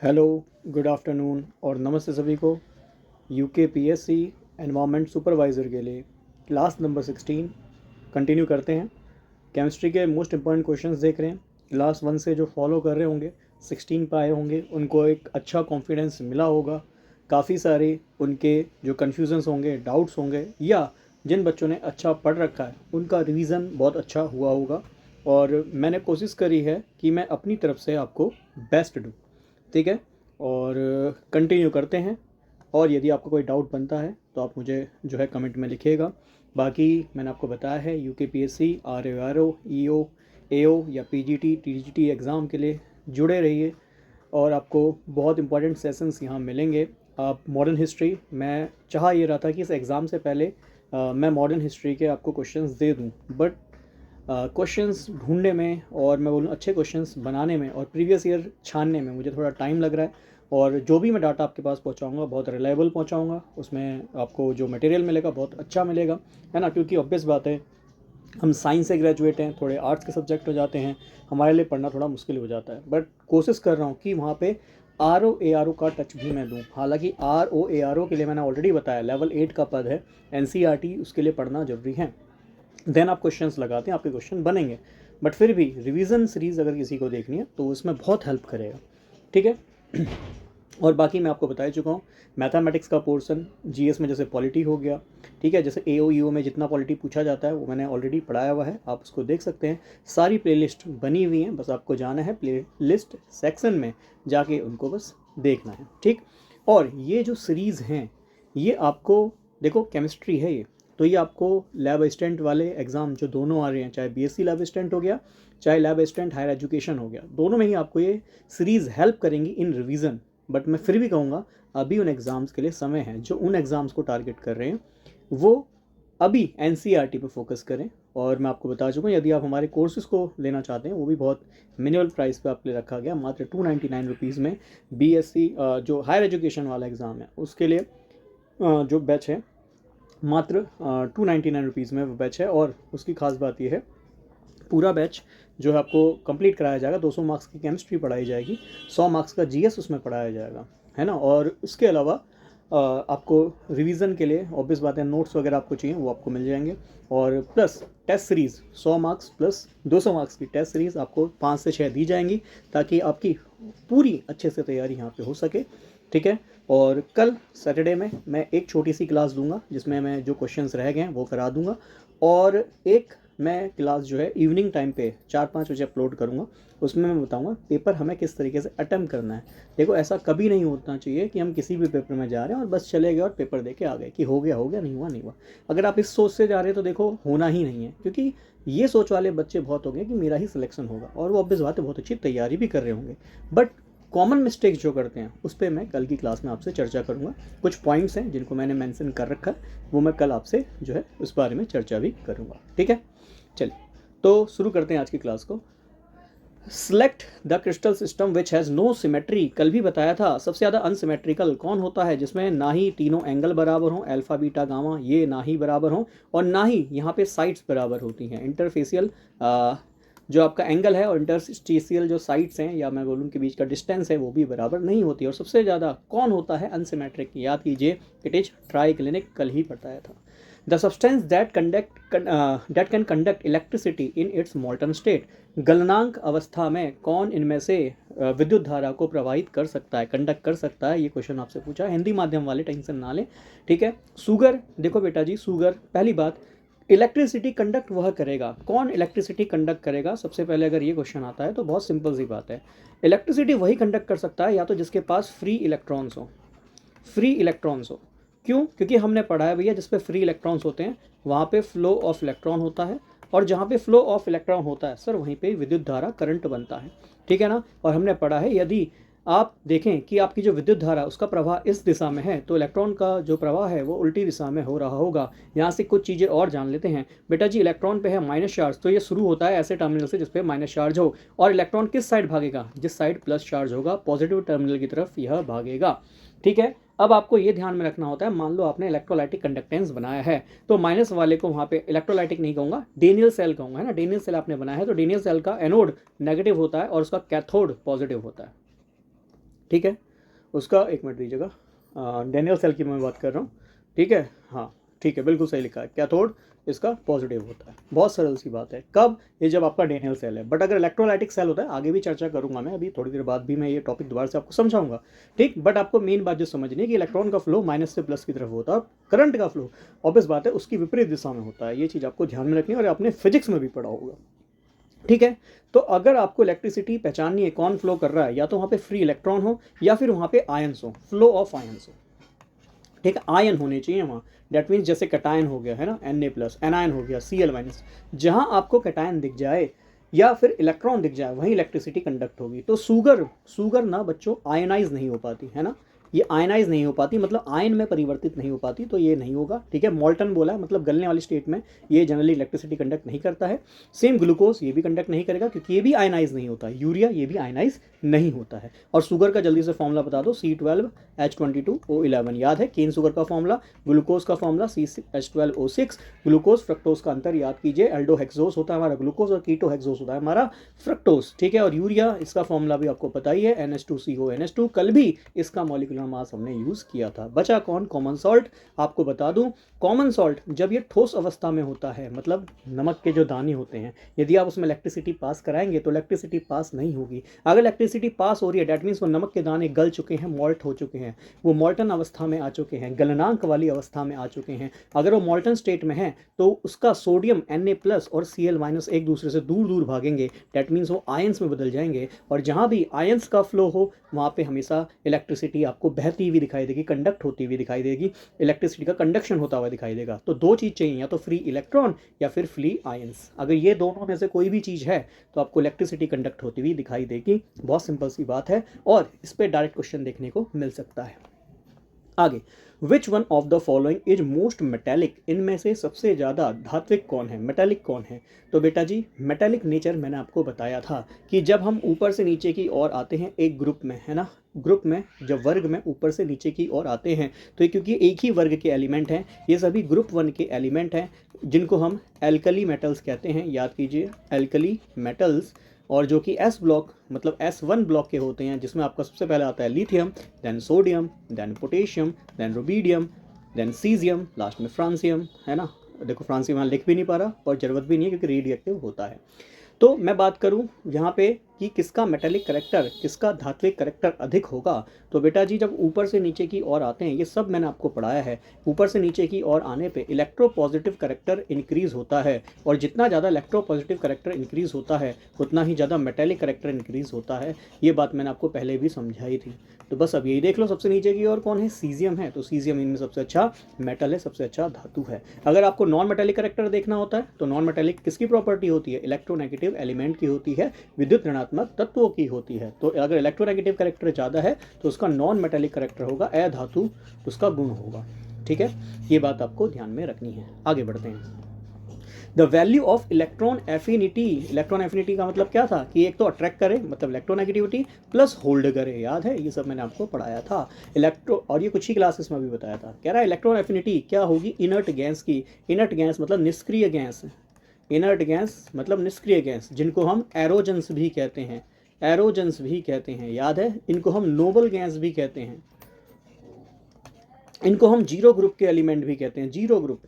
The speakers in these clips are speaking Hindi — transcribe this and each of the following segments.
हेलो, गुड आफ्टरनून और नमस्ते सभी को। यूके पीएससी एनवायरनमेंट सुपरवाइज़र के लिए क्लास नंबर 16 कंटिन्यू करते हैं। केमिस्ट्री के मोस्ट इंपॉर्टेंट क्वेश्चंस देख रहे हैं। क्लास 1 से जो फॉलो कर रहे होंगे 16 पे आए होंगे, उनको एक अच्छा कॉन्फिडेंस मिला होगा। काफ़ी सारे उनके जो कन्फ्यूजन्स होंगे, डाउट्स होंगे, या जिन बच्चों ने अच्छा पढ़ रखा है उनका रिवीजन बहुत अच्छा हुआ होगा। और मैंने कोशिश करी है कि मैं अपनी तरफ से आपको बेस्ट दूँ। ठीक है, और कंटिन्यू करते हैं। और यदि आपको कोई डाउट बनता है तो आप मुझे जो है कमेंट में लिखिएगा। बाकी मैंने आपको बताया है यूके पीएससी आर ओ ई ओ ए ओ या पीजीटी टीजीटी एग्ज़ाम के लिए जुड़े रहिए और आपको बहुत इंपॉर्टेंट सेशंस यहाँ मिलेंगे। आप मॉडर्न हिस्ट्री, मैं चाह ये रहा था कि इस एग्ज़ाम से पहले मैं मॉडर्न हिस्ट्री के आपको क्वेश्चंस दे दूँ, बट क्वेश्चंस ढूंढने में और मैं बोलूँ अच्छे क्वेश्चंस बनाने में और प्रीवियस ईयर छानने में मुझे थोड़ा टाइम लग रहा है। और जो भी मैं डाटा आपके पास पहुंचाऊंगा बहुत रिलायबल पहुंचाऊंगा, उसमें आपको जो मटेरियल मिलेगा बहुत अच्छा मिलेगा, है ना। क्योंकि ऑब्वियस बात है, हम साइंस से ग्रेजुएट हैं, थोड़े आर्ट्स के सब्जेक्ट हो जाते हैं, हमारे लिए पढ़ना थोड़ा मुश्किल हो जाता है। बट कोशिश कर रहा हूँ कि वहाँ पे RO ARO का टच भी मैं दूँ। हालांकि RO ARO के लिए मैंने ऑलरेडी बताया लेवल 8 का पद है, NCERT उसके लिए पढ़ना ज़रूरी है। देन आप क्वेश्चंस लगाते हैं, आपके क्वेश्चन बनेंगे। बट फिर भी रिवीजन सीरीज़ अगर किसी को देखनी है तो उसमें बहुत हेल्प करेगा। ठीक है। और बाकी मैं आपको बता ही चुका हूँ, मैथमेटिक्स का पोर्सन जीएस में जैसे पॉलिटी हो गया, ठीक है, जैसे AO में जितना पॉलिटी पूछा जाता है वो मैंने ऑलरेडी पढ़ाया हुआ है, आप उसको देख सकते हैं। सारी प्लेलिस्ट बनी हुई हैं, बस आपको जाना है प्लेलिस्ट सेक्शन में जाके उनको बस देखना है। ठीक। और ये जो सीरीज़ हैं ये आपको, देखो केमिस्ट्री है ये, तो ये आपको लैब असिस्टेंट वाले एग्ज़ाम जो दोनों आ रहे हैं, चाहे BSc लैब असिस्टेंट हो गया, चाहे लैब असिस्टेंट हायर एजुकेशन हो गया, दोनों में ही आपको ये सीरीज़ हेल्प करेंगी इन रिवीजन। बट मैं फिर भी कहूँगा अभी उन एग्ज़ाम्स के लिए समय है, जो उन एग्ज़ाम्स को टारगेट कर रहे हैं वो अभी NCERT पे फोकस करें। और मैं आपको बता चुका हूँ, यदि आप हमारे कोर्सेज़ को लेना चाहते हैं वो भी बहुत मिनिमल प्राइस पे आपके लिए रखा गया, मात्र 299 रुपीज़ में। BSc जो हायर एजुकेशन वाला एग्ज़ाम है उसके लिए जो बैच है मात्र 299 रुपीज़ में वो बैच है। और उसकी खास बात यह है, पूरा बैच जो है आपको कंप्लीट कराया जाएगा। 200 मार्क्स की केमिस्ट्री पढ़ाई जाएगी, 100 मार्क्स का जीएस उसमें पढ़ाया जाएगा, है ना। और उसके अलावा आपको रिवीजन के लिए ऑब्वियस बात है, नोट्स वगैरह आपको चाहिए वो आपको मिल जाएंगे। और plus test series 100 marks plus 200 marks की टेस्ट सीरीज़ आपको 5 से 6 दी जाएंगी, ताकि आपकी पूरी अच्छे से तैयारी यहाँ पे हो सके। ठीक है। और कल सैटरडे में मैं एक छोटी सी क्लास दूंगा जिसमें मैं जो क्वेश्चंस रह गए हैं वो करा दूंगा। और एक मैं क्लास जो है इवनिंग टाइम पे 4-5 बजे अपलोड करूँगा, उसमें मैं बताऊँगा पेपर हमें किस तरीके से अटेम्प्ट करना है। देखो ऐसा कभी नहीं होना चाहिए कि हम किसी भी पेपर में जा रहे हैं और बस चले गए और पेपर दे के आ गए कि हो गया, नहीं हुआ नहीं हुआ। अगर आप इस सोच से जा रहे हैं तो देखो होना ही नहीं है, क्योंकि ये सोच वाले बच्चे बहुत हो गए कि मेरा ही सिलेक्शन होगा, और वो ऑब्वियस बात है बहुत अच्छी तैयारी भी कर रहे होंगे। बट कॉमन मिस्टेक्स जो करते हैं उस पर मैं कल की क्लास में आपसे चर्चा करूँगा। कुछ पॉइंट्स हैं जिनको मैंने मेंशन कर रखा है, वो मैं कल आपसे जो है उस बारे में चर्चा भी करूँगा। ठीक है, चलिए तो शुरू करते हैं आज की क्लास को। Select the crystal system which has no symmetry. कल भी बताया था सबसे ज़्यादा अनसिमेट्रिकल कौन होता है, जिसमें ना ही तीनों एंगल बराबर हों, अल्फा बीटा गामा ये ना ही बराबर हों, और ना ही यहाँ पे साइड्स बराबर होती हैं। इंटरफेशियल जो आपका एंगल है और इंटरस्टिशियल जो साइड्स हैं या मैं बोलूँ के बीच का डिस्टेंस है वो भी बराबर नहीं होती। और सबसे ज़्यादा कौन होता है अनसिमेट्रिक, याद कीजिए इट इज ट्राइक्लिनिक, कल ही बताया था। The substance that can conduct electricity in its molten state. गलनांक अवस्था में कौन इनमें से विद्युत धारा को प्रवाहित कर सकता है, कंडक्ट कर सकता है। ये क्वेश्चन आपसे पूछा है, हिंदी माध्यम वाले टेंशन ना लें। ठीक है। सुगर, देखो बेटा जी, सुगर पहली बात, इलेक्ट्रिसिटी कंडक्ट वह करेगा, कौन इलेक्ट्रिसिटी कंडक्ट करेगा। सबसे पहले अगर ये क्वेश्चन आता है तो बहुत सिंपल सी बात है, इलेक्ट्रिसिटी वही कंडक्ट कर सकता है या तो जिसके पास फ्री इलेक्ट्रॉन्स हो, फ्री इलेक्ट्रॉन्स हो। क्यों? क्योंकि हमने पढ़ा है भैया जिस पे फ्री इलेक्ट्रॉन्स होते हैं वहाँ पे फ्लो ऑफ इलेक्ट्रॉन होता है, और जहाँ पे फ्लो ऑफ इलेक्ट्रॉन होता है सर वहीं पे विद्युत धारा करंट बनता है। ठीक है ना। और हमने पढ़ा है यदि आप देखें कि आपकी जो विद्युत धारा उसका प्रवाह इस दिशा में है तो इलेक्ट्रॉन का जो प्रवाह है वो उल्टी दिशा में हो रहा होगा। यहाँ से कुछ चीज़ें और जान लेते हैं बेटा जी। इलेक्ट्रॉन पे है माइनस चार्ज, तो ये शुरू होता है ऐसे टर्मिनल से जिस पे माइनस चार्ज हो, और इलेक्ट्रॉन किस साइड भागेगा, जिस साइड प्लस चार्ज होगा, पॉजिटिव टर्मिनल की तरफ यह भागेगा। ठीक है। अब आपको ये ध्यान में रखना होता है, मान लो आपने इलेक्ट्रोलाइटिक कंडक्टेंस बनाया है तो माइनस वाले को वहाँ पे इलेक्ट्रोलाइटिक नहीं कहूँगा, डेनियल सेल कहूँगा, है ना। डेनियल सेल आपने बनाया है तो डेनियल सेल का एनोड नेगेटिव होता है और उसका कैथोड पॉजिटिव होता है। ठीक है, उसका एक मिनट दीजिएगा, डैनियल सेल की मैं बात कर रहा हूँ, ठीक है, हाँ ठीक है, बिल्कुल सही लिखा है, कैथोड इसका पॉजिटिव होता है। बहुत सरल सी बात है, कब, ये जब आपका डैनियल सेल है। बट अगर इलेक्ट्रोलाइटिक सेल होता है, आगे भी चर्चा करूंगा मैं, अभी थोड़ी देर बाद भी मैं ये टॉपिक दोबारा से आपको समझाऊंगा, ठीक। बट आपको मेन बात जो समझनी है कि इलेक्ट्रॉन का फ्लो माइनस से प्लस की तरफ होता है, करंट का फ्लो ऑब्वियस बात है उसकी विपरीत दिशा में होता है। ये चीज़ आपको ध्यान में रखनी है और आपने फिजिक्स में भी पढ़ा होगा, ठीक है। तो अगर आपको इलेक्ट्रिसिटी पहचाननी है कौन फ्लो कर रहा है, या तो वहाँ पे फ्री इलेक्ट्रॉन हो या फिर वहाँ पे आयंस हो, फ्लो ऑफ आयंस हो, ठीक है, आयन होने चाहिए वहाँ। डेट मीन्स जैसे कैटायन हो गया है ना, Na+, एनायन हो गया Cl-, जहाँ आपको कैटायन दिख जाए या फिर इलेक्ट्रॉन दिख जाए वहीं इलेक्ट्रिसिटी कंडक्ट होगी। तो सुगर ना बच्चों आयनाइज नहीं हो पाती है ना, ये आयनाइज नहीं हो पाती, मतलब आयन में परिवर्तित नहीं हो पाती, तो ये नहीं होगा, ठीक है। मॉल्टन बोला है, मतलब गलने वाली स्टेट में ये जनरली इलेक्ट्रिसिटी कंडक्ट नहीं करता है। सेम ग्लूकोज ये भी कंडक्ट नहीं करेगा क्योंकि ये भी आयनाइज नहीं होता है। यूरिया ये भी आयनाइज नहीं होता है। और शुगर का जल्दी से फॉर्मूला बता दो, C12H22O11, याद है केन शुगर का फॉर्मूला, ग्लूकोज का फॉर्मूला CH12O6, ग्लूकोज फ्रक्टोज का अंतर याद कीजिए, एल्डोहेक्सोस होता है हमारा ग्लूकोज और कीटोहेक्सोस होता है हमारा फ्रक्टोज, ठीक है। और यूरिया इसका फॉर्मूला भी आपको पता ही है, NH2CONH2, कल भी इसका मॉलिक्यूलर मास हमने यूज किया था। बचा कौन, कॉमन सॉल्ट। आपको बता दूं कॉमन सॉल्ट जब ये ठोस अवस्था में होता है, मतलब नमक के जो दाने होते हैं, यदि आप उसमें इलेक्ट्रिसिटी पास कराएंगे तो इलेक्ट्रिसिटी पास नहीं होगी। अगर इलेक्ट्रिसिटी पास हो रही है डेट मीन्स वो नमक के दाने गल चुके हैं, मॉल्ट हो चुके हैं, वो मॉल्टन अवस्था में आ चुके हैं, गलनांक वाली अवस्था में आ चुके हैं। अगर वो मॉल्टन स्टेट में है तो उसका सोडियम Na+ और Cl- एक दूसरे से दूर दूर भागेंगे, डेट मीन्स वो आयंस में बदल जाएंगे। और जहाँ भी आयंस का फ्लो हो वहाँ पे हमेशा इलेक्ट्रिसिटी आपको बहती हुई दिखाई देगी, कंडक्ट होती हुई दिखाई देगी, इलेक्ट्रिसिटी का कंडक्शन होता हुआ दिखाई देगा। तो दो चीज़ चाहिए, या तो फ्री इलेक्ट्रॉन या फिर फ्री आयंस। अगर ये दोनों में से कोई भी चीज़ है तो आपको इलेक्ट्रिसिटी कंडक्ट होती हुई दिखाई देगी। बहुत सिंपल सी बात है और इस पर डायरेक्ट क्वेश्चन देखने को मिल सकता है। आगे, which one of the following is most metallic, इनमें से सबसे ज़्यादा धात्विक कौन है, मेटेलिक कौन है। तो बेटा जी मेटेलिक नेचर मैंने आपको बताया था कि जब हम ऊपर से नीचे की ओर आते हैं एक ग्रुप में, है ना, ग्रुप में जब वर्ग में ऊपर से नीचे की ओर आते हैं तो ये क्योंकि एक ही वर्ग के एलिमेंट हैं, ये सभी ग्रुप 1 के एलिमेंट हैं जिनको हम एल्कली मेटल्स कहते हैं, याद कीजिए एल्कली मेटल्स। और जो कि S ब्लॉक मतलब S1 ब्लॉक के होते हैं, जिसमें आपका सबसे पहले आता है lithium, then sodium, then potassium, then rubidium, then caesium, last में फ्रांसियम, है ना। देखो फ्रांसियम यहाँ लिख भी नहीं पा रहा और ज़रूरत भी नहीं है क्योंकि रेडियोएक्टिव होता है। तो मैं बात करूं यहाँ पे कि किसका मेटेलिक करेक्टर, किसका धात्विक करेक्टर अधिक होगा। तो बेटा जी जब ऊपर से नीचे की ओर आते हैं, ये सब मैंने आपको पढ़ाया है, ऊपर से नीचे की ओर आने पे इलेक्ट्रोपॉजिटिव करेक्टर इंक्रीज होता है, और जितना ज़्यादा इलेक्ट्रोपॉजिटिव करेक्टर इंक्रीज होता है उतना ही ज़्यादा मेटेलिक करेक्टर इंक्रीज होता है। ये बात मैंने आपको पहले भी समझाई थी। तो बस अब यही देख लो, सबसे नीचे की ओर कौन है, सीजियम है, तो सीजियम इनमें सबसे अच्छा मेटल है, सबसे अच्छा धातु है। अगर आपको नॉन मेटेलिक करेक्टर देखना होता है तो नॉन मेटेलिक किसकी प्रॉपर्टी होती है, इलेक्ट्रोनेगेटिव एलिमेंट की होती है, विद्युत ऋणात्मक तत्वों की होती है। तो अगर इलेक्ट्रोनेगेटिव करेक्टर ज़्यादा है तो उसका नॉन मेटेलिक करेक्टर होगा, अधातु उसका गुण होगा, ठीक है। ये बात आपको ध्यान में रखनी है। आगे बढ़ते हैं। The value of electron affinity, electron affinity का मतलब क्या था कि एक तो अट्रैक्ट करे मतलब इलेक्ट्रोनेगेटिविटी प्लस होल्ड करे, याद है ये सब मैंने आपको पढ़ाया था और ये कुछ ही क्लासेस में भी बताया था। कह रहा है इलेक्ट्रॉन एफिनिटी क्या होगी, इनर्ट गैस की, इनर्ट गैस मतलब निष्क्रिय गैस, इनर्ट गैस मतलब निष्क्रिय गैस, जिनको हम एरोजेंस भी कहते हैं, एरोजेंस भी कहते हैं, याद है। इनको हम नोबल गैस भी कहते हैं, इनको हम जीरो ग्रुप के एलिमेंट भी कहते हैं, जीरो ग्रुप,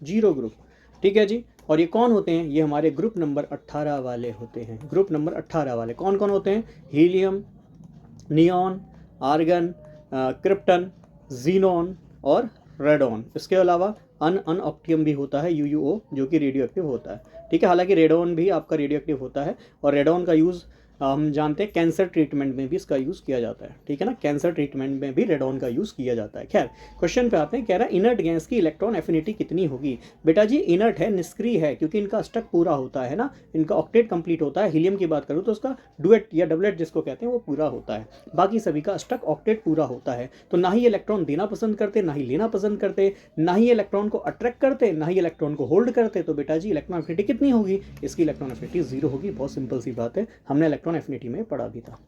जीरो ग्रुप, ठीक है जी। और ये कौन होते हैं, ये हमारे ग्रुप नंबर 18 वाले होते हैं। ग्रुप नंबर 18 वाले कौन कौन होते हैं, helium, neon, argon, krypton, xenon और रेडॉन। इसके अलावा अनऑक्टियम भी होता है, UuO, जो कि रेडियो एक्टिव होता है, ठीक है। हालांकि रेडॉन भी आपका रेडियो एक्टिव होता है, और रेडॉन का यूज़ हम जानते हैं कैंसर ट्रीटमेंट में भी इसका यूज़ किया जाता है, ठीक है ना, कैंसर ट्रीटमेंट में भी रेडॉन का यूज़ किया जाता है। खैर क्वेश्चन पे आते हैं, कह रहा है इनर्ट गैस की इलेक्ट्रॉन एफिनिटी कितनी होगी। बेटा जी इनर्ट है, निष्क्रिय है, क्योंकि इनका अष्टक पूरा होता है ना, इनका ऑक्टेट कंप्लीट होता है। हीलियम की बात करूँ तो उसका डुएट या डबलेट जिसको कहते हैं वो पूरा होता है, बाकी सभी का अष्टक ऑक्टेट पूरा होता है। तो ना ही इलेक्ट्रॉन देना पसंद करते, ना ही लेना पसंद करते, ना ही इलेक्ट्रॉन को अट्रैक्ट करते, ना ही इलेक्ट्रॉन को होल्ड करते। तो बेटा जी इलेक्ट्रॉन एफिनिटी कितनी होगी, इसकी इलेक्ट्रॉन एफिनिटी 0 होगी। बहुत सिंपल सी बात है, हमने इलेक्ट्रॉन एफिनिटी में पढ़ा भी था।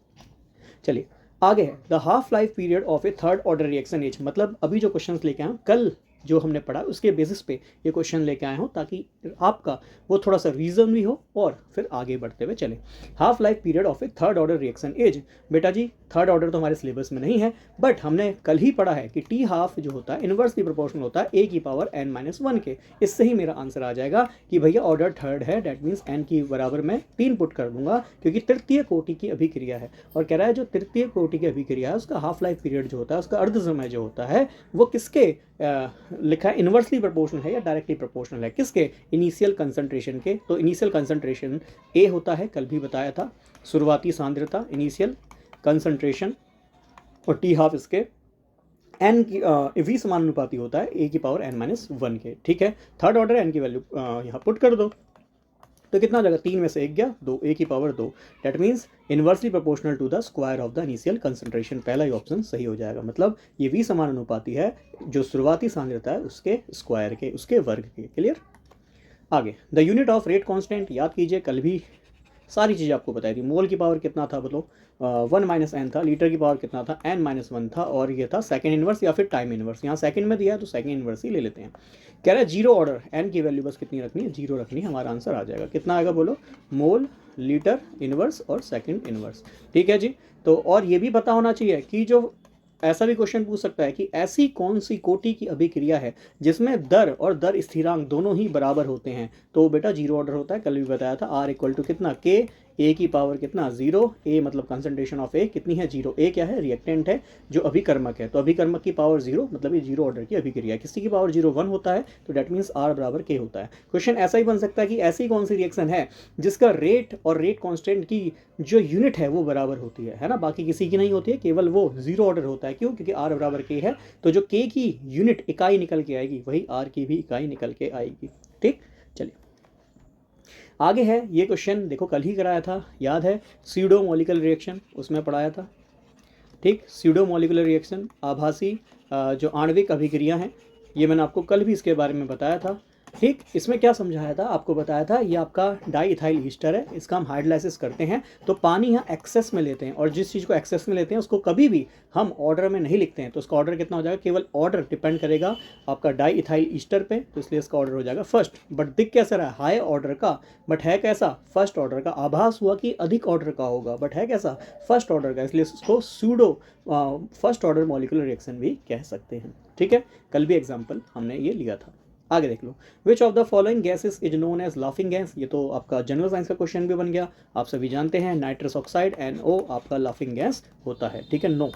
चलिए आगे है, the half life period of a third order reaction as, मतलब अभी जो क्वेश्चंस लेके आए कल जो हमने पढ़ा उसके बेसिस पे ये क्वेश्चन लेके आया हूँ, ताकि आपका वो थोड़ा सा रीज़न भी हो और फिर आगे बढ़ते हुए चले। Half life period of a third order reaction is, बेटा जी थर्ड ऑर्डर तो हमारे सिलेबस में नहीं है, बट हमने कल ही पढ़ा है कि टी हाफ जो होता है इन्वर्सली प्रोपोर्शनल होता है a⁻n−1 के। इससे ही मेरा आंसर आ जाएगा कि भैया ऑर्डर थर्ड है, डेट मीन्स n की बराबर मैं 3 पुट कर दूंगा, क्योंकि तृतीय कोटि की अभिक्रिया है। और कह रहा है जो तृतीय कोटि की अभिक्रिया है उसका हाफ लाइफ पीरियड जो होता है, उसका अर्ध समय जो होता है वो किसके लिखा है, इन्वर्सली प्रोपोर्शनल है या डायरेक्टली प्रोपोर्शनल है, किसके, इनिशियल कंसंट्रेशन के। तो इनिशियल कंसंट्रेशन ए होता है, कल भी बताया था, शुरुआती सांद्रता इनिशियल कंसंट्रेशन, और टी हाफ इसके एन की वी समानुपाती होता है a⁻n−1 के। ठीक है, थर्ड ऑर्डर एन की वैल्यू यहाँ पुट कर दो, तो कितना हो जाएगा, 3 में से 1 गया 2, a⁻2, that means inversely proportional to the square of the initial concentration. पहला ही ऑप्शन सही हो जाएगा, मतलब ये v समानुपाती है जो शुरुआती सांद्रता है उसके स्क्वायर के, उसके वर्ग के। क्लियर। आगे the unit of rate constant याद कीजिए, कल भी सारी चीज़ें आपको बताई थी। मोल की पावर कितना था बोलो, 1 - n था। लीटर की पावर कितना था, n-1 था। और ये था सेकंड इन्वर्स या फिर टाइम इन्वर्स, यहाँ सेकंड में दिया है तो सेकंड इन्वर्स ही ले लेते हैं। कह रहा है जीरो ऑर्डर, n की वैल्यू बस कितनी रखनी है, 0 रखनी है, हमारा आंसर आ जाएगा। कितना आएगा बोलो, मोल, लीटर, इन्वर्स और सेकंड इन्वर्स। ठीक है जी। तो और ये भी पता होना चाहिए कि जो ऐसा भी क्वेश्चन पूछ सकता है कि ऐसी कौन सी कोटि की अभिक्रिया है जिसमें दर और दर स्थिरांक दोनों ही बराबर होते हैं। तो बेटा जीरो ऑर्डर होता है, कल भी बताया था। R = कितना, K, A की पावर कितना 0, A मतलब कंसंट्रेशन ऑफ A कितनी है 0, A क्या है, रिएक्टेंट है जो अभिकर्मक है, तो अभिकर्मक की पावर 0, मतलब ये जीरो ऑर्डर की अभिक्रिया है। किसी की पावर 0 1 होता है तो डेट मीन्स R = K होता है। क्वेश्चन ऐसा ही बन सकता है कि ऐसी कौन सी रिएक्शन है जिसका रेट और रेट कॉन्स्टेंट की जो यूनिट है वो बराबर होती है ना, बाकी किसी की नहीं होती है, केवल वो जीरो ऑर्डर होता है। क्यों, क्योंकि R = K है, तो जो K की यूनिट इकाई निकल के आएगी वही R की भी इकाई निकल के आएगी। ठीक, चलिए आगे है ये क्वेश्चन, देखो कल ही कराया था, याद है, स्यूडो मॉलिक्यूलर रिएक्शन उसमें पढ़ाया था। ठीक, स्यूडो मॉलिक्यूलर रिएक्शन, आभासी जो आणविक अभिक्रिया हैं, ये मैंने आपको कल भी इसके बारे में बताया था। ठीक, इसमें क्या समझाया था, आपको बताया था ये आपका डाई इथाइल ईस्टर है, इसका हम हाइड्रोलाइसिस करते हैं तो पानी यहाँ एक्सेस में लेते हैं, और जिस चीज़ को एक्सेस में लेते हैं उसको कभी भी हम ऑर्डर में नहीं लिखते हैं, तो उसका ऑर्डर कितना हो जाएगा, केवल ऑर्डर डिपेंड करेगा आपका डाई इथाइल ईस्टर पे, तो इसलिए इसका ऑर्डर हो जाएगा फर्स्ट। बट दिख कैसा रहा है, हाई ऑर्डर का, बट है कैसा, फर्स्ट ऑर्डर का। आभास हुआ कि अधिक ऑर्डर का होगा, बट है कैसा, फर्स्ट ऑर्डर का, इसलिए इसको pseudo first order molecular reaction भी कह सकते हैं। ठीक है, कल भी एग्जाम्पल हमने ये लिया था। आगे देख लो, which of the following gases is known as laughing gas, ये तो आपका जनरल साइंस का क्वेश्चन भी बन गया, आप सभी जानते हैं नाइट्रस ऑक्साइड NO आपका लाफिंग गैस होता है। ठीक है, नो।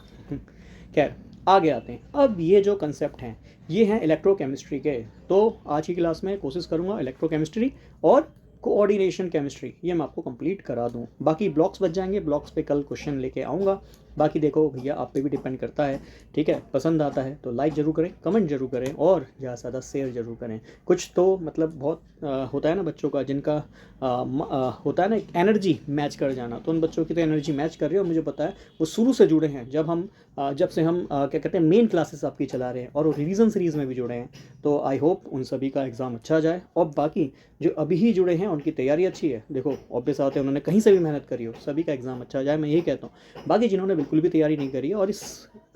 खैर आगे आते हैं, अब ये जो कंसेप्ट हैं ये हैं इलेक्ट्रोकेमिस्ट्री के, तो आज की क्लास में कोशिश करूँगा इलेक्ट्रोकेमिस्ट्री और कोऑर्डिनेशन केमिस्ट्री ये मैं आपको कंप्लीट करा दूं। बाकी ब्लॉक्स बच जाएंगे, ब्लॉक्स पे कल क्वेश्चन लेके आऊँगा। बाकी देखो भैया आप पे भी डिपेंड करता है। ठीक है, पसंद आता है तो लाइक ज़रूर करें, कमेंट जरूर करें और ज़्यादा से ज़्यादा शेयर ज़रूर करें। कुछ तो मतलब बहुत होता है ना बच्चों का, जिनका होता है ना एनर्जी मैच कर जाना, तो उन बच्चों की तो एनर्जी मैच कर रही है, और मुझे पता है वो शुरू से जुड़े हैं, जब से हम क्या कहते हैं मेन क्लासेस आपकी चला रहे हैं, और वो रिवीजन सीरीज़ में भी जुड़े हैं। तो आई होप उन सभी का एग्ज़ाम अच्छा जाए, और बाकी जो अभी ही जुड़े हैं उनकी तैयारी अच्छी है। देखो ऑब्वियस आते हैं, उन्होंने कहीं से भी मेहनत करी हो, सभी का एग्ज़ाम अच्छा जाए, मैं यही कहता हूँ। बाकी जिन्होंने बिल्कुल भी तैयारी नहीं करी है और इस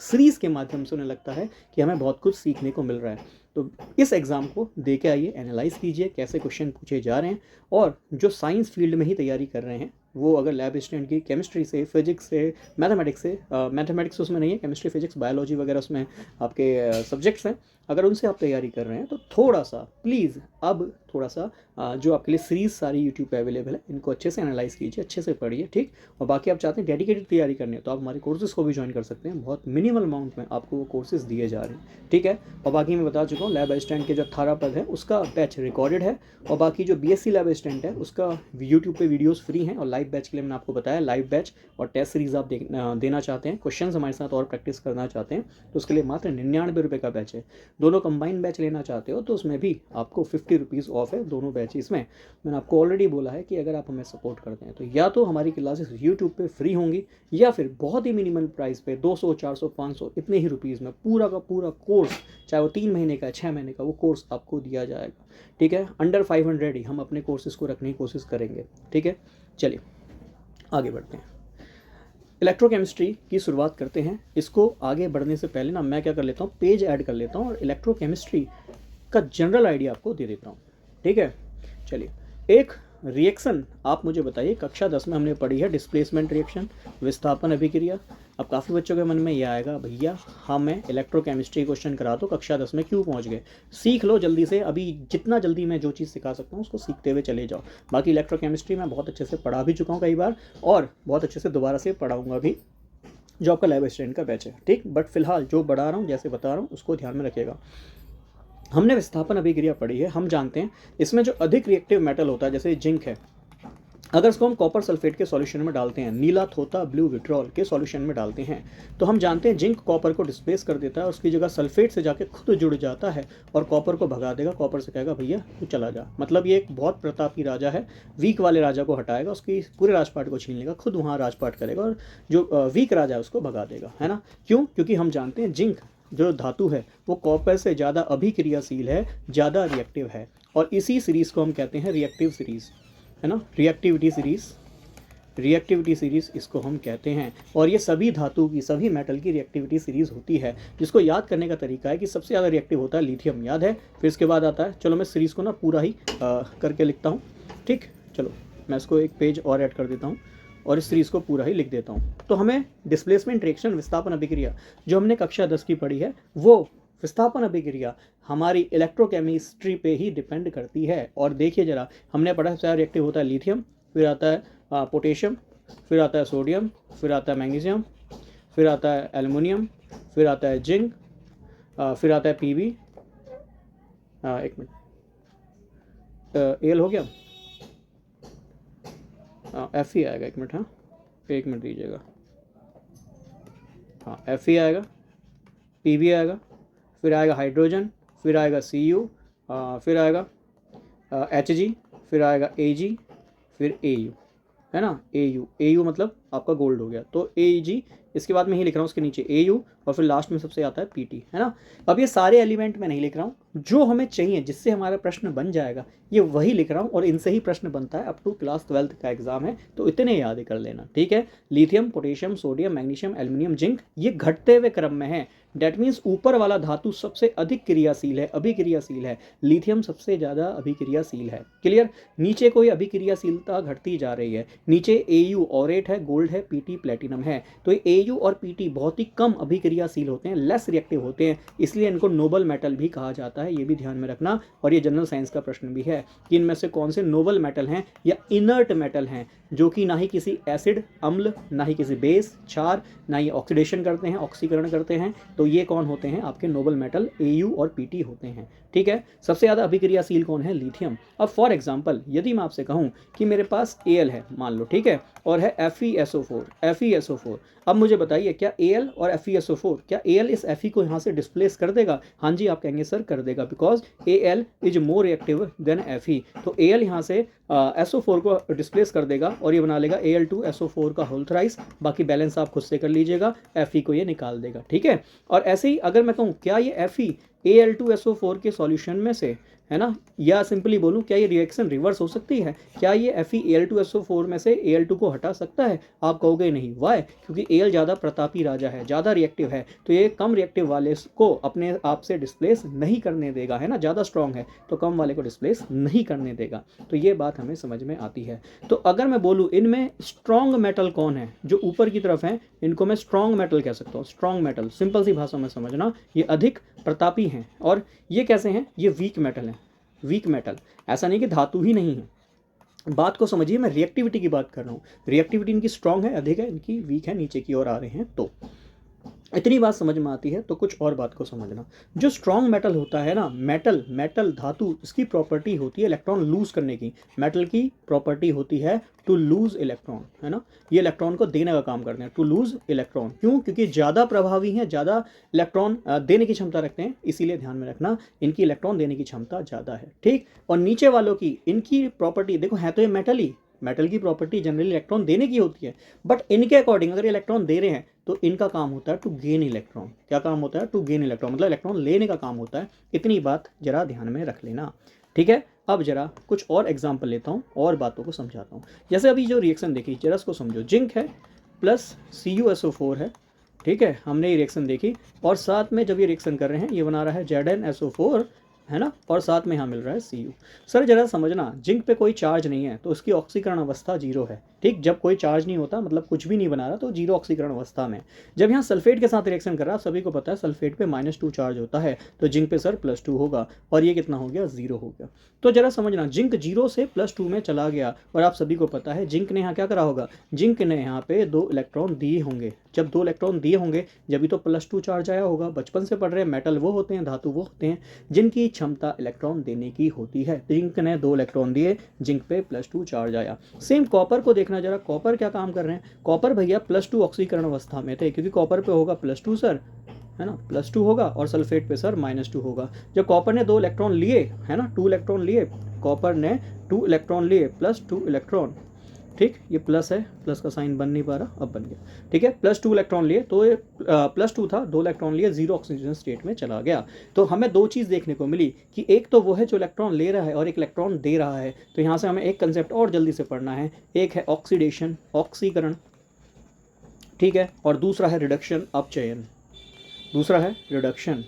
सीरीज़ के माध्यम से उन्हें लगता है कि हमें बहुत कुछ सीखने को मिल रहा है, तो इस एग्ज़ाम को दे के आइए, एनालाइज़ कीजिए कैसे क्वेश्चन पूछे जा रहे हैं। और जो साइंस फील्ड में ही तैयारी कर रहे हैं वो अगर लैब स्टूडेंट की केमिस्ट्री से, फिजिक्स से, मैथमेटिक्स से, मैथमेटिक्स उसमें नहीं है, केमिस्ट्री फिजिक्स बायोलॉजी वगैरह उसमें आपके सब्जेक्ट्स हैं, अगर उनसे आप तैयारी कर रहे हैं तो थोड़ा सा प्लीज़ अब थोड़ा सा जो आपके लिए सीरीज़ सारी यूट्यूब पे अवेलेबल है, इनको अच्छे से एनालाइज कीजिए, अच्छे से पढ़िए। ठीक, और बाकी आप चाहते हैं डेडिकेटेड तैयारी करनी है तो आप हमारे कोर्सेज़ को भी ज्वाइन कर सकते हैं, बहुत मिनिमल अमाउंट में आपको वो कोर्सेज़ दिए जा रहे हैं। ठीक है, और बाकी मैं बता चुका हूँ लैब असिस्टेंट के जो 18 पद है उसका बैच रिकॉर्डेड है, और बाकी जो BSc लैब असिस्टेंट है उसका यूट्यूब पे वीडियोस फ्री हैं, और लाइव बैच के लिए मैंने आपको बताया लाइव बैच और टेस्ट सीरीज़ आप देना चाहते हैं, क्वेश्चन हमारे साथ और प्रैक्टिस करना चाहते हैं तो उसके लिए मात्र 99 रुपये का बैच है। दोनों कंबाइंड बैच लेना चाहते हो तो उसमें भी आपको 50 रुपीज़ ऑफ है दोनों बैचेस में। मैंने आपको ऑलरेडी बोला है कि अगर आप हमें सपोर्ट करते हैं तो या तो हमारी क्लासेस यूट्यूब पे फ्री होंगी, या फिर बहुत ही मिनिमल प्राइस पे 200, 400, 500 इतने ही रुपीज़ में पूरा का पूरा कोर्स, चाहे वो 3 महीने का 6 महीने का, वो कोर्स आपको दिया जाएगा। ठीक है, अंडर 500 ही हम अपने कोर्सेज़ को रखने की कोशिश करेंगे। ठीक है, चलिए आगे बढ़ते हैं। इलेक्ट्रोकेमिस्ट्री की शुरुआत करते हैं। इसको आगे बढ़ने से पहले ना मैं क्या कर लेता हूँ, पेज ऐड कर लेता हूँ और इलेक्ट्रोकेमिस्ट्री का जनरल आइडिया आपको दे देता हूँ। ठीक है, चलिए। एक रिएक्शन आप मुझे बताइए, कक्षा 10 में हमने पढ़ी है डिस्प्लेसमेंट रिएक्शन, विस्थापन अभिक्रिया। अब काफ़ी बच्चों के मन में यह आएगा, भैया हमें इलेक्ट्रोकेमिस्ट्री क्वेश्चन करा दो, कक्षा 10 में क्यों पहुंच गए। सीख लो जल्दी से, अभी जितना जल्दी मैं जो चीज़ सिखा सकता हूँ उसको सीखते हुए चले जाओ। बाकी इलेक्ट्रोकेमिस्ट्री मैं बहुत अच्छे से पढ़ा भी चुका हूँ कई बार, और बहुत अच्छे से दोबारा से पढ़ाऊँगा भी, जो आपका लैब असिस्टेंट का बैच है। ठीक, बट फिलहाल जो बढ़ा रहा हूँ, जैसे बता रहा हूँ, उसको ध्यान में रखिएगा। हमने विस्थापन अभिक्रिया पढ़ी है, हम जानते हैं इसमें जो अधिक रिएक्टिव मेटल होता है, जैसे जिंक है, अगर इसको हम कॉपर सल्फेट के सॉल्यूशन में डालते हैं, नीला थोथा ब्लू विट्रॉल के सॉल्यूशन में डालते हैं, तो हम जानते हैं जिंक कॉपर को डिस्प्लेस कर देता है, उसकी जगह सल्फेट से जाके खुद जुड़ जाता है और कॉपर को भगा देगा। कॉपर से कहेगा भैया तू चला जा। मतलब ये एक बहुत प्रतापी राजा है, वीक वाले राजा को हटाएगा, उसकी पूरे राजपाट को छीन लेगा, खुद वहाँ राजपाट करेगा और जो वीक राजा है उसको भगा देगा, है ना। क्यों? क्योंकि हम जानते हैं जिंक जो धातु है वो कॉपर से ज़्यादा अभिक्रियाशील है, ज़्यादा रिएक्टिव है, और इसी सीरीज़ को हम कहते हैं रिएक्टिव सीरीज़, है ना, रिएक्टिविटी सीरीज़ इसको हम कहते हैं। और ये सभी धातु की, सभी मेटल की रिएक्टिविटी सीरीज़ होती है, जिसको याद करने का तरीका है कि सबसे ज़्यादा रिएक्टिव होता है लिथियम, याद है। फिर इसके बाद आता है, चलो मैं सीरीज़ को ना पूरा ही करके लिखता हूँ। ठीक, चलो मैं इसको एक पेज और ऐड कर देता हूँ और इस सीरीज़ को पूरा ही लिख देता हूँ। तो हमें डिस्प्लेसमेंट रिएक्शन, विस्थापन अभिक्रिया जो हमने कक्षा 10 की पढ़ी है, वो विस्थापन अभिक्रिया हमारी इलेक्ट्रोकेमिस्ट्री पे ही डिपेंड करती है। और देखिए जरा, हमने पढ़ा सबसे ज़्यादा रिएक्टिव होता है लिथियम, फिर आता है पोटेशियम, फिर आता है सोडियम, फिर आता है मैग्नीशियम, फिर आता है एल्युमिनियम, फिर आता है जिंक, फिर आता है पीबी, एक मिनट, एल हो गया, एफ ही आएगा, एक मिनट, हाँ एक मिनट दीजिएगा, हाँ एफ ही आएगा, पीबी आएगा, फिर आएगा हाइड्रोजन, फिर आएगा CU, फिर आएगा HG, फिर आएगा AG, फिर AU, है ना। AU मतलब आपका गोल्ड हो गया, तो AG इसके बाद में ही लिख रहा हूँ, उसके नीचे AU, और फिर लास्ट में सबसे आता है PT, है ना। अब ये सारे एलिमेंट मैं नहीं लिख रहा हूँ, जो हमें चाहिए जिससे हमारा प्रश्न बन जाएगा ये वही लिख रहा हूँ, और इनसे ही प्रश्न बनता है। अप टू क्लास 12th का एग्जाम है, तो इतने याद कर लेना, ठीक है। Lithium, potassium, sodium, magnesium, aluminium, zinc, ये घटते हुए क्रम में है। डेट मीन्स ऊपर वाला धातु सबसे अधिक क्रियाशील है, अभिक्रियाशील है। लिथियम सबसे ज़्यादा अभिक्रियाशील है। क्लियर? नीचे कोई अभिक्रियाशीलता घटती जा रही है। नीचे AU ऑरेट है, गोल्ड है, PT प्लेटिनम है। तो ये AU और PT बहुत ही कम अभिक्रियाशील होते हैं, लेस रिएक्टिव होते हैं, इसलिए इनको नोबल मेटल भी कहा जाता है। ये भी ध्यान में रखना। और ये जनरल साइंस का प्रश्न भी है कि इनमें से कौन से नोबल मेटल हैं या इनर्ट मेटल हैं, जो कि ना ही किसी एसिड, अम्ल, ना ही किसी बेस, क्षार, ना ही ऑक्सीडेशन करते हैं, ऑक्सीकरण करते हैं। तो ये कौन होते हैं? आपके नोबल मेटल AU और PT होते हैं। ठीक है। सबसे ज़्यादा अभिक्रियाशील कौन है? लिथियम। अब फॉर एग्जांपल यदि मैं आपसे कहूँ कि मेरे पास Al है, मान लो, ठीक है, और है FeSO4। अब मुझे बताइए, क्या Al और FeSO4, क्या Al इस Fe को यहाँ से डिस्प्लेस कर देगा? हाँ जी, आप कहेंगे सर कर देगा, because Al is more reactive than Fe। तो Al यहाँ से SO4 को डिस्प्लेस कर देगा और ये बना लेगा Al2SO4 का होल थ्राइस। बाकी बैलेंस आप खुद से कर लीजिएगा, Fe को ये निकाल देगा। ठीक है। और ऐसे ही अगर मैं कहूँ क्या ये Fe Al2SO4 के सॉल्यूशन में से, है ना, या सिंपली बोलूँ क्या ये रिएक्शन रिवर्स हो सकती है? क्या ये Fe Al2SO4 में से Al2 को हटा सकता है? आप कहोगे नहीं। वाई? क्योंकि Al ज़्यादा प्रतापी राजा है, ज़्यादा रिएक्टिव है, तो ये कम रिएक्टिव वाले को अपने आप से डिस्प्लेस नहीं करने देगा, है ना। ज़्यादा स्ट्रॉन्ग है तो कम वाले को डिस्प्लेस नहीं करने देगा। तो ये बात हमें समझ में आती है। तो अगर मैं बोलूँ इनमें स्ट्रॉन्ग मेटल कौन है, जो ऊपर की तरफ है, इनको मैं स्ट्रॉन्ग मेटल कह सकता हूँ। स्ट्रॉन्ग मेटल सिंपल सी भाषा में समझना, ये अधिक प्रतापी हैं। और ये कैसे हैं? ये वीक मेटल हैं। वीक मेटल, ऐसा नहीं कि धातु ही नहीं है। बात को समझिए, मैं रिएक्टिविटी की बात कर रहा हूँ। रिएक्टिविटी इनकी स्ट्रॉन्ग है, अधिक है, इनकी वीक है, नीचे की ओर आ रहे हैं। तो इतनी बात समझ में आती है। तो कुछ और बात को समझना, जो स्ट्रॉन्ग मेटल होता है ना, मेटल धातु, इसकी प्रॉपर्टी होती है इलेक्ट्रॉन लूज करने की। मेटल की प्रॉपर्टी होती है टू लूज इलेक्ट्रॉन, है ना। ये इलेक्ट्रॉन को देने का काम करते हैं, टू लूज इलेक्ट्रॉन। क्यों? क्योंकि ज़्यादा प्रभावी हैं, ज़्यादा इलेक्ट्रॉन देने की क्षमता रखते हैं, इसीलिए ध्यान में रखना इनकी इलेक्ट्रॉन देने की क्षमता ज़्यादा है। ठीक। और नीचे वालों की, इनकी प्रॉपर्टी देखो, है तो ये मेटल ही, मेटल की प्रॉपर्टी जनरली इलेक्ट्रॉन देने की होती है, बट इनके अकॉर्डिंग अगर इलेक्ट्रॉन दे रहे हैं तो इनका काम होता है टू गेन इलेक्ट्रॉन। क्या काम होता है? टू गेन इलेक्ट्रॉन, मतलब इलेक्ट्रॉन लेने का काम होता है। इतनी बात जरा ध्यान में रख लेना, ठीक है। अब जरा कुछ और एग्जांपल लेता हूँ और बातों को समझाता हूँ। जैसे अभी जो रिएक्शन देखी, जरा इसको समझो। जिंक है, प्लस CuSO4 है, ठीक है, हमने ये रिएक्शन देखी, और साथ में जब ये रिएक्शन कर रहे हैं ये बना रहा है ZnSO4, है ना, और साथ में यहाँ मिल रहा है Cu। सर जरा समझना, जिंक पे कोई चार्ज नहीं है तो उसकी ऑक्सीकरण अवस्था जीरो है, ठीक, जब कोई चार्ज नहीं होता मतलब कुछ भी नहीं बना रहा तो जीरो ऑक्सीकरण अवस्था में। जब यहाँ सल्फेट के साथ रिएक्शन कर रहा है, सभी को पता है सल्फेट पे -2 चार्ज होता है, तो जिंक पे सर +2 होगा, और ये कितना हो गया, 0 हो गया। तो जरा समझना, जिंक 0 से +2 में चला गया, और आप सभी को पता है जिंक ने यहाँ क्या करा होगा, जिंक ने यहाँ पे 2 इलेक्ट्रॉन दिए होंगे, जब 2 इलेक्ट्रॉन दिए होंगे जब तो +2 चार्ज आया होगा। बचपन से पढ़ रहे हैं, मेटल वो होते हैं, धातु वो होते हैं जिनकी क्षमता इलेक्ट्रॉन देने की होती है। जिंक ने 2 इलेक्ट्रॉन दिए, जिंक पे +2 चार्ज आया। सेम कॉपर को देखना जरा, कॉपर क्या काम कर रहे हैं, कॉपर भैया +2 ऑक्सीकरण अवस्था में थे, क्योंकि कॉपर पे होगा +2 सर, है ना, +2 होगा, और सल्फेट पे सर -2 होगा। जब कॉपर ने 2 इलेक्ट्रॉन लिए, है ना, 2 इलेक्ट्रॉन लिए, कॉपर ने 2 इलेक्ट्रॉन लिए, +2 इलेक्ट्रॉन, ठीक, ये प्लस है, प्लस का साइन बन नहीं पा रहा, अब बन गया, ठीक है, +2 इलेक्ट्रॉन लिए, तो ये +2 था, 2 इलेक्ट्रॉन लिए, 0 ऑक्सीजन स्टेट में चला गया। तो हमें 2 चीज़ देखने को मिली कि एक तो वो है जो इलेक्ट्रॉन ले रहा है और एक इलेक्ट्रॉन दे रहा है। तो यहाँ से हमें एक कंसेप्ट और जल्दी से पढ़ना है, एक है ऑक्सीडेशन, ऑक्सीकरण, ठीक है, और दूसरा है रिडक्शन, अपचयन, दूसरा है रिडक्शन।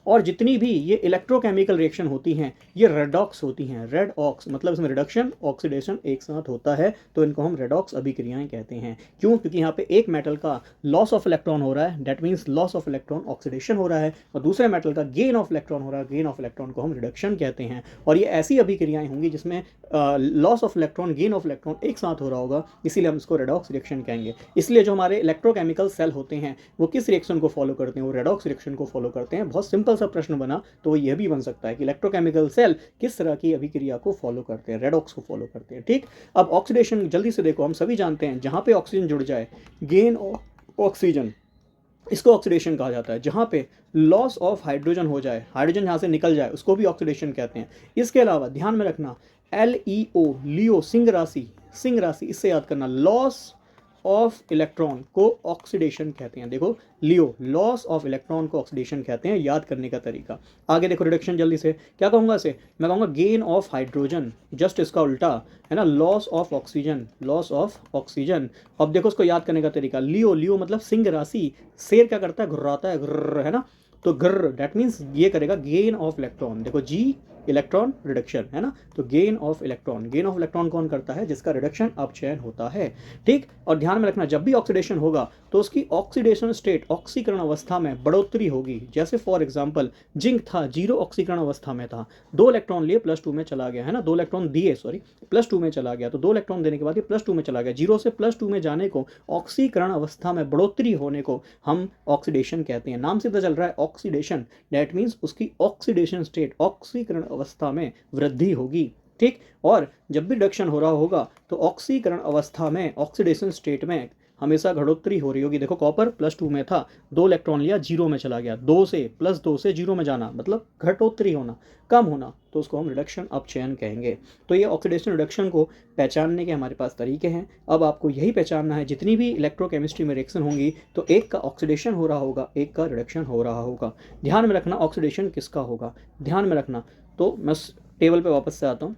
और जितनी भी ये इलेक्ट्रोकेमिकल रिएक्शन होती हैं ये रेडॉक्स होती हैं, रेड ऑक्स, मतलब इसमें रिडक्शन ऑक्सीडेशन एक साथ होता है, तो इनको हम रेडॉक्स अभिक्रियाएं कहते हैं। क्यों? क्योंकि यहाँ पे एक मेटल का लॉस ऑफ इलेक्ट्रॉन हो रहा है, that means loss of electron oxidation हो रहा है, और दूसरे मेटल का गेन ऑफ इलेक्ट्रॉन हो रहा है, गेन ऑफ इलेक्ट्रॉन को हम रिडक्शन कहते हैं। और ये ऐसी अभिक्रियाएं होंगी जिसमें loss of electron, gain of electron एक साथ हो रहा होगा, इसीलिए हम इसको रेडॉक्स रिएक्शन कहेंगे। इसलिए जो हमारे इलेक्ट्रोकेमिकल सेल होते हैं वो किस रिएक्शन को फॉलो करते हैं, वो रेडॉक्स रिएक्शन को फॉलो करते हैं। बहुत सिंपल सा प्रश्न बना तो यह भी बन सकता है कि इलेक्ट्रोकेमिकल सेल किस तरह की अभिक्रिया को फॉलो करते हैं, रेडॉक्स को फॉलो करते हैं, ठीक। अब ऑक्सीडेशन जल्दी से देखो, हम सभी जानते हैं जहां पे ऑक्सीजन जुड़ जाए, गेन ऑक्सीजन, इसको ऑक्सीडेशन कहा जाता है। जहाँ पे लॉस ऑफ हाइड्रोजन हो जाए, हाइड्रोजन यहाँ से निकल जाए, उसको भी ऑक्सीडेशन कहते हैं। इसके अलावा ध्यान में रखना, LEO, लियो, सिंह राशि, सिंह राशि, इससे याद करना, लॉस ऑफ इलेक्ट्रॉन को ऑक्सीडेशन कहते हैं। देखो लियो, लॉस ऑफ इलेक्ट्रॉन को ऑक्सीडेशन कहते हैं, याद करने का तरीका। आगे देखो रिडक्शन, जल्दी से क्या कहूँगा इसे, मैं कहूँगा गेन ऑफ हाइड्रोजन, जस्ट इसका उल्टा है ना, loss of oxygen, loss of oxygen. अब देखो उसको याद करने का तरीका, लियो, लियो मतलब सिंह राशि, शेर क्या करता है, घुर्राता है, घुर्र, है ना, तो ग्र, दैट मीन्स ये करेगा गेन ऑफ इलेक्ट्रॉन। देखो जी, इलेक्ट्रॉन रिडक्शन, है ना, तो gain of electron, gain of electron कौन करता है, जिसका रिडक्शन अपचयन होता है, ठीक। और ध्यान में रखना, जब भी ऑक्सीडेशन होगा तो उसकी ऑक्सीडेशन स्टेट, ऑक्सीकरण अवस्था में बढ़ोतरी होगी। जैसे फॉर एग्जांपल जिंक था 0 ऑक्सीकरण अवस्था में था, 2 इलेक्ट्रॉन लिए +2 में चला गया, है ना, 2 इलेक्ट्रॉन दिए, सॉरी, +2 में चला गया, तो 2 इलेक्ट्रॉन देने के बाद ये +2 में चला गया, 0 से +2 में जाने को, ऑक्सीकरण अवस्था में बढ़ोतरी होने को हम ऑक्सीडेशन कहते हैं। नाम से पता चल रहा है ऑक्सीडेशन, दैट मीन्स उसकी ऑक्सीडेशन स्टेट, ऑक्सीकरण अवस्था में वृद्धि होगी, ठीक। और जब भी रिडक्शन हो रहा होगा तो ऑक्सीकरण अवस्था में, ऑक्सीडेशन स्टेट में हमेशा घटोत्तरी हो रही होगी। देखो कॉपर +2 में था, 2 इलेक्ट्रॉन लिया, 0 में चला गया, 2 से +2 से 0 में जाना मतलब घटोत्तरी होना, कम होना, तो उसको हम रिडक्शन अपचयन कहेंगे। तो ये ऑक्सीडेशन रिडक्शन को पहचानने के हमारे पास तरीके हैं। अब आपको यही पहचानना है, जितनी भी इलेक्ट्रोकेमिस्ट्री में रिएक्शन होंगी तो एक का ऑक्सीडेशन हो रहा होगा, एक का रिडक्शन हो रहा होगा। ध्यान में रखना ऑक्सीडेशन किसका होगा, ध्यान में रखना। तो मैं टेबल पे वापस से आता हूँ,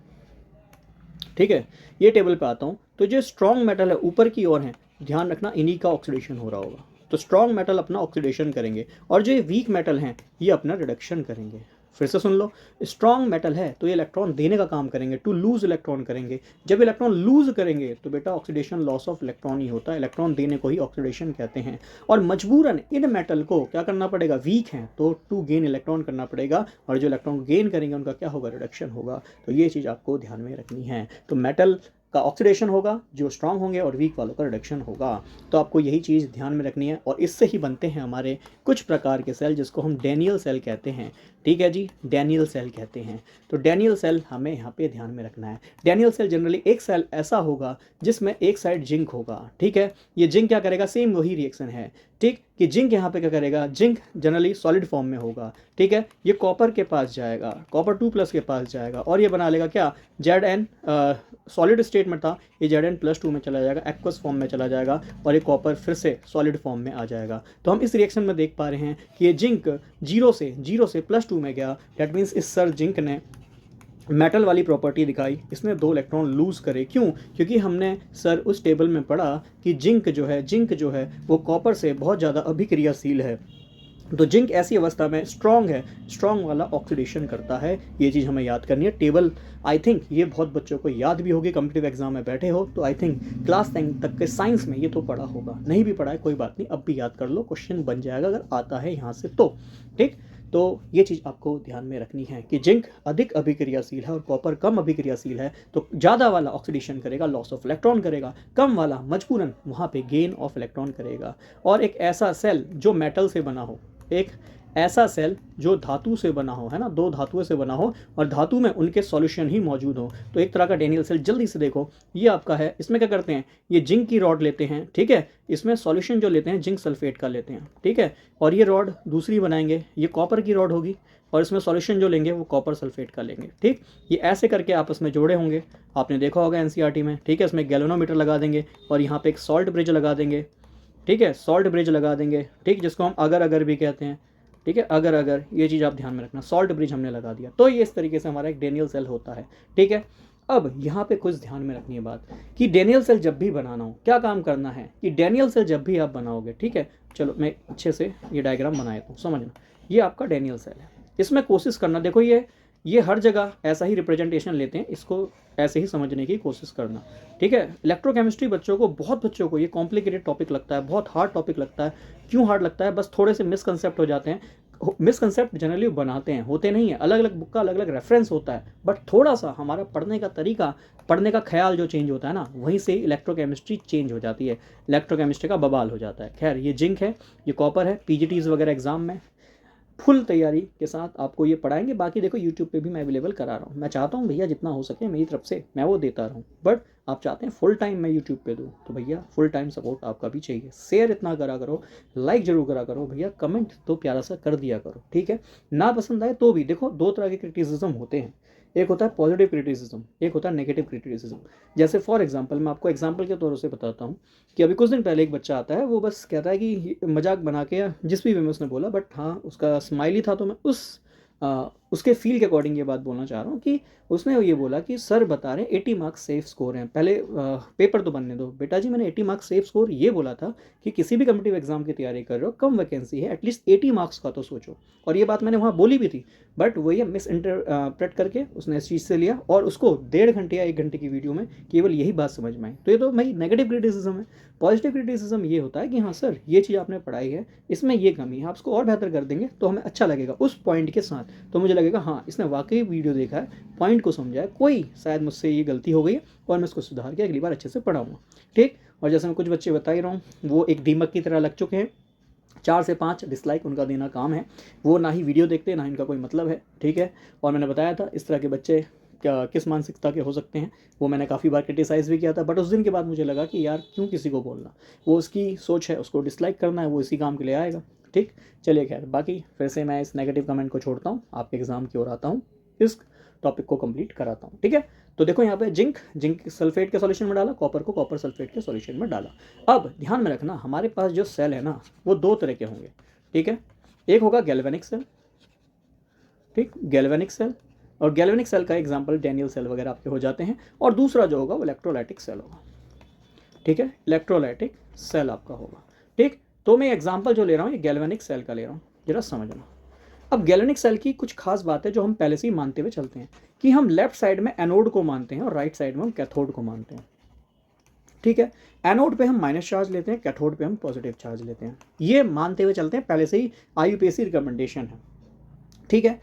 ठीक है, ये टेबल पे आता हूँ, तो जो स्ट्रॉन्ग मेटल है ऊपर की ओर है, ध्यान रखना इन्हीं का ऑक्सीडेशन हो रहा होगा, तो स्ट्रॉन्ग मेटल अपना ऑक्सीडेशन करेंगे, और जो ये वीक मेटल हैं ये अपना रिडक्शन करेंगे। फिर से सुन लो, स्ट्रॉन्ग मेटल है तो ये इलेक्ट्रॉन देने का काम करेंगे, टू लूज इलेक्ट्रॉन करेंगे। जब इलेक्ट्रॉन लूज करेंगे तो बेटा ऑक्सीडेशन लॉस ऑफ इलेक्ट्रॉन ही होता है, इलेक्ट्रॉन देने को ही ऑक्सीडेशन कहते हैं। और मजबूरन इन मेटल को क्या करना पड़ेगा, वीक हैं तो टू गेन इलेक्ट्रॉन करना पड़ेगा, और जो इलेक्ट्रॉन गेन करेंगे उनका क्या होगा, रिडक्शन होगा। तो ये चीज़ आपको ध्यान में रखनी है। तो मेटल का ऑक्सीडेशन होगा, जो स्ट्रांग होंगे, और वीक वालों का रिडक्शन होगा। तो आपको यही चीज़ ध्यान में रखनी है, और इससे ही बनते हैं हमारे कुछ प्रकार के सेल, जिसको हम डैनियल सेल कहते हैं। ठीक है जी, डैनियल सेल कहते हैं। तो डैनियल सेल हमें यहाँ पे ध्यान में रखना है। डैनियल सेल जनरली एक सेल ऐसा होगा जिसमें एक साइड जिंक होगा, ठीक है। ये जिंक क्या करेगा, सेम वही रिएक्शन है, ठीक, कि जिंक यहाँ पे क्या करेगा, जिंक जनरली सॉलिड फॉर्म में होगा, ठीक है। ये कॉपर के पास जाएगा, कॉपर 2+ के पास जाएगा, और ये बना लेगा क्या, Zn, सॉलिड स्टेट में था, ये Zn+2 में चला जाएगा, एक्वस फॉर्म में चला जाएगा, और ये कॉपर फिर से सॉलिड फॉर्म में आ जाएगा। तो हम इस रिएक्शन में देख पा रहे हैं कि ये जिंक 0 से +2 में गया, डैट मीन्स इस सर जिंक ने मेटल वाली प्रॉपर्टी दिखाई, इसने 2 इलेक्ट्रॉन लूज़ करे। क्यों? क्योंकि हमने सर उस टेबल में पढ़ा कि जिंक जो है वो कॉपर से बहुत ज़्यादा अभिक्रियाशील है। तो जिंक ऐसी अवस्था में स्ट्रॉन्ग है, स्ट्रॉन्ग वाला ऑक्सीडेशन करता है। ये चीज़ हमें याद करनी है। टेबल आई थिंक ये बहुत बच्चों को याद भी होगी, कॉम्पिटिटिव एग्जाम में बैठे हो तो आई थिंक क्लास 10 तक के साइंस में ये तो पढ़ा होगा। नहीं भी पढ़ा है कोई बात नहीं, अब भी याद कर लो, क्वेश्चन बन जाएगा अगर आता है यहाँ से तो। ठीक, तो ये चीज़ आपको ध्यान में रखनी है कि जिंक अधिक अभिक्रियाशील है और कॉपर कम अभिक्रियाशील है। तो ज़्यादा वाला ऑक्सीडेशन करेगा, लॉस ऑफ इलेक्ट्रॉन करेगा, कम वाला मजबूरन वहाँ पे गेन ऑफ इलेक्ट्रॉन करेगा। और एक ऐसा सेल जो मेटल से बना हो, एक ऐसा सेल जो धातु से बना हो, है ना, 2 धातुओं से बना हो और धातु में उनके सॉल्यूशन ही मौजूद हो, तो एक तरह का डेनियल सेल। जल्दी से देखो, ये आपका है, इसमें क्या करते हैं, ये जिंक की रॉड लेते हैं, ठीक है, इसमें सॉल्यूशन जो लेते हैं जिंक सल्फेट का लेते हैं, ठीक है, और ये रॉड दूसरी बनाएंगे, ये कॉपर की रॉड होगी और इसमें सॉल्यूशन जो लेंगे वो कॉपर सल्फेट का लेंगे। ठीक, ये ऐसे करके आपस में जोड़े होंगे, आपने देखा होगा एनसीईआरटी में। ठीक है, इसमें गैल्वेनोमीटर लगा देंगे और यहाँ पे एक सॉल्ट ब्रिज लगा देंगे। ठीक है, सॉल्ट ब्रिज लगा देंगे, ठीक, जिसको हम अगर अगर भी कहते हैं। ठीक है, अगर अगर, ये चीज़ आप ध्यान में रखना, सॉल्ट ब्रिज हमने लगा दिया, तो ये इस तरीके से हमारा एक डेनियल सेल होता है। ठीक है, अब यहाँ पे कुछ ध्यान में रखनी है बात कि डेनियल सेल जब भी बनाना हो क्या काम करना है, कि डेनियल सेल जब भी आप बनाओगे, ठीक है, चलो मैं अच्छे से ये डायग्राम बना देता हूँ, समझना। ये आपका डेनियल सेल है, इसमें कोशिश करना, देखो ये हर जगह ऐसा ही रिप्रेजेंटेशन लेते हैं, इसको ऐसे ही समझने की कोशिश करना। ठीक है, इलेक्ट्रोकेमिस्ट्री बच्चों को, बहुत बच्चों को ये कॉम्प्लिकेटेड टॉपिक लगता है, बहुत हार्ड टॉपिक लगता है। क्यों हार्ड लगता है? बस थोड़े से मिसकंसेप्ट हो जाते हैं। मिसकंसेप्ट जनरली बनाते हैं, होते नहीं है, अलग अलग बुक का अलग अलग रेफरेंस होता है, बट थोड़ा सा हमारा पढ़ने का तरीका, पढ़ने का ख्याल जो चेंज होता है ना, वहीं से इलेक्ट्रोकेमिस्ट्री चेंज हो जाती है, इलेक्ट्रोकेमिस्ट्री का बवाल हो जाता है। खैर, ये जिंक है, ये कॉपर है, पीजीटीज वगैरह एग्जाम में फुल तैयारी के साथ आपको ये पढ़ाएंगे। बाकी देखो यूट्यूब पे भी मैं अवेलेबल करा रहा हूँ, मैं चाहता हूँ भैया जितना हो सके मेरी तरफ से मैं वो देता रहूँ, बट आप चाहते हैं फुल टाइम मैं यूट्यूब पे दूँ, तो भैया फुल टाइम सपोर्ट आपका भी चाहिए। शेयर इतना करा करो, लाइक जरूर करा करो भैया, कमेंट तो प्यारा सा कर दिया करो। ठीक है, ना पसंद आए तो भी देखो, 2 तरह के क्रिटिसिज्म होते हैं, एक होता है पॉजिटिव क्रिटिसिज्म, एक होता है नेगेटिव क्रिटिसिज्म। जैसे फॉर एग्जांपल, मैं आपको एग्जांपल के तौर से बताता हूँ कि अभी कुछ दिन पहले एक बच्चा आता है, वो बस कहता है कि मजाक बना के, या जिस भी वे में उसने बोला, बट हाँ उसका स्माइली था, तो मैं उसके फील के अकॉर्डिंग ये बात बोलना चाह रहा हूँ कि उसने ये बोला कि सर बता रहे हैं 80 मार्क्स सेफ स्कोर हैं, पहले पेपर तो बनने दो। बेटा जी, मैंने 80 मार्क्स सेफ स्कोर ये बोला था कि किसी भी कम्पिटिटिव एग्जाम की तैयारी कर रहे हो, कम वैकेंसी है, एटलीस्ट 80 मार्क्स का तो सोचो। और ये बात मैंने वहाँ बोली भी थी, बट वो ये मिस इंटरप्रेट करके उसने इस चीज़ से लिया और उसको 1.5 घंटे या 1 घंटे की वीडियो में केवल यही बात समझ में आई। तो ये तो भाई नेगेटिव क्रिटिसिज्म है। पॉजिटिव क्रिटिसिज्म ये होता है कि हाँ सर, ये चीज़ आपने पढ़ाई है, इसमें ये कमी है, आप उसको और बेहतर कर देंगे तो हमें अच्छा लगेगा उस पॉइंट के साथ, तो मुझे लगेगा हाँ इसने वाकई वीडियो देखा है, पॉइंट को समझा है, कोई शायद मुझसे ये गलती हो गई है और मैं इसको सुधार के अगली बार अच्छे से पढ़ाऊँगा। ठीक, और जैसे मैं कुछ बच्चे बता ही रहा हूँ, वो एक दीमक की तरह लग चुके हैं, 4 से 5 डिसलाइक उनका देना काम है, वो ना ही वीडियो देखते ना इनका कोई मतलब है। ठीक है, और मैंने बताया था इस तरह के बच्चे क्या किस मानसिकता के हो सकते हैं, वो मैंने काफ़ी बार क्रिटिसाइज़ भी किया था, बट उस दिन के बाद मुझे लगा कि यार क्यों किसी को बोलना, वो उसकी सोच है, उसको डिसलाइक करना है, वो इसी काम के लिए आएगा। ठीक, चलिए खैर, बाकी फिर से मैं इस नेगेटिव कमेंट को छोड़ता हूँ, आपके एग्ज़ाम की ओर आता हूँ, इस टॉपिक को कंप्लीट कराता हूँ। ठीक है, तो देखो यहाँ पे जिंक सल्फेट के सॉल्यूशन में डाला, कॉपर को कॉपर सल्फेट के सॉल्यूशन में डाला। अब ध्यान में रखना, हमारे पास जो सेल है ना, वो 2 तरह के होंगे। ठीक है, एक होगा गैल्वेनिक सेल, ठीक, गैल्वेनिक सेल, और गैल्वेनिक सेल का एग्जांपल डेनियल सेल वगैरह आपके हो जाते हैं। और दूसरा जो होगा वो इलेक्ट्रोलाइटिक सेल होगा। ठीक है, इलेक्ट्रोलाइटिक सेल आपका होगा। ठीक, तो मैं एग्जांपल जो ले रहा हूँ ये गैल्वेनिक सेल का ले रहा हूँ, जरा समझना। अब गैल्वेनिक सेल की कुछ खास बात है जो हम पहले से ही मानते हुए चलते हैं कि हम लेफ्ट साइड में एनोड को मानते हैं और राइट साइड में हम कैथोड को मानते हैं। ठीक है, एनोड पे हम माइनस चार्ज लेते हैं, कैथोड पे हम पॉजिटिव चार्ज लेते हैं, ये मानते हुए चलते हैं, पहले से ही IUPAC रिकमेंडेशन है। ठीक है,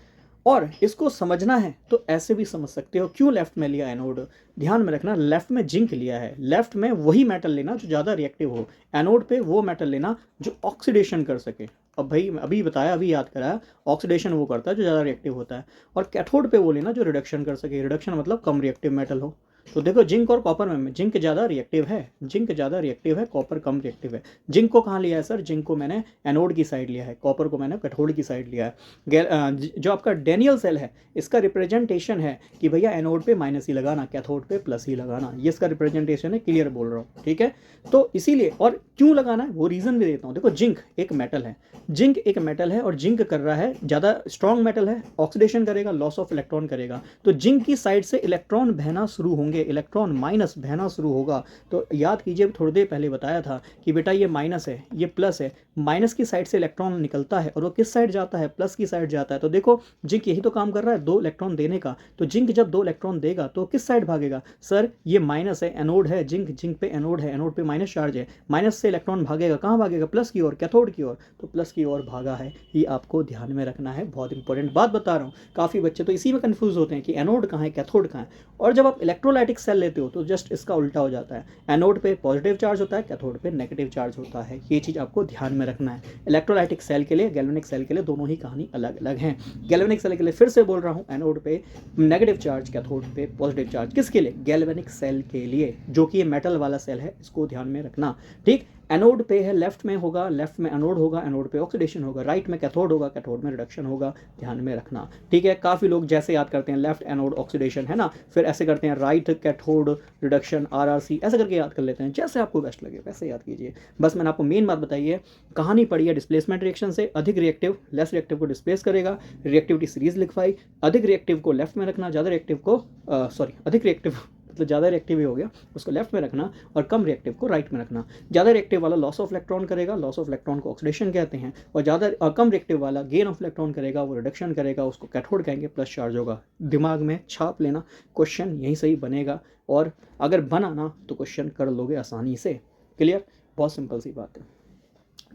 और इसको समझना है तो ऐसे भी समझ सकते हो, क्यों लेफ्ट में लिया एनोड। ध्यान में रखना, लेफ्ट में जिंक लिया है, लेफ्ट में वही मेटल लेना जो ज़्यादा रिएक्टिव हो, एनोड पे वो मेटल लेना जो ऑक्सीडेशन कर सके। अब भाई अभी बताया, अभी याद कराया, ऑक्सीडेशन वो करता है जो ज़्यादा रिएक्टिव होता है, और कैथोड पे वो लेना जो रिडक्शन कर सके, रिडक्शन मतलब कम रिएक्टिव मेटल हो। तो देखो जिंक और कॉपर में जिंक ज़्यादा रिएक्टिव है, जिंक ज़्यादा रिएक्टिव है, कॉपर कम रिएक्टिव है। जिंक को कहाँ लिया है सर? जिंक को मैंने एनोड की साइड लिया है, कॉपर को मैंने कैथोड की साइड लिया है। जो आपका डेनियल सेल है इसका रिप्रेजेंटेशन है कि भैया एनोड पे माइनस ही लगाना, कैथोड पे प्लस ही लगाना, ये इसका रिप्रेजेंटेशन है, क्लियर बोल रहा हूँ, ठीक है। तो इसीलिए, और क्यों लगाना है वो रीज़न भी देता हूँ। देखो जिंक एक मेटल है, जिंक एक मेटल है और जिंक कर रहा है, ज़्यादा स्ट्रॉन्ग मेटल है, ऑक्सीडेशन करेगा, लॉस ऑफ इलेक्ट्रॉन करेगा, तो जिंक की साइड से इलेक्ट्रॉन बहना शुरू होंगे, इलेक्ट्रॉन माइनस बहना शुरू होगा। तो याद कीजिए, थोड़ी देर पहले बताया था कि बेटा ये माइनस है, ये प्लस है, माइनस की साइड से इलेक्ट्रॉन निकलता है और वो किस साइड जाता है? प्लस की साइड जाता है। तो देखो जिंक यही तो काम कर रहा है, 2 इलेक्ट्रॉन देने का। तो जिंक जब 2 इलेक्ट्रॉन देगा तो किस साइड भागेगा? सर ये माइनस है, एनोड है, जिंक पे एनोड है, एनोड पे माइनस चार्ज है, माइनस से इलेक्ट्रॉन भागेगा, कहाँ भागेगा? प्लस की ओर, कैथोड की ओर। तो प्लस की ओर भागा है, ये आपको ध्यान में रखना है, बहुत इंपॉर्टेंट बात बता रहा हूँ। काफ़ी बच्चे तो इसी में कंफ्यूज होते हैं कि एनोड कहाँ है, कैथोड कहाँ है। और जब आप इलेक्ट्रोलाइटिक सेल लेते हो तो जस्ट इसका उल्टा हो जाता है, एनोड पे पॉजिटिव चार्ज होता है, कैथोड पे नेगेटिव चार्ज होता है। ये चीज़ आपको ध्यान में रखना है। इलेक्ट्रोलाइटिक सेल के लिए, गैल्वेनिक सेल के लिए दोनों ही कहानी अलग अलग हैं। गैल्वेनिक सेल के लिए फिर से बोल रहा हूँ, एनोड पे नेगेटिव चार्ज, कैथोड पे पॉजिटिव चार्ज। किसके लिए? गैल्वेनिक सेल के लिए, जो कि ये मेटल वाला सेल है, इसको ध्यान में रखना, ठीक। एनोड पे है, लेफ्ट में होगा, लेफ्ट में एनोड होगा, एनोड पे ऑक्सीडेशन होगा, राइट में कैथोड होगा, कैथोड में रिडक्शन होगा, ध्यान में रखना, ठीक है। काफ़ी लोग जैसे याद करते हैं लेफ्ट एनोड ऑक्सीडेशन है ना, फिर ऐसे करते हैं राइट कैथोड रिडक्शन, आरआरसी, ऐसे करके याद कर लेते हैं। जैसे आपको बेस्ट लगे वैसे याद कीजिए। बस मैंने आपको मेन बात बताई है, कहानी पढ़ी है डिस्प्लेसमेंट रिएक्शन से। अधिक रिएक्टिव लेस रिएक्टिव को डिस्प्लेस करेगा, रिएक्टिविटी सीरीज लिखवाई। अधिक रिएक्टिव को लेफ्ट में रखना, ज़्यादा रिएक्टिव को अधिक रिएक्टिव मतलब ज़्यादा रिएक्टिव ही हो गया, उसको लेफ्ट में रखना, और कम रिएक्टिव को राइट में रखना। ज़्यादा रिएक्टिव वाला लॉस ऑफ इलेक्ट्रॉन करेगा, लॉस ऑफ इलेक्ट्रॉन को ऑक्सीडेशन कहते हैं, और ज़्यादा कम रिएक्टिव वाला गेन ऑफ इलेक्ट्रॉन करेगा, वो रिडक्शन करेगा, उसको कैथोड कहेंगे, प्लस चार्ज होगा। दिमाग में छाप लेना, क्वेश्चन यहीं से ही बनेगा, और अगर बना ना तो क्वेश्चन कर लोगे आसानी से। क्लियर? बहुत सिंपल सी बात है,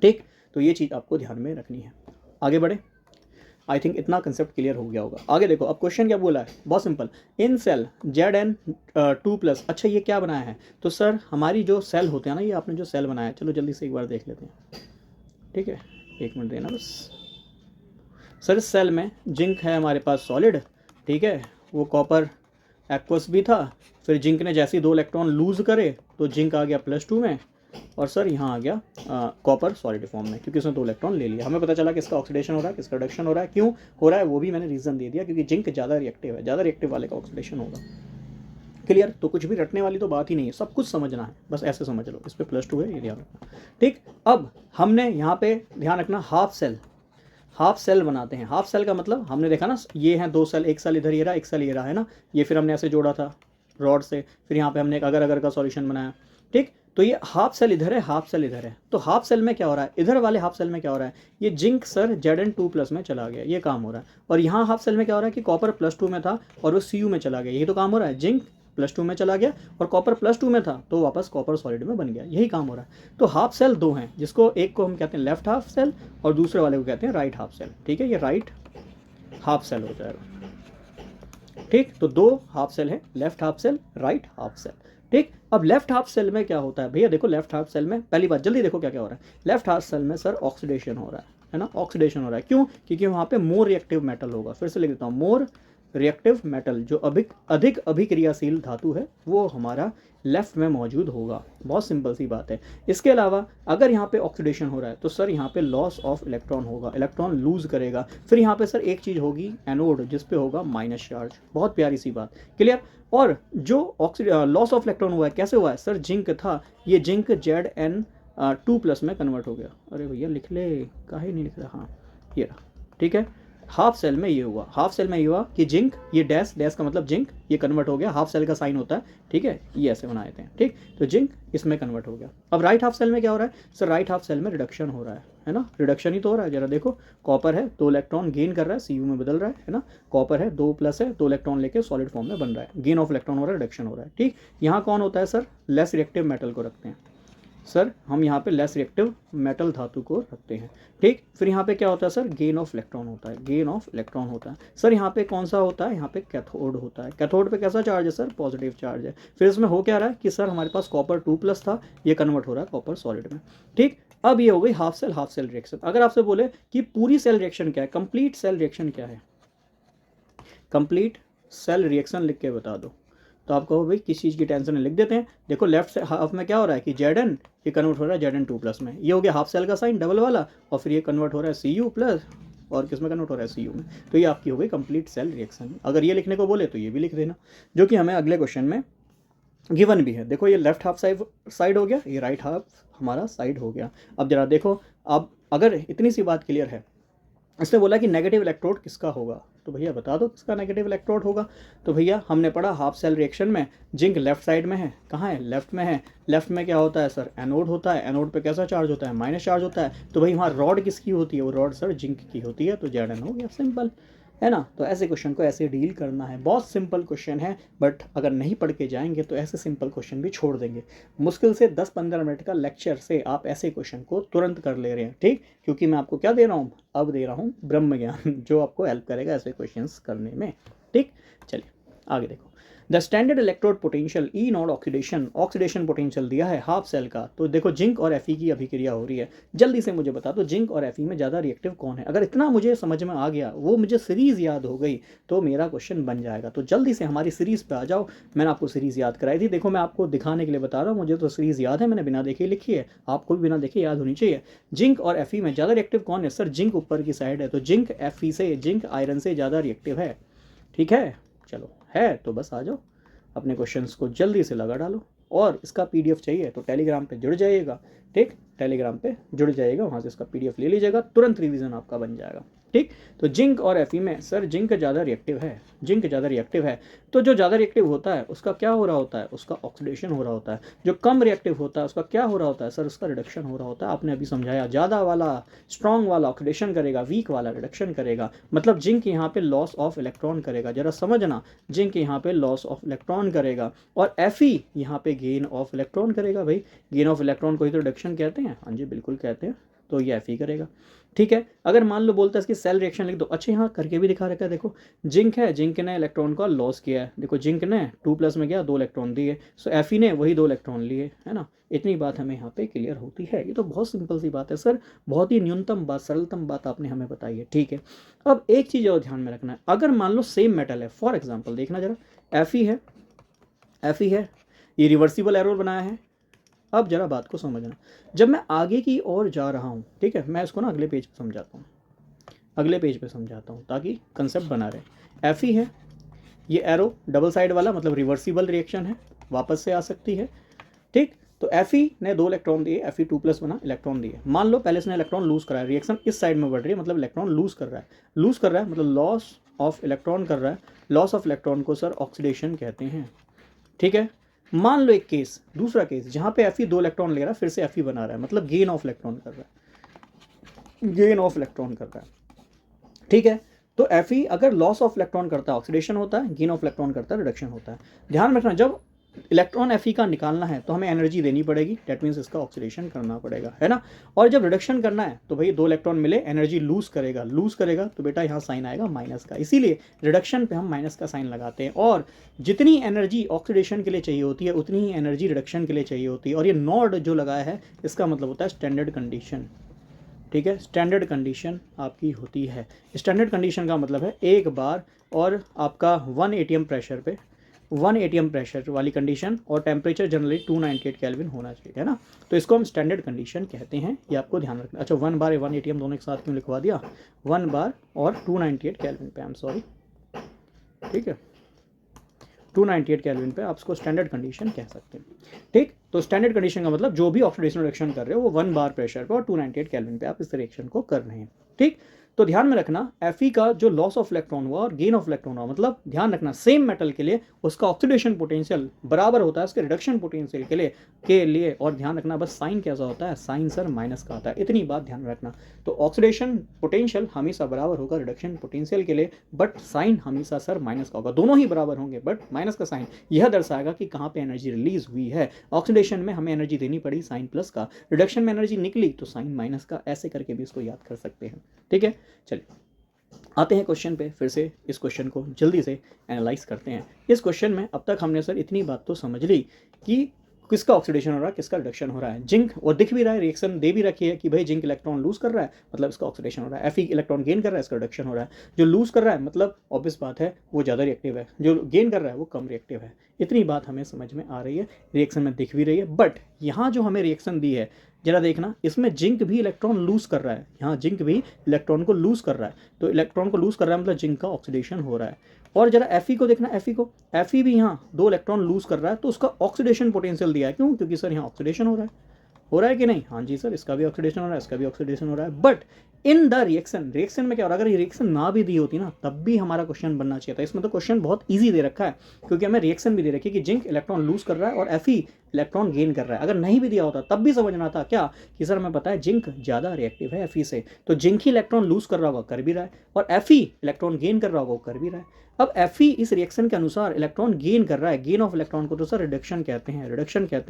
ठीक। तो ये चीज़ आपको ध्यान में रखनी है। आगे बढ़े, आई थिंक इतना कंसेप्ट क्लियर हो गया होगा। आगे देखो, अब क्वेश्चन क्या बोला है, बहुत सिंपल। इन सेल Zn2+, अच्छा ये क्या बनाया है? तो सर हमारी जो सेल होते हैं ना, ये आपने जो सेल बनाया है, चलो जल्दी से एक बार देख लेते हैं, ठीक है, 1 मिनट देना बस। सर इस सेल में जिंक है हमारे पास सॉलिड, ठीक है, वो कॉपर एक्वस भी था, फिर जिंक ने जैसे ही 2 इलेक्ट्रॉन लूज करे तो जिंक आ गया +2 में, और सर यहाँ आ गया कॉपर सॉलिड फॉर्म में, क्योंकि उसने 2 इलेक्ट्रॉन ले लिया। हमें पता चला कि इसका ऑक्सीडेशन हो रहा है, किसका रिडक्शन हो रहा है, क्यों हो रहा है वो भी मैंने रीज़न दे दिया, क्योंकि जिंक ज़्यादा रिएक्टिव है, ज़्यादा रिएक्टिव वाले का ऑक्सीडेशन होगा। क्लियर? तो कुछ भी रटने वाली तो बात ही नहीं है, सब कुछ समझना है, बस ऐसे समझ लो। इस पर +2 है, ये ध्यान रखना, ठीक। अब हमने यहाँ पे ध्यान रखना, हाफ सेल बनाते हैं। हाफ सेल का मतलब हमने देखा ना, ये हैं 2 सेल, एक सेल इधर ये रहा, एक सेल ये रहा, है ना, ये फिर हमने ऐसे जोड़ा था रॉड से, फिर यहाँ पे हमने एक अगर अगर का सॉल्यूशन बनाया, ठीक। तो ये हाफ सेल इधर है, हाफ सेल इधर है, तो हाफ सेल में क्या हो रहा है, इधर वाले हाफ सेल में क्या हो रहा है, ये जिंक सर Zn2+ में चला गया, ये काम हो रहा है। और यहाँ हाफ सेल में क्या हो रहा है कि कॉपर +2 में था और वो Cu में चला गया, यही तो काम हो रहा है। जिंक +2 में चला गया और कॉपर +2 में था, तो वापस कॉपर सॉलिड में बन गया, यही काम हो रहा है। तो हाफ सेल 2 हैं, जिसको एक को हम कहते हैं लेफ्ट हाफ सेल और दूसरे वाले को कहते हैं राइट हाफ सेल, ठीक है, ये राइट हाफ सेल हो जाएगा, ठीक। तो 2 हाफ सेल है, left half cell, right half cell, ठीक। अब लेफ्ट हाफ सेल में क्या होता है भैया, देखो लेफ्ट हाफ सेल में पहली बात जल्दी देखो क्या क्या हो रहा है। लेफ्ट हाफ सेल में सर ऑक्सीडेशन हो रहा है ना, ऑक्सीडेशन हो रहा है, क्यों? क्योंकि वहाँ पे मोर रिएक्टिव मेटल होगा। फिर से लिख देता हूँ, मोर रिएक्टिव मेटल, जो अधिक अभिक्रियाशील धातु है, वो हमारा लेफ्ट में मौजूद होगा। बहुत सिंपल सी बात है। इसके अलावा अगर यहाँ पे ऑक्सीडेशन हो रहा है तो सर यहाँ पे लॉस ऑफ इलेक्ट्रॉन होगा, इलेक्ट्रॉन लूज करेगा। फिर यहाँ पे सर एक चीज़ होगी एनोड, जिस पे होगा माइनस चार्ज। बहुत प्यारी सी बात, क्लियर। और जो लॉस ऑफ इलेक्ट्रॉन हुआ है, कैसे हुआ है सर? जिंक था, ये जिंक Zn2+ में कन्वर्ट हो गया। अरे भैया लिख ले, काहे नहीं लिख रहा, हाँ ये रहा, ठीक है। हाफ सेल में ये हुआ, हाफ सेल में ये हुआ कि जिंक, ये डैश डैश का मतलब जिंक, ये कन्वर्ट हो गया, हाफ सेल का साइन होता है, ठीक है, ये ऐसे बना देते हैं, ठीक। तो जिंक इसमें कन्वर्ट हो गया। अब राइट हाफ सेल में क्या हो रहा है सर? राइट हाफ सेल में रिडक्शन हो रहा है ना, रिडक्शन ही तो हो रहा है। जरा देखो, कॉपर है, 2 इलेक्ट्रॉन गेन कर रहा है, Cu में बदल रहा है ना, कॉपर है 2+ है, 2 इलेक्ट्रॉन लेके सॉलिड फॉर्म में बन रहा है, गेन ऑफ इलेक्ट्रॉन हो रहा है, रिडक्शन हो रहा है, ठीक। यहाँ कौन होता है सर? लेस रिएक्टिव मेटल को रखते हैं सर, हम यहाँ पे लेस रिएक्टिव मेटल धातु को रखते हैं, ठीक। फिर यहाँ पे क्या होता है सर? गेन ऑफ इलेक्ट्रॉन होता है, गेन ऑफ इलेक्ट्रॉन होता है सर। यहाँ पे कौन सा होता है? यहाँ पे कैथोड होता है। कैथोड पे कैसा चार्ज है सर? पॉजिटिव चार्ज है। फिर इसमें हो क्या रहा है कि सर हमारे पास कॉपर 2+ था, ये कन्वर्ट हो रहा है कॉपर सॉलिड में, ठीक। अब ये हो गई हाफ सेल रिएक्शन। अगर आपसे बोले कि पूरी सेल रिएक्शन क्या है, कंप्लीट सेल रिएक्शन क्या है, कंप्लीट सेल रिएक्शन लिख के बता दो। तो आप कहो भाई किस चीज़ की टेंशन है, लिख देते हैं। देखो लेफ्ट हाफ में क्या हो रहा है कि Zn ये कन्वर्ट हो रहा है Zn2+ में, ये हो गया हाफ सेल का साइन डबल वाला, और फिर ये कन्वर्ट हो रहा है Cu प्लस, और किस में कन्वर्ट हो रहा है Cu में। तो ये आपकी हो गई कंप्लीट सेल रिएक्शन। अगर ये लिखने को बोले तो ये भी लिख देना, जो कि हमें अगले क्वेश्चन में गिवन भी है। देखो ये लेफ्ट हाफ साइड हो गया, ये राइट हाफ हमारा साइड हो गया। अब जरा देखो, अब अगर इतनी सी बात क्लियर है, इसने बोला कि नेगेटिव इलेक्ट्रोड किसका होगा, तो भैया बता दो किसका नेगेटिव इलेक्ट्रोड होगा। तो भैया हमने पढ़ा हाफ सेल रिएक्शन में जिंक लेफ्ट साइड में है, कहाँ है, लेफ्ट में है। लेफ्ट में क्या होता है सर, एनोड होता है, एनोड पे कैसा चार्ज होता है, माइनस चार्ज होता है। तो भाई वहाँ रॉड किसकी होती है, वो रॉड सर जिंक की होती है, तो Zn हो गया, सिंपल है ना। तो ऐसे क्वेश्चन को ऐसे डील करना है, बहुत सिंपल क्वेश्चन है, बट अगर नहीं पढ़ के जाएंगे तो ऐसे सिंपल क्वेश्चन भी छोड़ देंगे। मुश्किल से 10-15 मिनट का लेक्चर से आप ऐसे क्वेश्चन को तुरंत कर ले रहे हैं, ठीक, क्योंकि मैं आपको क्या दे रहा हूँ, अब दे रहा हूँ ब्रह्म ज्ञान, जो आपको हेल्प करेगा ऐसे क्वेश्चन करने में, ठीक। चलिए आगे देखो, the standard electrode potential E not oxidation potential दिया है हाफ सेल का। तो देखो जिंक और Fe की अभिक्रिया हो रही है, जल्दी से मुझे बता दो जिंक और Fe में ज़्यादा रिएक्टिव कौन है। अगर इतना मुझे समझ में आ गया, वो मुझे सीरीज़ याद हो गई, तो मेरा क्वेश्चन बन जाएगा। तो जल्दी से हमारी सीरीज़ पे आ जाओ, मैंने आपको सीरीज़ याद कराई थी। देखो मैं आपको दिखाने के लिए बता रहा हूँ, मुझे तो सीरीज़ याद है, मैंने बिना देखे लिखी है, आपको भी बिना देखे याद होनी चाहिए। जिंक और Fe में ज़्यादा रिएक्टिव कौन है सर, जिंक ऊपर की साइड है, तो जिंक Fe से, जिंक आयरन से ज़्यादा रिएक्टिव है, ठीक है। चलो है तो बस आ जाओ, अपने क्वेश्चंस को जल्दी से लगा डालो, और इसका PDF चाहिए तो टेलीग्राम पे जुड़ जाइएगा, ठीक, टेलीग्राम पे जुड़ जाइएगा, वहाँ से इसका PDF ले लीजिएगा, तुरंत रिवीजन आपका बन जाएगा, ठीक। तो जिंक और Fe में सर जिंक ज़्यादा रिएक्टिव है, जिंक ज़्यादा रिएक्टिव है। तो जो ज़्यादा रिएक्टिव होता है उसका क्या हो रहा होता है, उसका ऑक्सीडेशन हो रहा होता है। जो कम रिएक्टिव होता है उसका क्या हो रहा होता है सर, उसका रिडक्शन हो रहा होता है। आपने अभी समझाया, ज़्यादा वाला स्ट्रॉन्ग वाला ऑक्सीडेशन करेगा, वीक वाला रिडक्शन करेगा, मतलब जिंक यहाँ पे लॉस ऑफ इलेक्ट्रॉन करेगा, जरा समझना, जिंक यहाँ पे लॉस ऑफ इलेक्ट्रॉन करेगा, और Fe यहाँ पे गेन ऑफ इलेक्ट्रॉन करेगा। भाई गेन ऑफ इलेक्ट्रॉन को ही तो रिडक्शन कहते हैं, हाँ जी बिल्कुल कहते हैं, तो ये Fe करेगा, ठीक है। अगर मान लो बोलता है इसकी सेल रिएक्शन लिख दो, अच्छा यहाँ करके भी दिखा रखा है, देखो जिंक है, जिंक ने इलेक्ट्रॉन का लॉस किया है, देखो जिंक ने 2+ में गया 2 इलेक्ट्रॉन दिए, सो Fe ने वही 2 इलेक्ट्रॉन लिए, है ना। इतनी बात हमें यहाँ पे क्लियर होती है। ये तो बहुत सिंपल सी बात है सर, बहुत ही न्यूनतम बात, सरलतम बात आपने हमें बताई है, ठीक है। अब एक चीज़ और ध्यान में रखना है, अगर मान लो सेम मेटल है, फॉर एग्जाम्पल देखना जरा, Fe है, ये रिवर्सिबल एरो बनाया है। अब जरा बात को समझना, जब मैं आगे की ओर जा रहा हूँ, ठीक है, मैं इसको ना अगले पेज पे समझाता हूँ, अगले पेज पे समझाता हूँ ताकि कंसेप्ट बना रहे। Fe है, ये एरो डबल साइड वाला, मतलब रिवर्सिबल रिएक्शन है, वापस से आ सकती है, ठीक। तो Fe ने 2 इलेक्ट्रॉन दिए, Fe2+ बना, इलेक्ट्रॉन दिए। मान लो पहले इसने इलेक्ट्रॉन लूज करा है, रिएक्शन इस साइड में बढ़ रही है, मतलब इलेक्ट्रॉन लूज कर रहा है, मतलब लॉस ऑफ इलेक्ट्रॉन कर रहा है। लॉस ऑफ इलेक्ट्रॉन को सर ऑक्सीडेशन कहते हैं, ठीक है। मान लो एक केस, दूसरा केस जहाँ पे Fe 2 इलेक्ट्रॉन ले रहा है, फिर से Fe बना रहा है, मतलब गेन ऑफ इलेक्ट्रॉन कर रहा है, गेन ऑफ इलेक्ट्रॉन कर रहा है, ठीक है। तो Fe अगर लॉस ऑफ इलेक्ट्रॉन करता है ऑक्सीडेशन होता है, गेन ऑफ इलेक्ट्रॉन करता है रिडक्शन होता है। ध्यान रखना, जब इलेक्ट्रॉन Fe का निकालना है तो हमें एनर्जी देनी पड़ेगी, डेट मीन्स इसका ऑक्सीडेशन करना पड़ेगा, है ना। और जब रिडक्शन करना है तो भाई 2 इलेक्ट्रॉन मिले, एनर्जी लूज करेगा तो बेटा यहाँ साइन आएगा माइनस का, इसीलिए रिडक्शन पे हम माइनस का साइन लगाते हैं। और जितनी एनर्जी ऑक्सीडेशन के लिए चाहिए होती है उतनी ही एनर्जी रिडक्शन के लिए चाहिए होती है। और ये नॉट जो लगाया है इसका मतलब होता है स्टैंडर्ड कंडीशन, ठीक है, स्टैंडर्ड कंडीशन आपकी होती है। स्टैंडर्ड कंडीशन का मतलब है एक बार और आपका 1 atm प्रेशर पे, 1 atm प्रेशर वाली कंडीशन, और टेम्परेचर जनरली 298 केल्विन होना चाहिए, है ना। तो इसको हम स्टैंडर्ड कंडीशन कहते हैं, ये आपको ध्यान रखना। अच्छा 1 बार 1 atm दोनों एक साथ क्यों लिखवा दिया, 1 बार और 298 केल्विन पे, आई एम सॉरी, ठीक है, 298 केल्विन पे आप इसको स्टैंडर्ड कंडीशन कह सकते हैं, ठीक। तो स्टैंडर्ड कंडीशन का मतलब जो भी ऑक्सीडेशन रिएक्शन कर रहे हो वो 1 बार प्रेशर पे और 298 केल्विन पे आप इस रिएक्शन को कर रहे हैं, ठीक। तो ध्यान में रखना, Fe का जो लॉस ऑफ इलेक्ट्रॉन हुआ और गेन ऑफ इलेक्ट्रॉन हुआ, मतलब ध्यान रखना सेम मेटल के लिए उसका ऑक्सीडेशन पोटेंशियल बराबर होता है उसके रिडक्शन पोटेंशियल के लिए। और ध्यान रखना बस साइन कैसा होता है, साइन सर माइनस का आता है, इतनी बात ध्यान रखना। तो ऑक्सीडेशन पोटेंशियल हमेशा बराबर होगा रिडक्शन पोटेंशियल के लिए, बट साइन हमेशा सर माइनस का होगा, दोनों ही बराबर होंगे बट माइनस का साइन यह दर्शाएगा कि कहाँ पे एनर्जी रिलीज हुई है। ऑक्सीडेशन में हमें एनर्जी देनी पड़ी साइन प्लस का, रिडक्शन में एनर्जी निकली तो साइन माइनस का, ऐसे करके भी इसको याद कर सकते हैं, ठीक है। चलिए आते हैं क्वेश्चन पे, फिर से इस क्वेश्चन को जल्दी से एनालाइज करते हैं। इस क्वेश्चन में अब तक हमने सर इतनी बात तो समझ ली कि किसका ऑक्सीडेशन हो रहा है, किसका रिडक्शन हो रहा है। जिंक, और दिख भी रहा है, रिएक्शन दे भी रखी है कि भाई जिंक इलेक्ट्रॉन लूज कर रहा है, मतलब इसका ऑक्सीडेशन हो रहा है। Fe इलेक्ट्रॉन गेन कर रहा है, इसका रिडक्शन हो रहा है। जो लूज कर रहा है मतलब ऑब्वियस बात है वो ज़्यादा रिएक्टिव है, जो गेन कर रहा है वो कम रिएक्टिव है। इतनी बात हमें समझ में आ रही है, रिएक्शन में दिख भी रही है। बट यहाँ जो हमें रिएक्शन दी है जरा देखना, इसमें जिंक भी इलेक्ट्रॉन लूज कर रहा है, यहाँ जिंक भी इलेक्ट्रॉन को लूज कर रहा है। तो इलेक्ट्रॉन को लूज कर रहा है मतलब जिंक का ऑक्सीडेशन हो रहा है। और जरा Fe को देखना, Fe भी यहाँ 2 इलेक्ट्रॉन लूज कर रहा है, तो उसका ऑक्सीडेशन पोटेंशियल दिया है। क्यों? क्योंकि सर यहाँ ऑक्सीडेशन हो रहा है कि नहीं? हाँ जी सर, इसका भी ऑक्सीडेशन हो रहा है, इसका भी ऑक्सीडेशन हो रहा है। बट इन द रिएक्शन में क्या हो रहा है, अगर ये रिएक्शन ना भी दी होती ना तब भी हमारा क्वेश्चन बनना चाहिए था। इसमें तो क्वेश्चन बहुत इजी दे रखा है, क्योंकि हमें रिएक्शन भी दे रखी है कि जिंक इलेक्ट्रॉन लूज कर रहा है और Fe इलेक्ट्रॉन गेन कर रहा है। अगर नहीं भी दिया होता तब भी समझना था क्या कि सर हमें पता है जिंक ज़्यादा रिएक्टिव है Fe से, तो जिंक ही इलेक्ट्रॉन लूज कर रहा होगा, कर भी रहा है, और Fe इलेक्ट्रॉन गेन कर रहा होगा, कर भी रहा है। अब Fe इस रिएक्शन के अनुसार इलेक्ट्रॉन गेन कर रहा है, गेन ऑफ इलेक्ट्रॉन को तो सर रिडक्शन कहते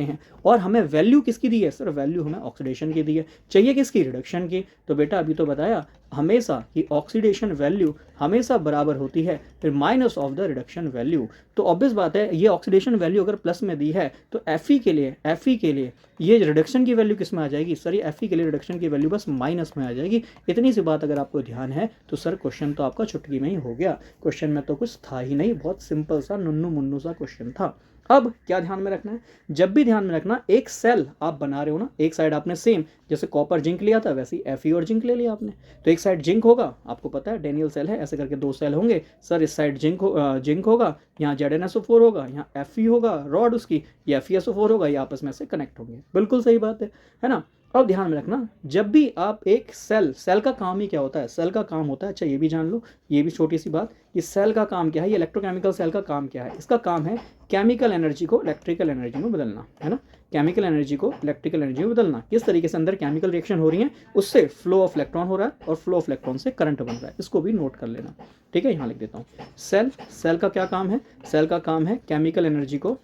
हैं, और हमें वैल्यू किसकी दी है सर? वैल्यू हमें ऑक्सीडेशन की दी है। चाहिए किसकी? रिडक्शन की। तो बेटा अभी तो बताया हमेशा कि ऑक्सीडेशन वैल्यू हमेशा बराबर होती है फिर minus of the reduction value. तो ऑब्वियस बात है ये ऑक्सीडेशन वैल्यू अगर प्लस में दी है तो Fe के लिए ये रिडक्शन की वैल्यू किस में आ जाएगी सर? ये Fe के लिए रिडक्शन की वैल्यू बस माइनस में आ जाएगी। इतनी सी बात अगर आपको ध्यान है तो सर क्वेश्चन तो आपका चुटकी में ही हो गया। क्वेश्चन में तो कुछ था ही नहीं, बहुत सिंपल सा नुन्नू मुन्नू सा क्वेश्चन था। अब क्या ध्यान में रखना है, जब भी ध्यान में रखना, एक सेल आप बना रहे हो ना, एक साइड आपने सेम जैसे कॉपर जिंक लिया था वैसे ही Fe और जिंक ले लिया आपने। तो एक साइड जिंक होगा, आपको पता है डेनियल सेल है, ऐसे करके 2 सेल होंगे सर। इस साइड जिंक होगा, यहाँ ZnSO4 होगा, यहाँ Fe होगा रॉड उसकी, या FeSO4 होगा, ये आपस में से कनेक्ट होंगे। बिल्कुल सही बात है ना। अब ध्यान में रखना, जब भी आप एक सेल का काम ही क्या होता है? सेल का काम होता है, अच्छा ये भी जान लो, ये भी छोटी सी बात, कि सेल का काम क्या है, ये इलेक्ट्रोकेमिकल सेल का काम क्या है? इसका काम है केमिकल एनर्जी को इलेक्ट्रिकल एनर्जी में बदलना, है ना। केमिकल एनर्जी को इलेक्ट्रिकल एनर्जी में बदलना, किस तरीके से अंदर केमिकल रिएक्शन हो रही है, उससे फ्लो ऑफ इलेक्ट्रॉन हो रहा है और फ्लो ऑफ इलेक्ट्रॉन से करंट बन रहा है। इसको भी नोट कर लेना, ठीक है। यहाँ लिख देता हूँ, सेल का क्या काम है? सेल का काम है केमिकल एनर्जी को,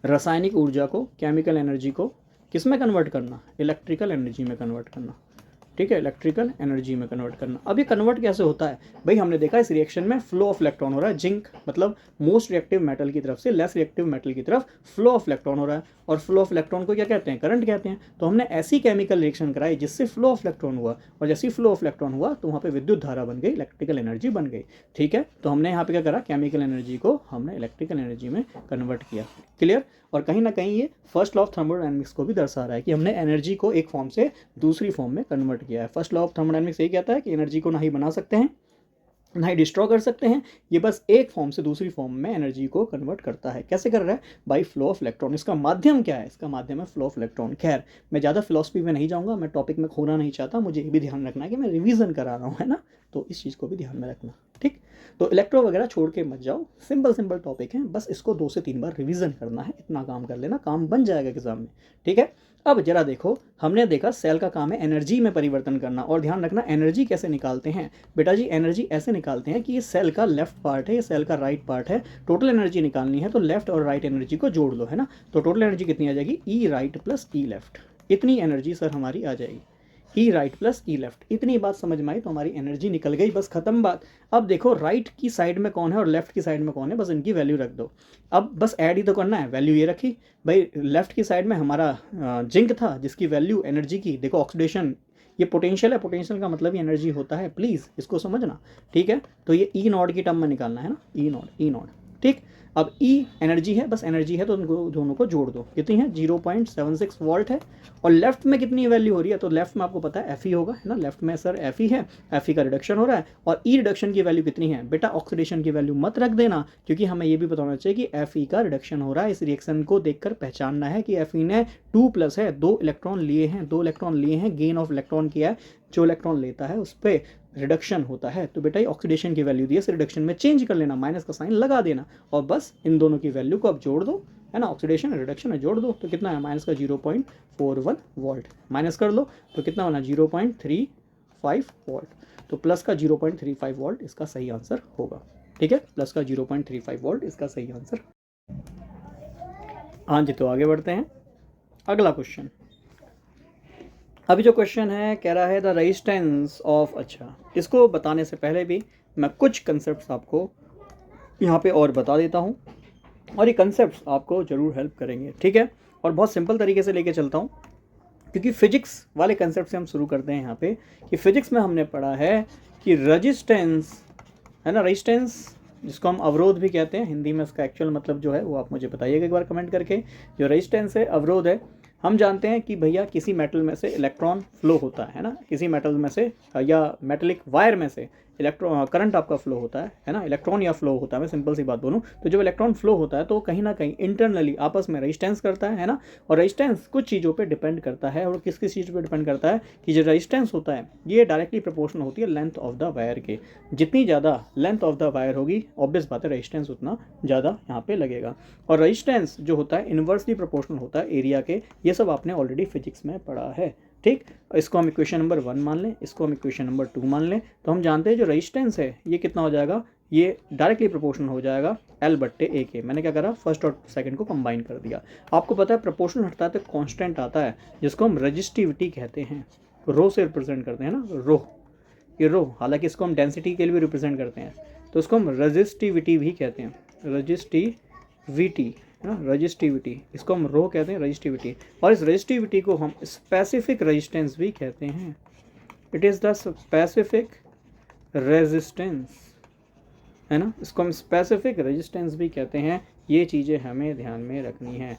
रासायनिक ऊर्जा को, केमिकल एनर्जी को किस में कन्वर्ट करना? इलेक्ट्रिकल एनर्जी में कन्वर्ट करना, ठीक है, इलेक्ट्रिकल एनर्जी में कन्वर्ट करना। अब ये कन्वर्ट कैसे होता है भाई? हमने देखा इस रिएक्शन में फ्लो ऑफ इलेक्ट्रॉन हो रहा है, जिंक मतलब मोस्ट रिएक्टिव मेटल की तरफ से लेस रिएक्टिव मेटल की तरफ फ्लो ऑफ इलेक्ट्रॉन हो रहा है, और फ्लो ऑफ इलेक्ट्रॉन को क्या कहते हैं? करंट कहते हैं। तो हमने ऐसी केमिकल रिएक्शन कराई जिससे फ्लो ऑफ इलेक्ट्रॉन हुआ, और जैसे ही फ्लो ऑफ इलेक्ट्रॉन हुआ तो वहाँ पे विद्युत धारा बन गई, इलेक्ट्रिकल एनर्जी बन गई, ठीक है। तो हमने यहाँ पे क्या करा? केमिकल एनर्जी को हमने इलेक्ट्रिकल एनर्जी में कन्वर्ट किया, क्लियर। और कहीं ना कहीं ये फर्स्ट लॉ ऑफ थर्मोडायनामिक्स को भी दर्शा रहा है कि हमने एनर्जी को एक फॉर्म से दूसरी फॉर्म में कन्वर्ट किया है। फर्स्ट लॉ ऑफ थर्मोडायनामिक्स यही कहता है कि एनर्जी को ना ही बना सकते हैं ना ही डिस्ट्रॉय कर सकते हैं, ये बस एक फॉर्म से दूसरी फॉर्म में एनर्जी को कन्वर्ट करता है। कैसे कर रहा है? By flow of electron. इसका माध्यम क्या है? इसका माध्यम है फ्लो ऑफ इलेक्ट्रॉन। खैर मैं ज़्यादा फिलॉसफी में नहीं जाऊँगा, मैं टॉपिक में खोना नहीं चाहता, मुझे ये भी ध्यान रखना है कि मैं रिवीजन करा रहा हूँ, है ना, तो इस चीज़ को भी ध्यान में रखना, ठीक। तो इलेक्ट्रो वगैरह छोड़ के मत जाओ, सिंपल टॉपिक है, बस इसको 2 से 3 बार रिवीजन करना है, इतना काम कर लेना, काम बन जाएगा एग्जाम में, ठीक है। अब जरा देखो, हमने देखा सेल का काम है एनर्जी में परिवर्तन करना, और ध्यान रखना एनर्जी कैसे निकालते हैं बेटा जी? एनर्जी ऐसे निकालते हैं कि ये सेल का लेफ्ट पार्ट है, ये सेल का राइट पार्ट है, टोटल एनर्जी निकालनी है तो लेफ्ट और राइट एनर्जी को जोड़ लो, है ना। तो टोटल एनर्जी कितनी आ जाएगी? E right plus E left, इतनी एनर्जी सर हमारी आ जाएगी, E right plus E left. इतनी बात समझ में आई तो हमारी एनर्जी निकल गई, बस खत्म बात। अब देखो राइट की साइड में कौन है और लेफ्ट की साइड में कौन है, बस इनकी वैल्यू रख दो। अब बस ऐड ही तो करना है, वैल्यू ये रखी भाई, लेफ्ट की साइड में हमारा जिंक था जिसकी वैल्यू एनर्जी की, देखो ऑक्सीडेशन, ये पोटेंशियल है, पोटेंशियल का मतलब ही एनर्जी होता है, प्लीज़ इसको समझना, ठीक है। तो ये E नॉट की टर्म में निकालना है ना, E नॉट, ठीक। अब E एनर्जी है, बस एनर्जी है तो उनको दोनों को जोड़ दो, कितनी है? 0.76 वोल्ट है। और लेफ्ट में कितनी वैल्यू हो रही है? तो लेफ्ट में आपको पता है Fe होगा, है ना, लेफ्ट में सर Fe है, Fe का रिडक्शन हो रहा है। और E रिडक्शन की वैल्यू कितनी है बेटा? ऑक्सीडेशन की वैल्यू मत रख देना, क्योंकि हमें ये भी बताना चाहिए कि Fe का रिडक्शन हो रहा है। इस रिएक्शन को देखकर पहचानना है कि Fe ने 2+ है, 2 इलेक्ट्रॉन लिए हैं, गेन ऑफ इलेक्ट्रॉन किया है, जो इलेक्ट्रॉन लेता है उस पर रिडक्शन होता है। तो बेटा ये ऑक्सीडेशन की वैल्यू दी है, रिडक्शन में चेंज कर लेना, माइनस का साइन लगा देना, और बस इन दोनों की वैल्यू को अब जोड़ दो, है ना, ऑक्सीडेशन रिडक्शन है, जोड़ दो तो कितना है? माइनस का 0.41 वोल्ट, माइनस कर लो तो कितना बना? 0.35 वोल्ट। तो प्लस का 0.35 वोल्ट इसका सही आंसर होगा, ठीक है, प्लस का 0.35 वोल्ट इसका सही आंसर। हाँ जी, तो आगे बढ़ते हैं, अगला क्वेश्चन। अभी जो क्वेश्चन है कह रहा है द रेजिस्टेंस ऑफ, अच्छा इसको बताने से पहले भी मैं कुछ कंसेप्ट आपको यहाँ पे और बता देता हूँ। और ये कंसेप्ट आपको ज़रूर हेल्प करेंगे, ठीक है। और बहुत सिंपल तरीके से लेके चलता हूँ, क्योंकि फिजिक्स वाले कंसेप्ट से हम शुरू करते हैं यहाँ पे कि फिजिक्स में हमने पढ़ा है कि रेजिस्टेंस है ना, रेजिस्टेंस जिसको हम अवरोध भी कहते हैं, हिंदी में इसका एक्चुअल मतलब जो है वो आप मुझे बताइएगा एक बार कमेंट करके। जो रेजिस्टेंस है, अवरोध है, हम जानते हैं कि भैया किसी मेटल में से इलेक्ट्रॉन फ्लो होता है ना, किसी मेटल में से या मेटेलिक वायर में से इलेक्ट्रॉन करंट आपका फ्लो होता है ना, इलेक्ट्रॉन या फ्लो होता है, मैं सिंपल सी बात बोलूँ तो जब इलेक्ट्रॉन फ्लो होता है तो कहीं ना कहीं इंटरनली आपस में रेजिस्टेंस करता है ना। और रेजिस्टेंस कुछ चीज़ों पे डिपेंड करता है, और किस किस चीज़ पे डिपेंड करता है कि जो रेजिस्टेंस होता है ये डायरेक्टली प्रोपोर्शनल होती है लेंथ ऑफ द वायर के। जितनी ज़्यादा लेंथ ऑफ द वायर होगी, ऑब्वियस बात है रेजिस्टेंस उतना ज़्यादा यहाँ पे लगेगा। और रेजिस्टेंस जो होता है इन्वर्सली प्रोपोर्शनल होता है एरिया के। ये सब आपने ऑलरेडी फिजिक्स में पढ़ा है, ठीक। इसको हम इक्वेशन नंबर 1 मान लें, इसको हम इक्वेशन नंबर 2 मान लें, तो हम जानते हैं जो रेजिस्टेंस है ये कितना हो जाएगा, ये डायरेक्टली प्रोपोर्शनल हो जाएगा L/A के। मैंने क्या करा, फर्स्ट और सेकंड को कंबाइन कर दिया। आपको पता है प्रोपोर्शनल हटता है तो कांस्टेंट आता है जिसको हम रजिस्टिविटी कहते हैं, रो से रिप्रेजेंट करते हैं ना, रो, ये रो। हालांकि इसको हम डेंसिटी के लिए भी रिप्रेजेंट करते हैं, तो इसको हम रजिस्टिविटी भी कहते हैं, रजिस्टिविटी है ना, रजिस्टिविटी, इसको हम रो कहते हैं, रजिस्टिविटी। और इस रजिस्टिविटी को हम स्पेसिफिक रेजिस्टेंस भी कहते हैं। It is the specific resistance, है ना, इसको हम स्पेसिफिक रेजिस्टेंस भी कहते हैं। ये चीज़ें हमें ध्यान में रखनी है,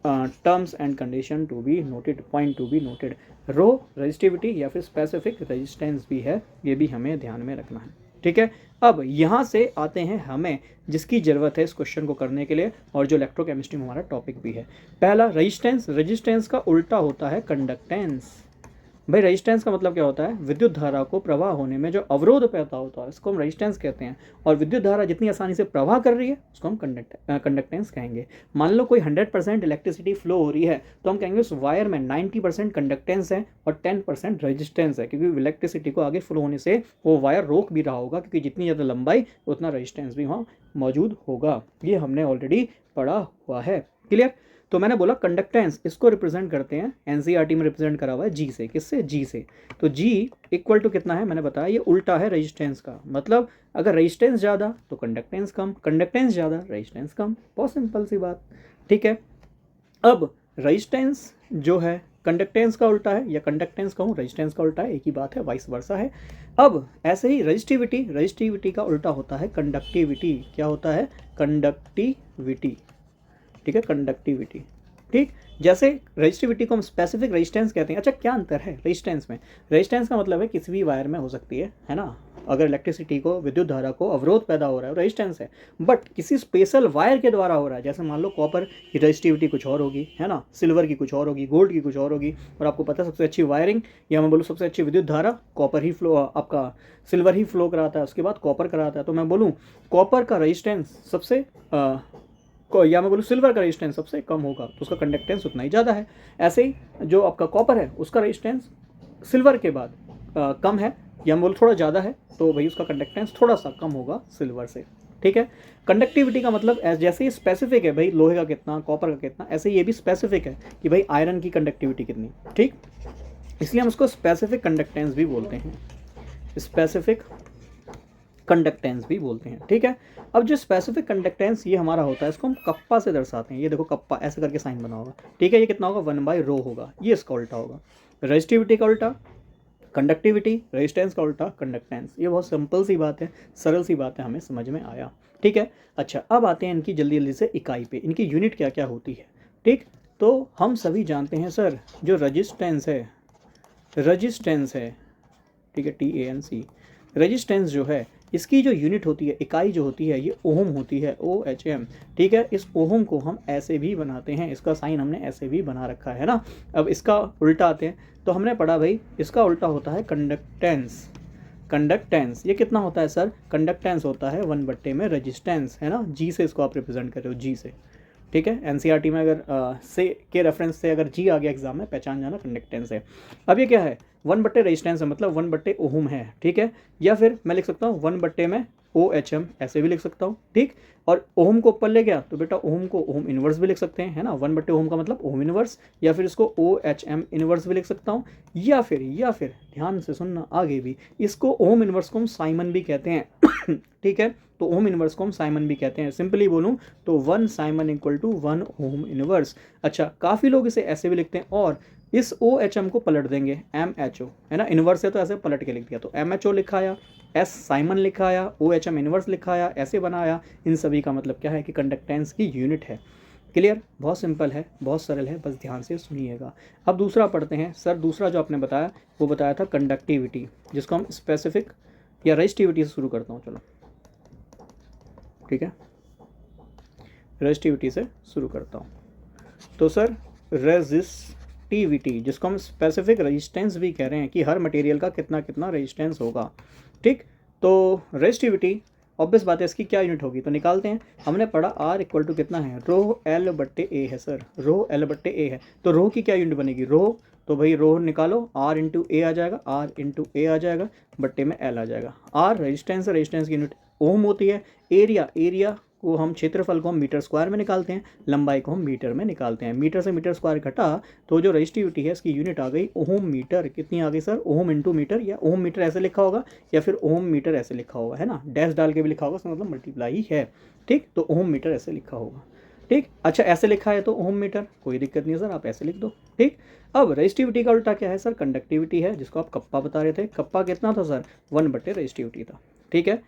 terms and condition to be noted, point to be noted. Rho resistivity या फिर स्पेसिफिक रेजिस्टेंस भी है, ये भी हमें ध्यान में रखना है, ठीक है। अब यहाँ से आते हैं हमें जिसकी ज़रूरत है इस क्वेश्चन को करने के लिए, और जो इलेक्ट्रोकेमिस्ट्री में हमारा टॉपिक भी है। पहला रेजिस्टेंस, रेजिस्टेंस का उल्टा होता है कंडक्टेंस। भाई रेजिस्टेंस का मतलब क्या होता है, विद्युत धारा को प्रवाह होने में जो अवरोध पैदा होता है इसको हम रेजिस्टेंस कहते हैं। और विद्युत धारा जितनी आसानी से प्रवाह कर रही है उसको हम कंडक्टेंस कहेंगे। मान लो कोई 100% इलेक्ट्रिसिटी फ्लो हो रही है तो हम कहेंगे उस वायर में 90% कंडक्टेंस है और 10% रेजिस्टेंस है, क्योंकि इलेक्ट्रिसिटी को आगे फ्लो होने से वो वायर रोक भी रहा होगा, क्योंकि जितनी ज़्यादा लंबाई उतना रेजिस्टेंस भी वहाँ मौजूद होगा। ये हमने ऑलरेडी पढ़ा हुआ है, क्लियर। तो मैंने बोला कंडक्टेंस, इसको रिप्रेजेंट करते हैं एनसीईआरटी में रिप्रेजेंट करा हुआ है जी से। किससे, जी से। तो जी इक्वल टू कितना है, मैंने बताया ये उल्टा है रेजिस्टेंस का। मतलब अगर रेजिस्टेंस ज़्यादा तो कंडक्टेंस कम, कंडक्टेंस ज़्यादा रेजिस्टेंस कम, बहुत सिंपल सी बात, ठीक है। अब रेजिस्टेंस जो है कंडक्टेंस का उल्टा है, या कंडक्टेंस कहूँ रेजिस्टेंस का उल्टा है, एक ही बात है, वाइस वर्सा है। अब ऐसे ही रजिस्टिविटी, रजिस्टिविटी का उल्टा होता है कंडक्टिविटी। क्या होता है, कंडक्टिविटी, ठीक है, कंडक्टिविटी, ठीक। जैसे रजिस्टिविटी को हम स्पेसिफिक रेजिस्टेंस कहते हैं। अच्छा क्या अंतर है रेजिस्टेंस में, रेजिस्टेंस का मतलब है किसी भी वायर में हो सकती है ना, अगर इलेक्ट्रिसिटी को, विद्युत धारा को अवरोध पैदा हो रहा है रेजिस्टेंस है, बट किसी स्पेशल वायर के द्वारा हो रहा है। जैसे मान लो कॉपर की रजिस्टिविटी कुछ और होगी, है ना, सिल्वर की कुछ और होगी, गोल्ड की कुछ और होगी। और आपको पता है सबसे अच्छी वायरिंग या मैं बोलूँ सबसे अच्छी विद्युत धारा कॉपर ही फ्लो, आपका सिल्वर ही फ्लो कराता है, उसके बाद कॉपर कराता है। तो मैं बोलूँ कॉपर का रजिस्टेंस सबसे या मैं बोलूँ सिल्वर का रेजिस्टेंस सबसे कम होगा, तो उसका कंडक्टेंस उतना ही ज़्यादा है। ऐसे ही जो आपका कॉपर है उसका रेजिस्टेंस सिल्वर के बाद कम है, या मैं बोलूँ थोड़ा ज़्यादा है, तो भाई उसका कंडक्टेंस थोड़ा सा कम होगा सिल्वर से, ठीक है। कंडक्टिविटी का मतलब जैसे ही स्पेसिफिक है भाई लोहे का कितना, कॉपर का कितना, ऐसे ये भी स्पेसिफिक है कि भाई आयरन की कंडक्टिविटी कितनी, ठीक। इसलिए हम उसको स्पेसिफिक कंडक्टेंस भी बोलते हैं, स्पेसिफिक कंडक्टेंस भी बोलते हैं, ठीक है। अब जो स्पेसिफिक कंडक्टेंस ये हमारा होता है इसको हम कप्पा से दर्शाते हैं। ये देखो कप्पा ऐसे करके साइन बना होगा, ठीक है। ये कितना होगा, 1/ρ होगा, ये इसका उल्टा होगा। रेजिस्टिविटी का उल्टा कंडक्टिविटी, रेजिस्टेंस का उल्टा कंडक्टेंस। ये बहुत सिंपल सी बात है, सरल सी बात है, हमें समझ में आया, ठीक है। अच्छा अब आते हैं इनकी जल्दी जल्दी से इकाई पे, इनकी यूनिट क्या क्या होती है, ठीक। तो हम सभी जानते हैं सर जो रजिस्टेंस है, रजिस्टेंस है, ठीक है, TANC, रेजिस्टेंस जो है इसकी जो यूनिट होती है, इकाई जो होती है, ये ओम होती है, OHM, ठीक है। इस ओम को हम ऐसे भी बनाते हैं, इसका साइन हमने ऐसे भी बना रखा है ना। अब इसका उल्टा आते हैं, तो हमने पढ़ा भाई इसका उल्टा होता है कंडक्टेंस। कंडक्टेंस ये कितना होता है सर, कंडक्टेंस होता है 1/में रेजिस्टेंस, है ना। जी से इसको आप रिप्रेजेंट कर रहे हो, जी से, ठीक है। एनसीईआरटी में अगर से के रेफरेंस से अगर जी आ गया एग्जाम में, पहचान जाना कंडक्टेंस है। अब ये क्या है, 1/रेजिस्टेंस है, मतलब 1/ओम है, ठीक है। या फिर मैं लिख सकता हूँ 1/में OHM ऐसे भी लिख सकता हूँ, ठीक। और ओम को ऊपर ले गया तो बेटा ओम को ओम इनवर्स भी लिख सकते हैं, है ना, 1 बटे ओम का मतलब ओम इनवर्स, या फिर इसको OHM इनवर्स भी लिख सकता हूँ, या फिर ध्यान से सुनना आगे भी, इसको ओम इनवर्स को हम साइमन भी कहते हैं ठीक है, तो ओम इनवर्स को हम साइमन भी कहते हैं। सिंपली बोलूँ तो 1 siemens equal to 1 ohm inverse. अच्छा, काफ़ी लोग इसे ऐसे भी लिखते हैं और इस OHM को पलट देंगे MHO, है ना, इनवर्स है तो ऐसे पलट के लिख दिया, तो MHO लिखा आया, S साइमन लिखा आया, OHM इनवर्स लिखा आया, ऐसे बनाया। इन सभी का मतलब क्या है कि कंडक्टेंस की यूनिट है। क्लियर, बहुत सिंपल है, बहुत सरल है, बस ध्यान से सुनिएगा। अब दूसरा पढ़ते हैं। सर दूसरा जो आपने बताया वो बताया था कंडक्टिविटी, जिसको हम स्पेसिफिक या रेजिस्टिविटी से शुरू करता हूँ, चलो ठीक है, रेजिस्टिविटी से शुरू करता हूँ। तो सर रेजिस्टिविटी, जिसको हम स्पेसिफिक रेजिस्टेंस भी कह रहे हैं कि हर मटेरियल का कितना कितना रेजिस्टेंस होगा, ठीक। तो रेजिस्टिविटी ऑब्वियस बात है, इसकी क्या यूनिट होगी तो निकालते हैं। हमने पढ़ा R इक्वल टू कितना है, रो L बट्टे ए है सर, रो L बट्टे ए है, तो रो की क्या यूनिट बनेगी, रो, तो भाई रो निकालो, R इंटू ए आ जाएगा, R इंटू ए आ जाएगा, बट्टे में L आ जाएगा। R रेजिस्टेंस है, रेजिस्टेंस की यूनिट ओम होती है। एरिया को हम, क्षेत्रफल को हम मीटर स्क्वायर में निकालते हैं, लंबाई को हम मीटर में निकालते हैं। मीटर से मीटर स्क्वायर घटा तो जो रेजिस्टिविटी है इसकी यूनिट आ गई ओम मीटर। कितनी आ गई सर, ओम इंटू मीटर, या ओम मीटर ऐसे लिखा होगा या फिर ओम मीटर ऐसे लिखा होगा, है ना, डैश डाल के भी लिखा होगा, इसका मतलब मल्टीप्लाई ही है, ठीक। तो ओम मीटर ऐसे लिखा होगा, ठीक। अच्छा ऐसे लिखा है तो ओम मीटर, कोई दिक्कत नहीं है सर, आप ऐसे लिख दो, ठीक। अब रेजिस्टिविटी का उल्टा क्या है सर, कंडक्टिविटी है, जिसको आप कप्पा बता रहे थे। कप्पा कितना था सर, 1 बटे रेजिस्टिविटी था, ठीक है।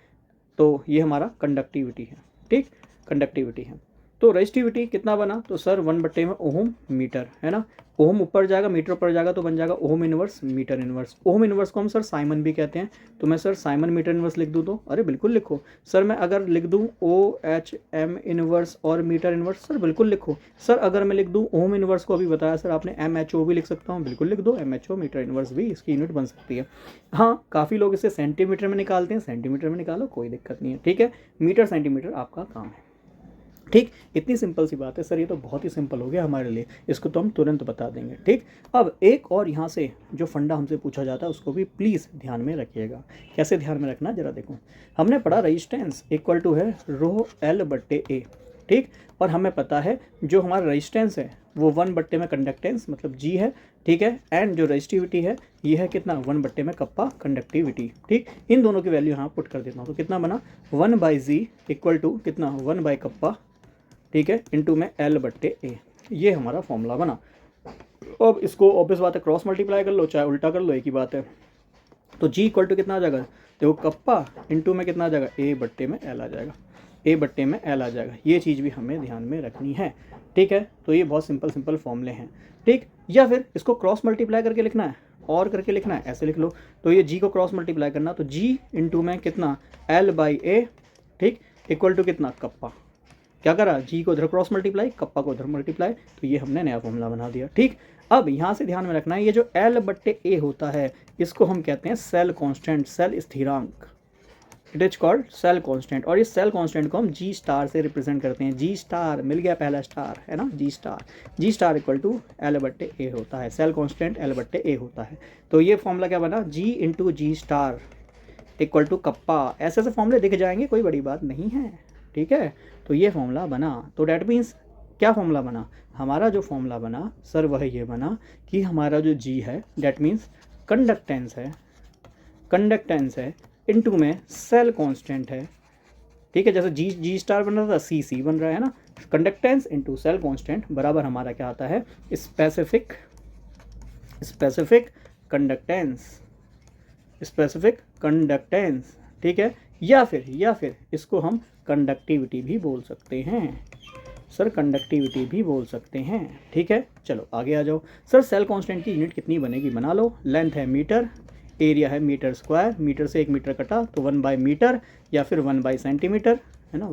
तो ये हमारा कंडक्टिविटी है, ठीक, कंडक्टिविटी है। तो रेजिस्टिविटी कितना बना, तो सर 1 बटे में ओम मीटर, है ना, ओम ऊपर जाएगा मीटर ऊपर जाएगा तो बन जाएगा ohm inverse metre inverse. Ohm inverse को हम सर साइमन भी कहते हैं, तो मैं सर साइमन मीटर इनवर्स लिख दूँ तो, अरे बिल्कुल लिखो सर। मैं अगर लिख दूँ OHM इनवर्स और मीटर इनवर्स, सर बिल्कुल लिखो सर। अगर मैं लिख दूँ ओम इनवर्स को, अभी बताया सर आपने, MHO भी लिख सकता हूँ, बिल्कुल लिख दो MHO, मीटर इनवर्स भी इसकी यूनिट बन सकती है। हाँ, काफ़ी लोग इसे सेंटीमीटर में निकालते हैं, सेंटीमीटर में निकालो, कोई दिक्कत नहीं है, ठीक है। मीटर सेंटीमीटर आपका काम है, ठीक। इतनी सिंपल सी बात है सर, ये तो बहुत ही सिंपल हो गया हमारे लिए, इसको तो हम तुरंत बता देंगे, ठीक। अब एक और यहाँ से जो फंडा हमसे पूछा जाता है उसको भी प्लीज़ ध्यान में रखिएगा। कैसे ध्यान में रखना जरा देखो। हमने पढ़ा रेजिस्टेंस इक्वल टू है रो L बट्टे ए, ठीक। और हमें पता है जो हमारा रेजिस्टेंस है वो 1 बट्टे में कंडक्टेंस मतलब G है, ठीक है। एंड जो रेजिस्टिविटी है ये है कितना, 1 बट्टे में कप्पा कंडक्टिविटी, ठीक। इन दोनों की वैल्यू यहाँ पुट कर देता हूँ, तो कितना बना 1/G इक्वल टू कितना 1 बाई कप्पा, ठीक है, इंटू में L बट्टे ए। ये हमारा फॉर्मूला बना। अब इसको ऑब्वियस बात है क्रॉस मल्टीप्लाई कर लो चाहे उल्टा कर लो, एक ही बात है। तो G इक्वल टू कितना आ जाएगा, देखो कप्पा इंटू में कितना आ जाएगा, A बट्टे में L आ जाएगा, A बट्टे में L आ जाएगा। ये चीज़ भी हमें ध्यान में रखनी है, ठीक है। तो ये बहुत सिंपल फॉर्मूले हैं, ठीक। या फिर इसको क्रॉस मल्टीप्लाई करके लिखना है और करके लिखना है, ऐसे लिख लो। तो ये G को क्रॉस मल्टीप्लाई करना, तो G इंटू में कितना L बाई ए, ठीक, इक्वल टू कितना कप्पा। क्या करा, G को उधर क्रॉस मल्टीप्लाई, कप्पा को उधर मल्टीप्लाई, तो ये हमने नया फॉर्मूला बना दिया, ठीक। अब यहाँ से ध्यान में रखना है, ये जो L बट्टे ए होता है इसको हम कहते हैं सेल कांस्टेंट, सेल स्थिरांक, it is called cell constant. और इस सेल कांस्टेंट को हम G स्टार से रिप्रेजेंट करते हैं। G स्टार मिल गया पहला स्टार, है ना, G star equal to L बट्टे ए होता है, सेल कांस्टेंट L बट्टे ए होता है। तो ये फॉर्मूला क्या बना, G into G star equal to kappa. ऐसे ऐसे फॉर्मूले दिख जाएंगे, कोई बड़ी बात नहीं है, ठीक है। तो ये फॉर्मूला बना, तो डैट मीन्स क्या फॉर्मूला बना, हमारा जो फॉर्मूला बना सर वह ये बना कि हमारा जो G है डैट मीन्स कंडक्टेंस है इनटू में सेल कांस्टेंट है, ठीक है। जैसे G स्टार बन रहा था, C बन रहा है ना, कंडक्टेंस इनटू सेल कांस्टेंट बराबर हमारा क्या आता है, स्पेसिफिक कंडक्टेंस, ठीक है। या फिर इसको हम कंडक्टिविटी भी बोल सकते हैं सर, कंडक्टिविटी भी बोल सकते हैं, ठीक है। चलो आगे आ जाओ सर। सेल कांस्टेंट की यूनिट कितनी बनेगी, बना लो। लेंथ है मीटर, एरिया है मीटर स्क्वायर, मीटर से 1 मीटर कटा तो 1 बाई मीटर, या फिर 1 बाई सेंटीमीटर, है ना,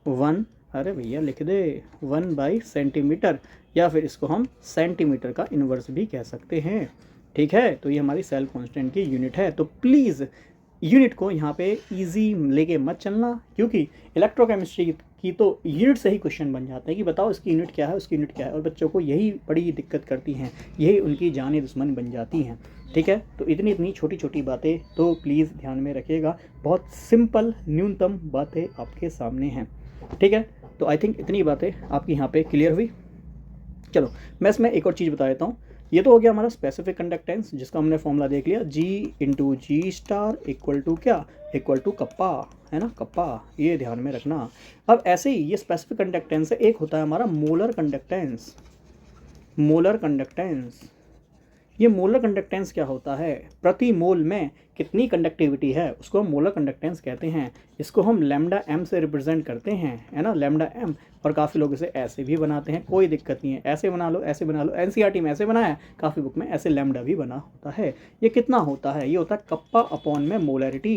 1 अरे भैया लिख दे 1 बाई सेंटीमीटर, या फिर इसको हम सेंटीमीटर का इन्वर्स भी कह सकते हैं, ठीक है। तो ये हमारी सेल कांस्टेंट की यूनिट है। तो प्लीज़ यूनिट को यहाँ पे इजी लेके मत चलना, क्योंकि इलेक्ट्रोकेमिस्ट्री कि तो यूनिट से ही क्वेश्चन बन जाते हैं कि बताओ इसकी यूनिट क्या है, उसकी यूनिट क्या है, और बच्चों को यही बड़ी दिक्कत करती हैं, यही उनकी जाने दुश्मन बन जाती हैं। ठीक है, तो इतनी छोटी छोटी बातें तो प्लीज़ ध्यान में रखिएगा, बहुत सिंपल न्यूनतम बातें आपके सामने हैं। ठीक है, तो आई थिंक इतनी बातें आपकी यहाँ पे क्लियर हुई। चलो मैं इसमें एक और चीज़ बता देता हूँ। ये तो हो गया हमारा स्पेसिफिक कंडक्टेंस, जिसका हमने फॉर्मूला देख लिया, G into G star equal to क्या, इक्वल टू कप्पा, है ना, कप्पा, ये ध्यान में रखना। अब ऐसे ही ये स्पेसिफिक कंडक्टेंस है, एक होता है हमारा मोलर कंडक्टेंस। मोलर कंडक्टेंस, ये मोलर कंडक्टेंस क्या होता है, प्रति मोल में कितनी कंडक्टिविटी है उसको हम मोलर कंडक्टेंस कहते हैं। इसको हम लैम्डा एम से रिप्रेजेंट करते हैं, है ना, लैम्डा एम। और काफ़ी लोग इसे ऐसे भी बनाते हैं, कोई दिक्कत नहीं है, ऐसे बना लो, ऐसे बना लो, एनसीईआरटी में ऐसे बनाया है, काफ़ी बुक में ऐसे लैम्डा भी बना होता है। ये कितना होता है, ये होता है कप्पा अपॉन में मोलैरिटी,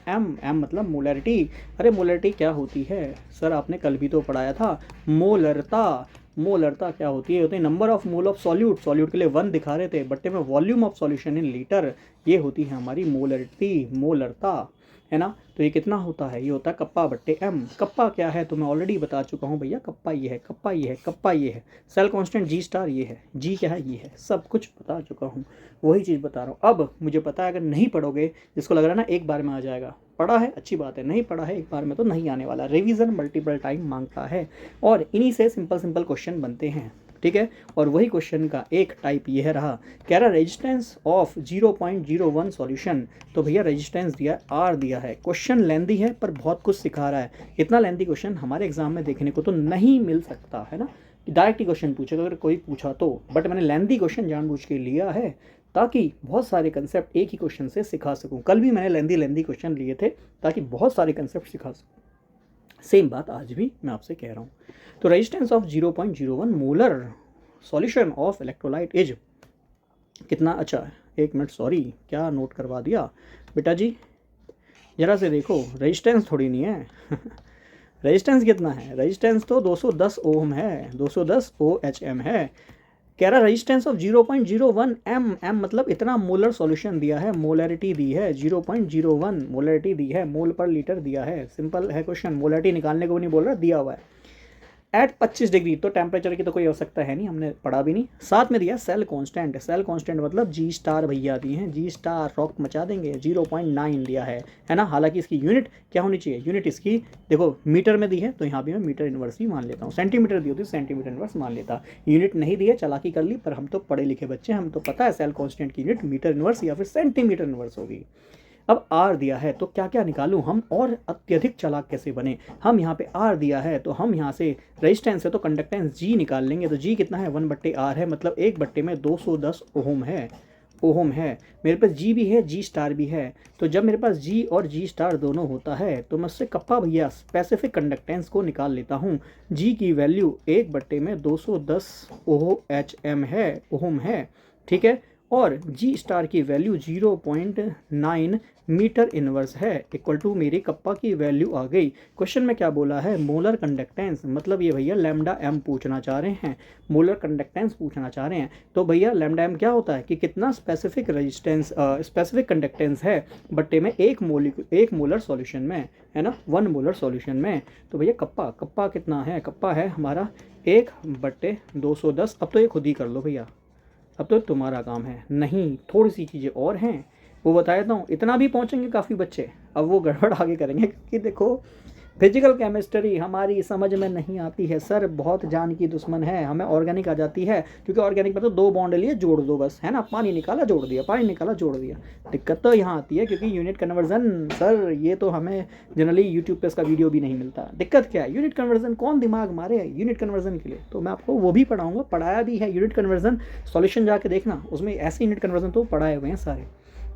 एम, एम मतलब मोलैरिटी। अरे मोलैरिटी क्या होती है सर, आपने कल भी तो पढ़ाया था, मोलरता। मोलरता क्या होती है, होती है number of mole of solute, solute के लिए 1 दिखा रहे थे, बट्टे में volume of solution in litre, ये होती है हमारी मोलरिटी, मोलरता, है ना। तो ये कितना होता है, ये होता है कप्पा बट्टे एम। कप्पा क्या है तो मैं ऑलरेडी बता चुका हूँ भैया, कप्पा ये है, कप्पा ये है, कप्पा ये है, सेल कांस्टेंट जी स्टार ये है, जी क्या है ये है, सब कुछ बता चुका हूँ, वही चीज़ बता रहा हूँ। अब मुझे पता है अगर नहीं पढ़ोगे, जिसको लग रहा है ना एक बार में आ जाएगा, पढ़ा है अच्छी बात है, नहीं पढ़ा है एक बार में तो नहीं आने वाला। रिवीजन मल्टीपल टाइम मांगता है और इन्हीं से सिंपल सिंपल क्वेश्चन बनते हैं। ठीक है, और वही क्वेश्चन का एक टाइप यह रहा, कह रहा रेजिस्टेंस ऑफ 0.01 सॉल्यूशन। तो भैया रेजिस्टेंस दिया आर दिया है, क्वेश्चन लेंदी है पर बहुत कुछ सिखा रहा है। इतना लेंदी क्वेश्चन हमारे एग्जाम में देखने को तो नहीं मिल सकता है ना, डायरेक्ट ही क्वेश्चन पूछेगा अगर कोई पूछा तो, बट मैंने लेंदी क्वेश्चन जानबूझ के लिया है ताकि बहुत सारे कंसेप्ट एक ही क्वेश्चन से सिखा सकूं। कल भी मैंने लेंदी क्वेश्चन लिए थे ताकि बहुत सारे कंसेप्ट सिखा सकूं। सेम बात आज भी मैं आपसे कह रहा हूं। तो resistance of 0.01 molar solution of electrolyte is कितना, अच्छा एक मिनट सॉरी, क्या नोट करवा दिया बेटा जी, जरा से देखो, रेजिस्टेंस थोड़ी नहीं है रेजिस्टेंस कितना है, रेजिस्टेंस तो 210 ओम है, 210 OHM है। कह रहा रेजिस्टेंस ऑफ 0.01 एम, एम मतलब इतना मोलर सॉल्यूशन दिया है, मोलरिटी दी है 0.01 मोलरिटी दी है, मोल पर लीटर दिया है। सिंपल है क्वेश्चन, मोलरिटी निकालने को नहीं बोल रहा, दिया हुआ है। एट 25 डिग्री, तो टेम्परेचर की तो कोई आवश्यकता है नहीं, हमने पढ़ा भी नहीं। साथ में दिया सेल कांस्टेंट, सेल कांस्टेंट मतलब जी स्टार भैया दिए हैं, जी स्टार रॉक मचा देंगे, 0.9 दिया है ना। हालांकि इसकी यूनिट क्या होनी चाहिए, यूनिट इसकी देखो मीटर में दी है तो यहाँ भी मैं मीटर इनवर्स ही मान लेता हूँ, सेंटीमीटर दी होती सेंटीमीटर इनवर्स मान लेता। यूनिट नहीं दी है, चालाकी कर ली, पर हम तो पढ़े लिखे बच्चे, हम तो पता है सेल कांस्टेंट की यूनिट मीटर इनवर्स या फिर सेंटीमीटर इनवर्स होगी। अब आर दिया है तो क्या क्या निकालूं हम और अत्यधिक चालाक कैसे बने, हम यहाँ पे आर दिया है तो हम यहाँ से रेजिस्टेंस है तो कंडक्टेंस जी निकाल लेंगे। तो जी कितना है, 1/r है, मतलब 1/में 210 ओम है, ओम है। मेरे पास जी भी है, जी स्टार भी है, तो जब मेरे पास जी और जी स्टार दोनों होता है तो मैं उससे कप्पा भैया स्पेसिफिक कंडक्टेंस को निकाल लेता हूँ। जी की वैल्यू 1/में 210 OHM है, ओम है, ठीक है, और जी स्टार की वैल्यू 0.9 मीटर इनवर्स है, इक्वल टू मेरी कप्पा की वैल्यू आ गई। क्वेश्चन में क्या बोला है, मोलर कंडक्टेंस, मतलब ये भैया लैम्डा एम पूछना चाह रहे हैं, मोलर कंडक्टेंस पूछना चाह रहे हैं। तो भैया लैम्डा एम क्या होता है कि कितना स्पेसिफिक रेजिस्टेंस, स्पेसिफिक कंडक्टेंस है बट्टे में एक मोलर सॉल्यूशन में, है ना, 1 मोलर सॉल्यूशन में। तो भैया कप्पा, कप्पा कितना है, कप्पा है हमारा 1/210। अब तो ये खुद ही कर लो भैया, अब तो तुम्हारा काम है, नहीं थोड़ी सी चीज़ें और हैं वो बता देता हूँ। इतना भी पहुँचेंगे काफ़ी बच्चे, अब वो गड़बड़ आगे करेंगे क्योंकि देखो फिजिकल केमिस्ट्री हमारी समझ में नहीं आती है सर, बहुत जान की दुश्मन है, हमें ऑर्गेनिक आ जाती है, क्योंकि ऑर्गेनिक में तो 2 बॉन्ड लिए जोड़ दो बस, है ना, पानी निकाला जोड़ दिया, पानी निकाला जोड़ दिया। दिक्कत तो यहाँ आती है क्योंकि यूनिट कन्वर्जन सर, ये तो हमें जनरली यूट्यूब पे इसका वीडियो भी नहीं मिलता। दिक्कत क्या है, यूनिट कन्वर्जन कौन दिमाग मारे यूनिट कन्वर्जन के लिए, तो मैं आपको वो भी पढ़ाऊँगा, पढ़ाया भी है यूनिट कन्वर्जन, सॉल्यूशन जाके देखना, उसमें ऐसे यूनिट कन्वर्जन तो पढ़ाए हुए हैं सारे,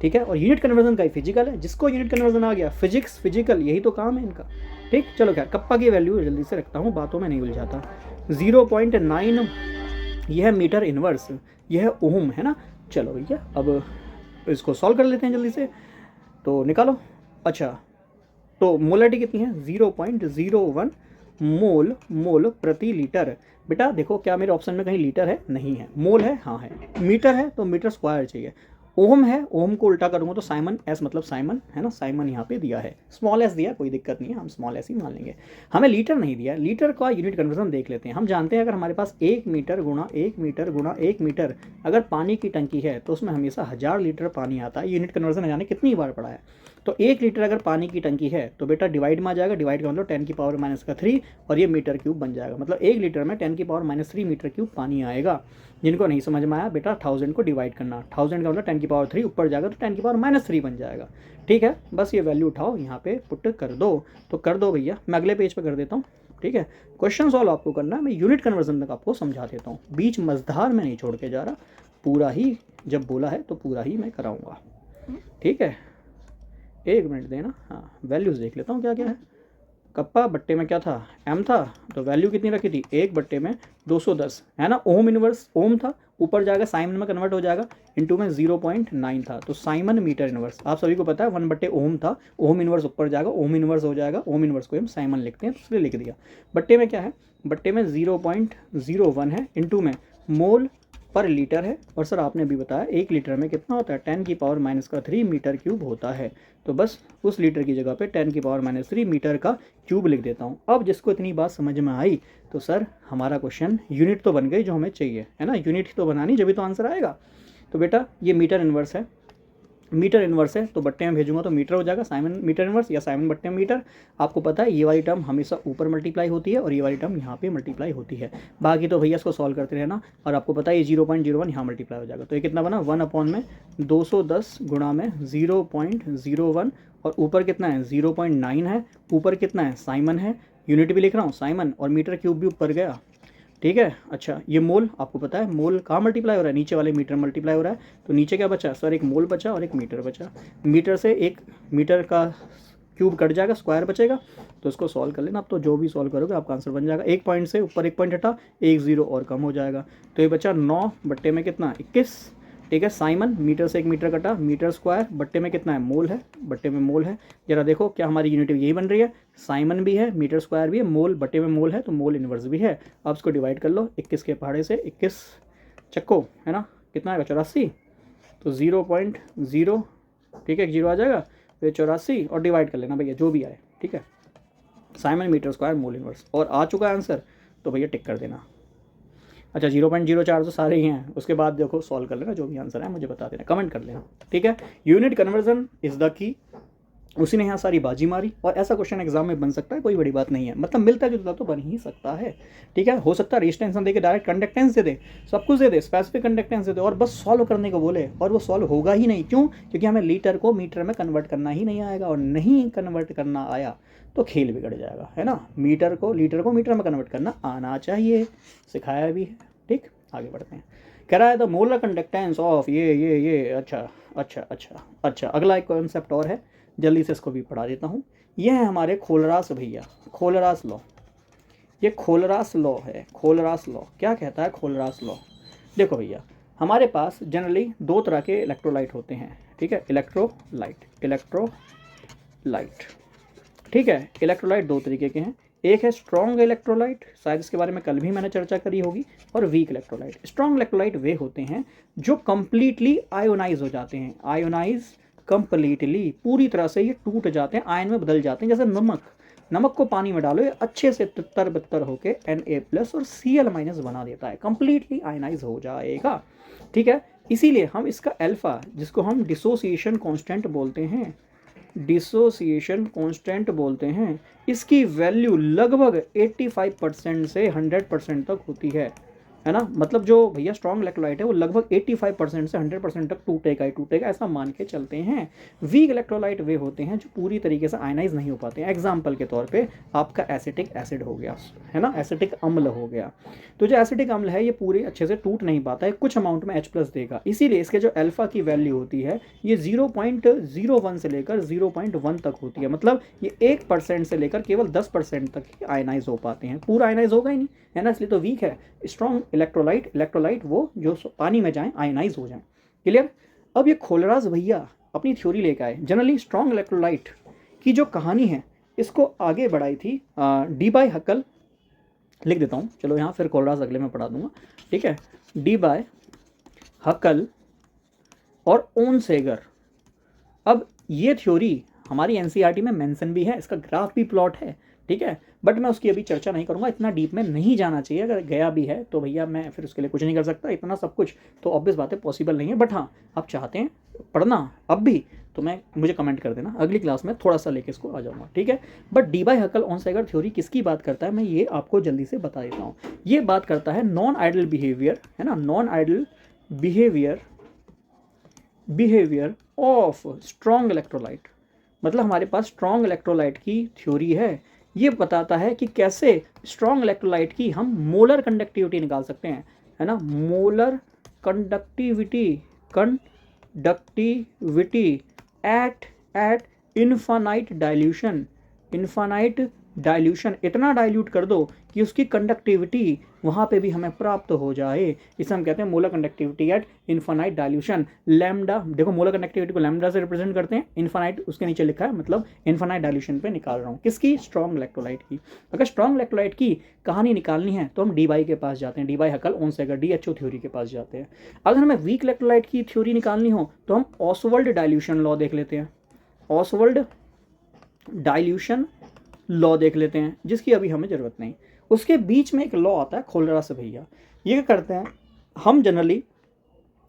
ठीक है। और यूनिट कन्वर्जन का ही फिजिकल है, जिसको यूनिट कन्वर्जन आ गया, फिजिक्स फिजिकल यही तो काम है इनका, ठीक। चलो खैर, कप्पा की वैल्यू जल्दी से रखता हूँ, बातों में नहीं उलझाता। 0.9 यह मीटर इनवर्स, यह ओम है ना। चलो भैया अब इसको सॉल्व कर लेते हैं जल्दी से, तो निकालो। अच्छा, तो मोलरिटी कितनी है, 0.01 मोल प्रति लीटर। बेटा देखो क्या मेरे ऑप्शन में कहीं लीटर है, नहीं है, मोल है, हाँ है, मीटर है तो मीटर स्क्वायर चाहिए। ओम है, ओम को उल्टा करूँगा तो साइमन, एस मतलब साइमन है ना, साइमन यहाँ पे दिया है, स्मॉल एस दिया, कोई दिक्कत नहीं है, हम स्मॉल एस ही मान लेंगे। हमें लीटर नहीं दिया, लीटर का यूनिट कन्वर्जन देख लेते हैं। हम जानते हैं अगर हमारे पास 1 मीटर गुणा 1 मीटर गुणा 1 मीटर अगर पानी की टंकी है तो उसमें हमेशा 1000 लीटर पानी आता है। यूनिट कन्वर्जन जाने कितनी बार पड़ा है, तो 1 लीटर अगर पानी की टंकी है तो बेटा डिवाइड में आ जाएगा, डिवाइड का मतलब 10⁻³ और ये मीटर क्यूब बन जाएगा, मतलब 1 लीटर में 10⁻³ मीटर क्यूब पानी आएगा। जिनको नहीं समझ में आया बेटा 1000 को डिवाइड करना, 1000 का मतलब 10⁻³ ऊपर जाएगा तो 10⁻³ बन जाएगा। ठीक है, बस ये वैल्यू उठाओ यहाँ पे पुट कर दो, तो कर दो भैया, मैं अगले पेज पे कर देता हूँ। ठीक है, क्वेश्चन सॉल्व आपको करना है, मैं यूनिट कन्वर्जन तक आपको समझा देता हूँ, बीच मझधार में नहीं छोड़ के जा रहा, पूरा ही जब बोला है तो पूरा ही मैं कराऊंगा। ठीक है, 1 मिनट देना। हाँ, वैल्यूज़ देख लेता हूँ क्या क्या है। कप्पा बट्टे में क्या था, एम था, तो वैल्यू कितनी रखी थी, 1/210 है ना। ओम इनवर्स ओम था, ऊपर जाएगा साइमन में कन्वर्ट हो जाएगा, इनटू में 0.9 था, तो साइमन मीटर इनवर्स आप सभी को पता है 1/ओम था, ओम इनवर्स ऊपर जाएगा, ओम इनवर्स हो जाएगा, ओम इनवर्स को हम साइमन लिखते हैं तो इसलिए लिख दिया। बट्टे में क्या है, बट्टे में 0.01 है, इनटू में मोल पर लीटर है, और सर आपने अभी बताया 1 लीटर में कितना होता है, 10⁻³ मीटर क्यूब होता है, तो बस उस लीटर की जगह पे 10⁻³ मीटर का क्यूब लिख देता हूँ। अब जिसको इतनी बात समझ में आई तो सर हमारा क्वेश्चन यूनिट तो बन गई जो हमें चाहिए है ना, यूनिट तो बनानी जब भी तो आंसर आएगा। तो बेटा ये मीटर इन्वर्स है, मीटर इन्वर्स है तो बट्टे में भेजूंगा तो मीटर हो जाएगा, साइमन मीटर इन्वर्स या साइमन बट्टे में मीटर। आपको पता है ये वाली टर्म हमेशा ऊपर मल्टीप्लाई होती है और ये वाली टर्म यहाँ पे मल्टीप्लाई होती है, बाकी तो भैया इसको सॉल्व करते रहना। और आपको पता है ये 0.01 यहाँ मल्टीप्लाई हो जाएगा, तो ये कितना बना 1/210 गुणा में 0.01, और ऊपर कितना है 0.9 है, ऊपर कितना है साइमन है, यूनिट भी लिख रहा हूँ साइमन, और मीटर क्यूब भी ऊपर गया। ठीक है, अच्छा ये मोल आपको पता है मोल कहाँ मल्टीप्लाई हो रहा है, नीचे वाले मीटर मल्टीप्लाई हो रहा है, तो नीचे क्या बचा सर, एक मोल बचा और एक मीटर बचा, मीटर से एक मीटर का क्यूब कट जाएगा, स्क्वायर बचेगा, तो इसको सॉल्व कर लेना। आप तो जो भी सॉल्व करोगे आपका आंसर बन जाएगा। 1 पॉइंट से ऊपर 1 पॉइंट हटा, 1 0 और कम हो जाएगा, तो ये बचा 9 बट्टे में कितना 21। ठीक है, साइमन मीटर से 1 मीटर कटा, मीटर स्क्वायर बट्टे में कितना है मोल है, बट्टे में मोल है। जरा देखो क्या हमारी यूनिट यही बन रही है, साइमन भी है, मीटर स्क्वायर भी है, मोल बट्टे में मोल है, तो मोल इन्वर्स भी है। अब इसको डिवाइड कर लो, 21 के पहाड़े से 21 चक्को है ना, कितना आएगा 84, तो 0.0, ठीक है 0 आ जाएगा, तो 84 और डिवाइड कर लेना भैया जो भी आए। ठीक है, siemens metre square mole inverse, और आ चुका है आंसर तो भैया टिक कर देना। अच्छा 0.04 तो सारे ही हैं, उसके बाद देखो सॉल्व कर लेना, जो भी आंसर है मुझे बता देना, कमेंट कर लेना। ठीक है, unit conversion is the key, उसी ने यहाँ सारी बाजी मारी, और ऐसा क्वेश्चन एग्जाम में बन सकता है, कोई बड़ी बात नहीं है, मतलब मिलता जुलता तो बन ही सकता है। ठीक है, हो सकता है रेजिस्टेंस दे के डायरेक्ट कंडक्टेंस दे दे, सब कुछ दे दे, स्पेसिफिक कंडक्टेंस दे दे, और बस सॉल्व करने को बोले, और वो सॉल्व होगा ही नहीं। क्यों? क्योंकि हमें लीटर को मीटर में कन्वर्ट करना ही नहीं आएगा, और नहीं कन्वर्ट करना आया तो खेल बिगड़ जाएगा, है ना। लीटर को मीटर में कन्वर्ट करना आना चाहिए, सिखाया भी है। ठीक, आगे बढ़ते हैं। कह रहा है द मोलर कंडक्टेंस ऑफ ये अच्छा, अगला एक कॉन्सेप्ट और है, जल्दी से इसको भी पढ़ा देता हूँ। ये है हमारे खोलरास भैया, खोलरास लॉ। ये खोलरास लॉ है, खोलरास लॉ क्या कहता है, खोलरास लॉ। देखो भैया हमारे पास जनरली 2 तरह के इलेक्ट्रोलाइट होते हैं। ठीक है, इलेक्ट्रोलाइट, ठीक है, इलेक्ट्रोलाइट 2 तरीके के हैं, एक है स्ट्रॉन्ग इलेक्ट्रोलाइट, शायद इसके बारे में कल भी मैंने चर्चा करी होगी, और वीक इलेक्ट्रोलाइट। स्ट्रॉन्ग इलेक्ट्रोलाइट वे होते हैं जो कंप्लीटली आयोनाइज हो जाते हैं, आयोनाइज कंप्लीटली पूरी तरह से ये टूट जाते हैं, आयन में बदल जाते हैं। जैसे नमक को पानी में डालो, ये अच्छे से तितर बितर होकर Na+ और Cl- बना देता है, कंप्लीटली आयनाइज हो जाएगा। ठीक है, इसीलिए हम इसका अल्फा, जिसको हम डिसोसिएशन कांस्टेंट बोलते हैं, डिसोसिएशन कांस्टेंट बोलते हैं, इसकी वैल्यू लगभग 85% से 100% तक होती है ना। मतलब जो भैया स्ट्रॉन्ग इलेक्ट्रोलाइट है वो लगभग 85% से 100% तक टूटेगा, ऐसा मान के चलते हैं। वीक इलेक्ट्रोलाइट वे होते हैं जो पूरी तरीके से आयनाइज नहीं हो पाते हैं। एग्जाम्पल के तौर पे आपका एसिटिक एसिड हो गया, है ना, एसिटिक अम्ल हो गया, तो जो एसिटिक अम्ल है ये पूरे अच्छे से टूट नहीं पाता है, कुछ अमाउंट में H+ देगा, इसीलिए इसके जो अल्फा की वैल्यू होती है ये 0.01 से लेकर 0.1 तक होती है। मतलब ये 1% से लेकर केवल 10% तक ही आयनाइज हो पाते हैं, पूरा आयनाइज होगा ही नहीं, है ना, इसलिए तो वीक है। स्ट्रॉन्ग इलेक्ट्रोलाइट वो जो पानी में जाएं आयनाइज हो जाएं। क्लियर। अब ये खोलराज भैया अपनी थ्योरी लेकर आए, जनरली स्ट्रॉन्ग इलेक्ट्रोलाइट की जो कहानी है इसको आगे बढ़ाई थी डी बाय हकल, लिख देता हूँ चलो यहाँ, फिर खोलराज अगले में पढ़ा दूंगा। ठीक है, डी बाय हकल और ओनसेगर। अब ये थ्योरी हमारी एनसीईआरटी में मेंशन भी है, इसका ग्राफ भी प्लॉट है, ठीक है, बट मैं उसकी अभी चर्चा नहीं करूंगा, इतना डीप में नहीं जाना चाहिए। अगर गया भी है तो भैया मैं फिर उसके लिए कुछ नहीं कर सकता, इतना सब कुछ तो ऑब्वियस बात है पॉसिबल नहीं है। बट हाँ, आप चाहते हैं पढ़ना अब भी तो मैं मुझे कमेंट कर देना, अगली क्लास में थोड़ा सा लेके इसको आ जाऊंगा, ठीक है। बट डी बाई हकल ओनसेगर थ्योरी किसकी बात करता है, मैं ये आपको जल्दी से बता देता हूँ। ये बात करता है नॉन आइडल बिहेवियर, है ना, non idol behaviour of strong electrolyte. मतलब हमारे पास स्ट्रॉन्ग इलेक्ट्रोलाइट की थ्योरी है, ये बताता है कि कैसे स्ट्रॉन्ग इलेक्ट्रोलाइट की हम मोलर कंडक्टिविटी निकाल सकते हैं, है ना, molar conductivity eight infinite dilution, इतना डाइल्यूट कर दो कि उसकी कंडक्टिविटी वहाँ पे भी हमें प्राप्त हो जाए। इसे हम कहते हैं molar conductivity eight infinite dilution. Lambda, देखो मोलर कंडक्टिविटी को लैम्डा से रिप्रेजेंट करते हैं, इनफाइनाइट उसके नीचे लिखा है, मतलब इनफाइनाइट डाइल्यूशन पे निकाल रहा हूँ, किसकी, स्ट्रॉन्ग इलेक्ट्रोलाइट की। अगर स्ट्रॉन्ग इलेक्ट्रोलाइट की कहानी निकालनी है तो हम डी बाई के पास जाते हैं, डी बाई हकल ओनसेगर DHO थ्योरी के पास जाते हैं। अगर हमें वीक इलेक्ट्रोलाइट की थ्योरी निकालनी हो तो हम ऑसवर्ल्ड डाइल्यूशन लॉ देख लेते हैं, ऑसवर्ल्ड डाइल्यूशन लॉ देख लेते हैं, जिसकी अभी हमें ज़रूरत नहीं। उसके बीच में एक लॉ आता है खोलरास भैया। ये क्या करते हैं, हम जनरली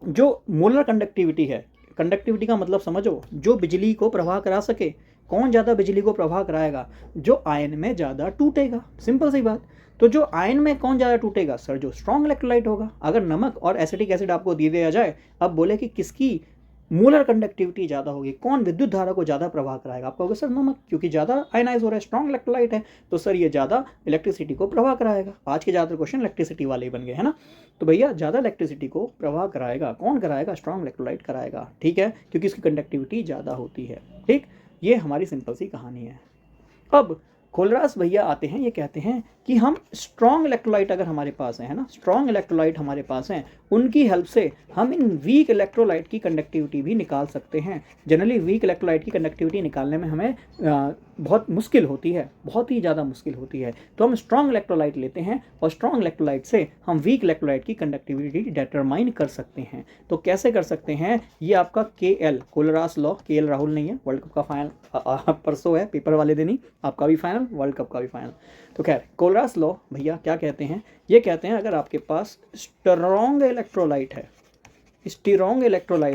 जो मोलर कंडक्टिविटी है, कंडक्टिविटी का मतलब समझो, जो बिजली को प्रवाह करा सके, कौन ज़्यादा बिजली को प्रवाह कराएगा, जो आयन में ज़्यादा टूटेगा, सिंपल सी बात। तो जो आयन में कौन ज़्यादा टूटेगा सर, जो स्ट्रॉन्ग इलेक्ट्रोलाइट होगा। अगर नमक और एसिटिक एसिड आपको दे दिया जाए, अब बोले कि किसकी मोलर कंडक्टिविटी ज़्यादा होगी, कौन विद्युत धारा को ज़्यादा प्रवाह कराएगा, आप कहोगे सर नमक, क्योंकि ज़्यादा आयनाइज हो रहा है, स्ट्रॉन्ग इलेक्ट्रोलाइट है, तो सर ये ज़्यादा इलेक्ट्रिसिटी को प्रवाह कराएगा। आज के ज़्यादातर क्वेश्चन इलेक्ट्रिसिटी वाले ही बन गए, है ना। तो भैया ज़्यादा इलेक्ट्रिसिटी को प्रवाह कराएगा, कौन कराएगा, स्ट्रॉन्ग इलेक्ट्रोलाइट कराएगा, ठीक है, क्योंकि इसकी कंडक्टिविटी ज़्यादा होती है, ठीक। ये हमारी सिंपल सी कहानी है। अब खोलरास भैया आते हैं, ये कहते हैं कि हम स्ट्रॉन्ग इलेक्ट्रोलाइट अगर हमारे पास है ना, स्ट्रॉन्ग इलेक्ट्रोलाइट हमारे पास हैं, उनकी हेल्प से हम इन वीक इलेक्ट्रोलाइट की कंडक्टिविटी भी निकाल सकते हैं। जनरली वीक इलेक्ट्रोलाइट की कंडक्टिविटी निकालने में हमें बहुत मुश्किल होती है, बहुत ही ज़्यादा मुश्किल होती है, तो हम स्ट्रॉन्ग इलेक्ट्रोलाइट लेते हैं और स्ट्रॉन्ग इलेक्ट्रोलाइट से हम वीक इलेक्ट्रोलाइट की कंडक्टिविटी डिटरमाइन कर सकते हैं। तो कैसे कर सकते हैं, ये आपका KL कोलरास लॉ, KL राहुल नहीं है, वर्ल्ड कप का फाइनल परसों है, पेपर वाले दिन ही, आपका भी फाइनल, वर्ल्ड कप का भी फाइनल। तो खैर कोलरास लॉ भैया क्या कहते हैं, ये कहते हैं अगर आपके पास स्ट्रॉन्ग इलेक्ट्रोलाइट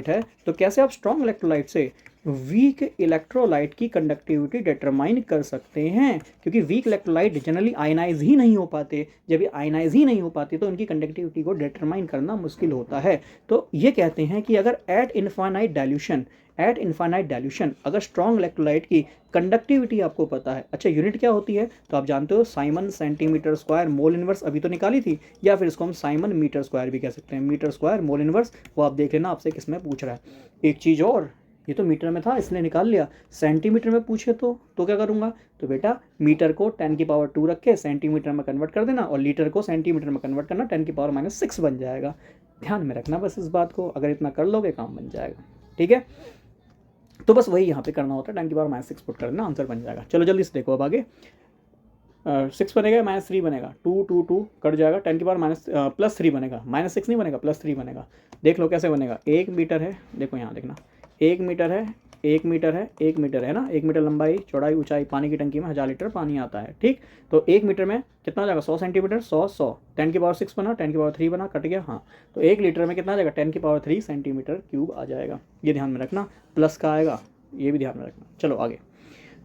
है तो कैसे आप स्ट्रॉन्ग इलेक्ट्रोलाइट से वीक इलेक्ट्रोलाइट की कंडक्टिविटी डिटरमाइन कर सकते हैं, क्योंकि वीक इलेक्ट्रोलाइट जनरली आयनाइज ही नहीं हो पाते, जब ये आयनाइज ही नहीं हो पाते तो उनकी कंडक्टिविटी को डिटरमाइन करना मुश्किल होता है। तो ये कहते हैं कि अगर एट इनफाइनाइट डाइल्यूशन अगर स्ट्रॉन्ग इलेक्ट्रोलाइट की कंडक्टिविटी आपको पता है, अच्छा यूनिट क्या होती है तो आप जानते हो, Simon centimetre square mole inverse अभी तो निकाली थी, या फिर इसको हम साइमन मीटर स्क्वायर भी कह सकते हैं, मीटर स्क्वायर मोल इनवर्स, वो आप देख लेना आपसे किस में पूछ रहा है। एक चीज़ और, ये तो मीटर में था इसलिए निकाल लिया, सेंटीमीटर में पूछे तो क्या करूँगा, तो बेटा मीटर को 10⁻² रख के सेंटीमीटर में कन्वर्ट कर देना, और लीटर को सेंटीमीटर में कन्वर्ट करना, 10⁻⁻6 बन जाएगा। ध्यान में रखना बस इस बात को, अगर इतना कर लोगे काम बन जाएगा, ठीक है। तो बस वही यहाँ पे करना होता है, 10⁻⁻6 पुट कर देना, आंसर बन जाएगा। चलो जल्दी से देखो अब आगे, 6 बनेगा, -3 बनेगा, 2 कट जाएगा, 10⁻+3 बनेगा, -6 नहीं बनेगा, +3 बनेगा। देख लो कैसे बनेगा, 1 मीटर है, देखो यहाँ देखना, 1 मीटर है, 1 मीटर है, 1 मीटर है ना, 1 मीटर लंबाई चौड़ाई ऊंचाई, पानी की टंकी में 1000 लीटर पानी आता है, ठीक। तो 1 मीटर में कितना हो जाएगा, 100 सेंटीमीटर, 100 10⁻6 बना, 10⁻3 बना, कट गया, हाँ। तो 1 लीटर में कितना आ जाएगा, 10⁻3 सेंटीमीटर क्यूब आ जाएगा, ये ध्यान में रखना, प्लस का आएगा, ये भी ध्यान में रखना। चलो आगे,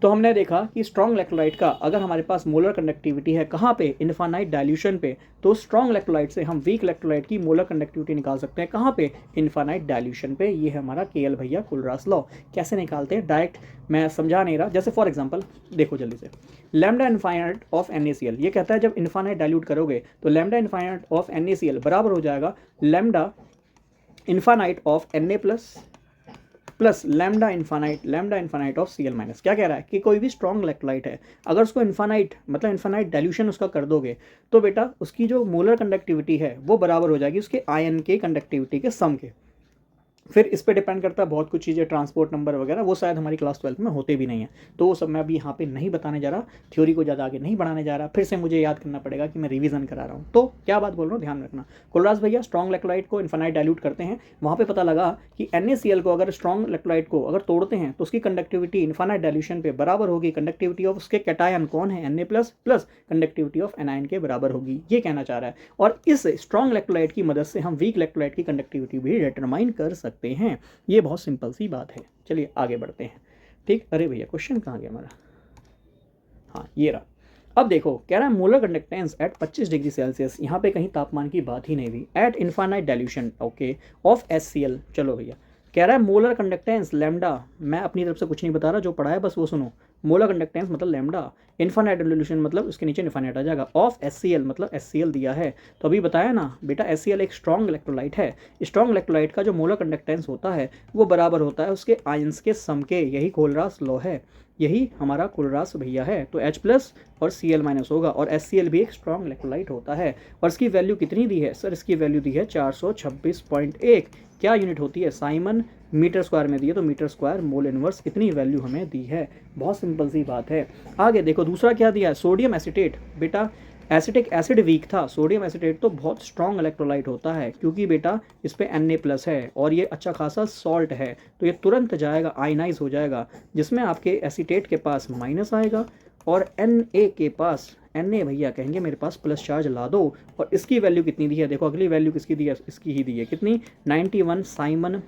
तो हमने देखा कि स्ट्रॉन्ग इलेक्ट्रोलाइट का अगर हमारे पास मोलर कंडक्टिविटी है कहाँ पे, इनफाइनाइट डाइल्यूशन पे, तो स्ट्रॉन्ग इलेक्ट्रोलाइट से हम वीक इलेक्ट्रोलाइट की मोलर कंडक्टिविटी निकाल सकते हैं, कहाँ पे, इनफाइनाइट डाइल्यूशन पे। ये है हमारा KL भैया कोलरास लॉ। कैसे निकालते हैं, डायरेक्ट मैं समझा नहीं रहा, जैसे फॉर एग्जाम्पल देखो जल्दी से, लैम्डा इनफाइनाइट ऑफ NaCl, ये कहता है जब इनफाइनाइट डाइल्यूट करोगे तो लैम्डा इनफाइनाइट ऑफ NaCl बराबर हो जाएगा lambda infinite of Na plus lambda infinite of Cl-। क्या कह रहा है कि कोई भी स्ट्रॉन्ग इलेक्ट्रोलाइट है, अगर उसको इन्फानाइट मतलब इन्फानाइट डाइल्यूशन उसका कर दोगे तो बेटा उसकी जो मोलर कंडक्टिविटी है वो बराबर हो जाएगी उसके आयन के कंडक्टिविटी के सम के। फिर इस पे डिपेंड करता है बहुत कुछ चीज़ें, ट्रांसपोर्ट नंबर वगैरह, वो शायद हमारी क्लास 12 में होते भी नहीं है, तो वो सब मैं अभी यहाँ पे नहीं बताने जा रहा, थ्योरी को ज़्यादा आगे नहीं बढ़ाने जा रहा, फिर से मुझे याद करना पड़ेगा कि मैं रिवीजन करा रहा हूँ। तो क्या बात बोल रहा हूँ ध्यान रखना। कुलराज भैया स्ट्रॉन्ग इलेक्ट्रोलाइट को इन्फिनाइट डाइल्यूट करते हैं, वहाँ पे पता लगा कि NaCl को अगर स्ट्रॉन्ग इलेक्ट्रोलाइट को अगर तोड़ते हैं तो उसकी कंडक्टिविटी इन्फिनाइट डाइल्यूशन पे बराबर होगी कंडक्टिविटी ऑफ उसके कैटायन कौन है Na plus plus conductivity of anion के बराबर होगी, ये कहना चाह रहा है। और इस स्ट्रॉन्ग इलेक्ट्रोलाइट की मदद से हम वीक इलेक्ट्रोलाइट की कंडक्टिविटी भी डिटरमाइन कर सकते हैं। ये बहुत सिंपल सी बात है। चलिए आगे बढ़ते हैं। ठीक, अरे भैया क्वेश्चन कहाँ गया हमारा, हाँ ये रहा। अब देखो कह रहा है molar conductance at 25 degree Celsius, यहाँ पे कहीं तापमान की बात ही नहीं हुई, at infinite dilution okay of HCl। चलो भैया कह रहा है मोलर कंडक्टेंस लैम्डा, मैं अपनी तरफ से कुछ नहीं बता रहा, जो पढ़ा है बस वो सुनो। मोलर कंडक्टेंस मतलब लैम्डा, इनफाइनाइट डाइल्यूशन मतलब उसके नीचे इनफाइनाइट आ जाएगा, ऑफ HCl मतलब HCl दिया है, तो अभी बताया ना बेटा HCl एक स्ट्रॉन्ग इलेक्ट्रोलाइट है। स्ट्रॉन्ग इलेक्ट्रोलाइट का जो मोलर कंडक्टेंस होता है वो बराबर होता है उसके आयंस के सम के, यही कोलरास लॉ है, यही हमारा कुलरास भैया है। तो H प्लस और Cl माइनस होगा, और HCl भी एक स्ट्रॉन्ग इलेक्ट्रोलाइट होता है। और इसकी वैल्यू कितनी दी है सर, इसकी वैल्यू दी है 426.1, क्या यूनिट होती है साइमन, मीटर स्क्वायर में दी है, तो मीटर स्क्वायर मोल इनवर्स इतनी वैल्यू हमें दी है। बहुत सिंपल सी बात है। आगे देखो दूसरा क्या दिया है, सोडियम एसीटेट। बेटा एसिटिक एसिड वीक था, सोडियम एसीटेट तो बहुत स्ट्रॉन्ग इलेक्ट्रोलाइट होता है, क्योंकि बेटा इस पे Na प्लस है और ये अच्छा खासा सॉल्ट है, तो ये तुरंत जाएगा आयनाइज हो जाएगा, जिसमें आपके एसीटेट के पास माइनस आएगा और Na के पास, Na भैया कहेंगे मेरे पास प्लस चार्ज ला दो। और इसकी वैल्यू कितनी दी है, देखो अगली वैल्यू किसकी दी है, इसकी ही दी है, कितनी 91 siemens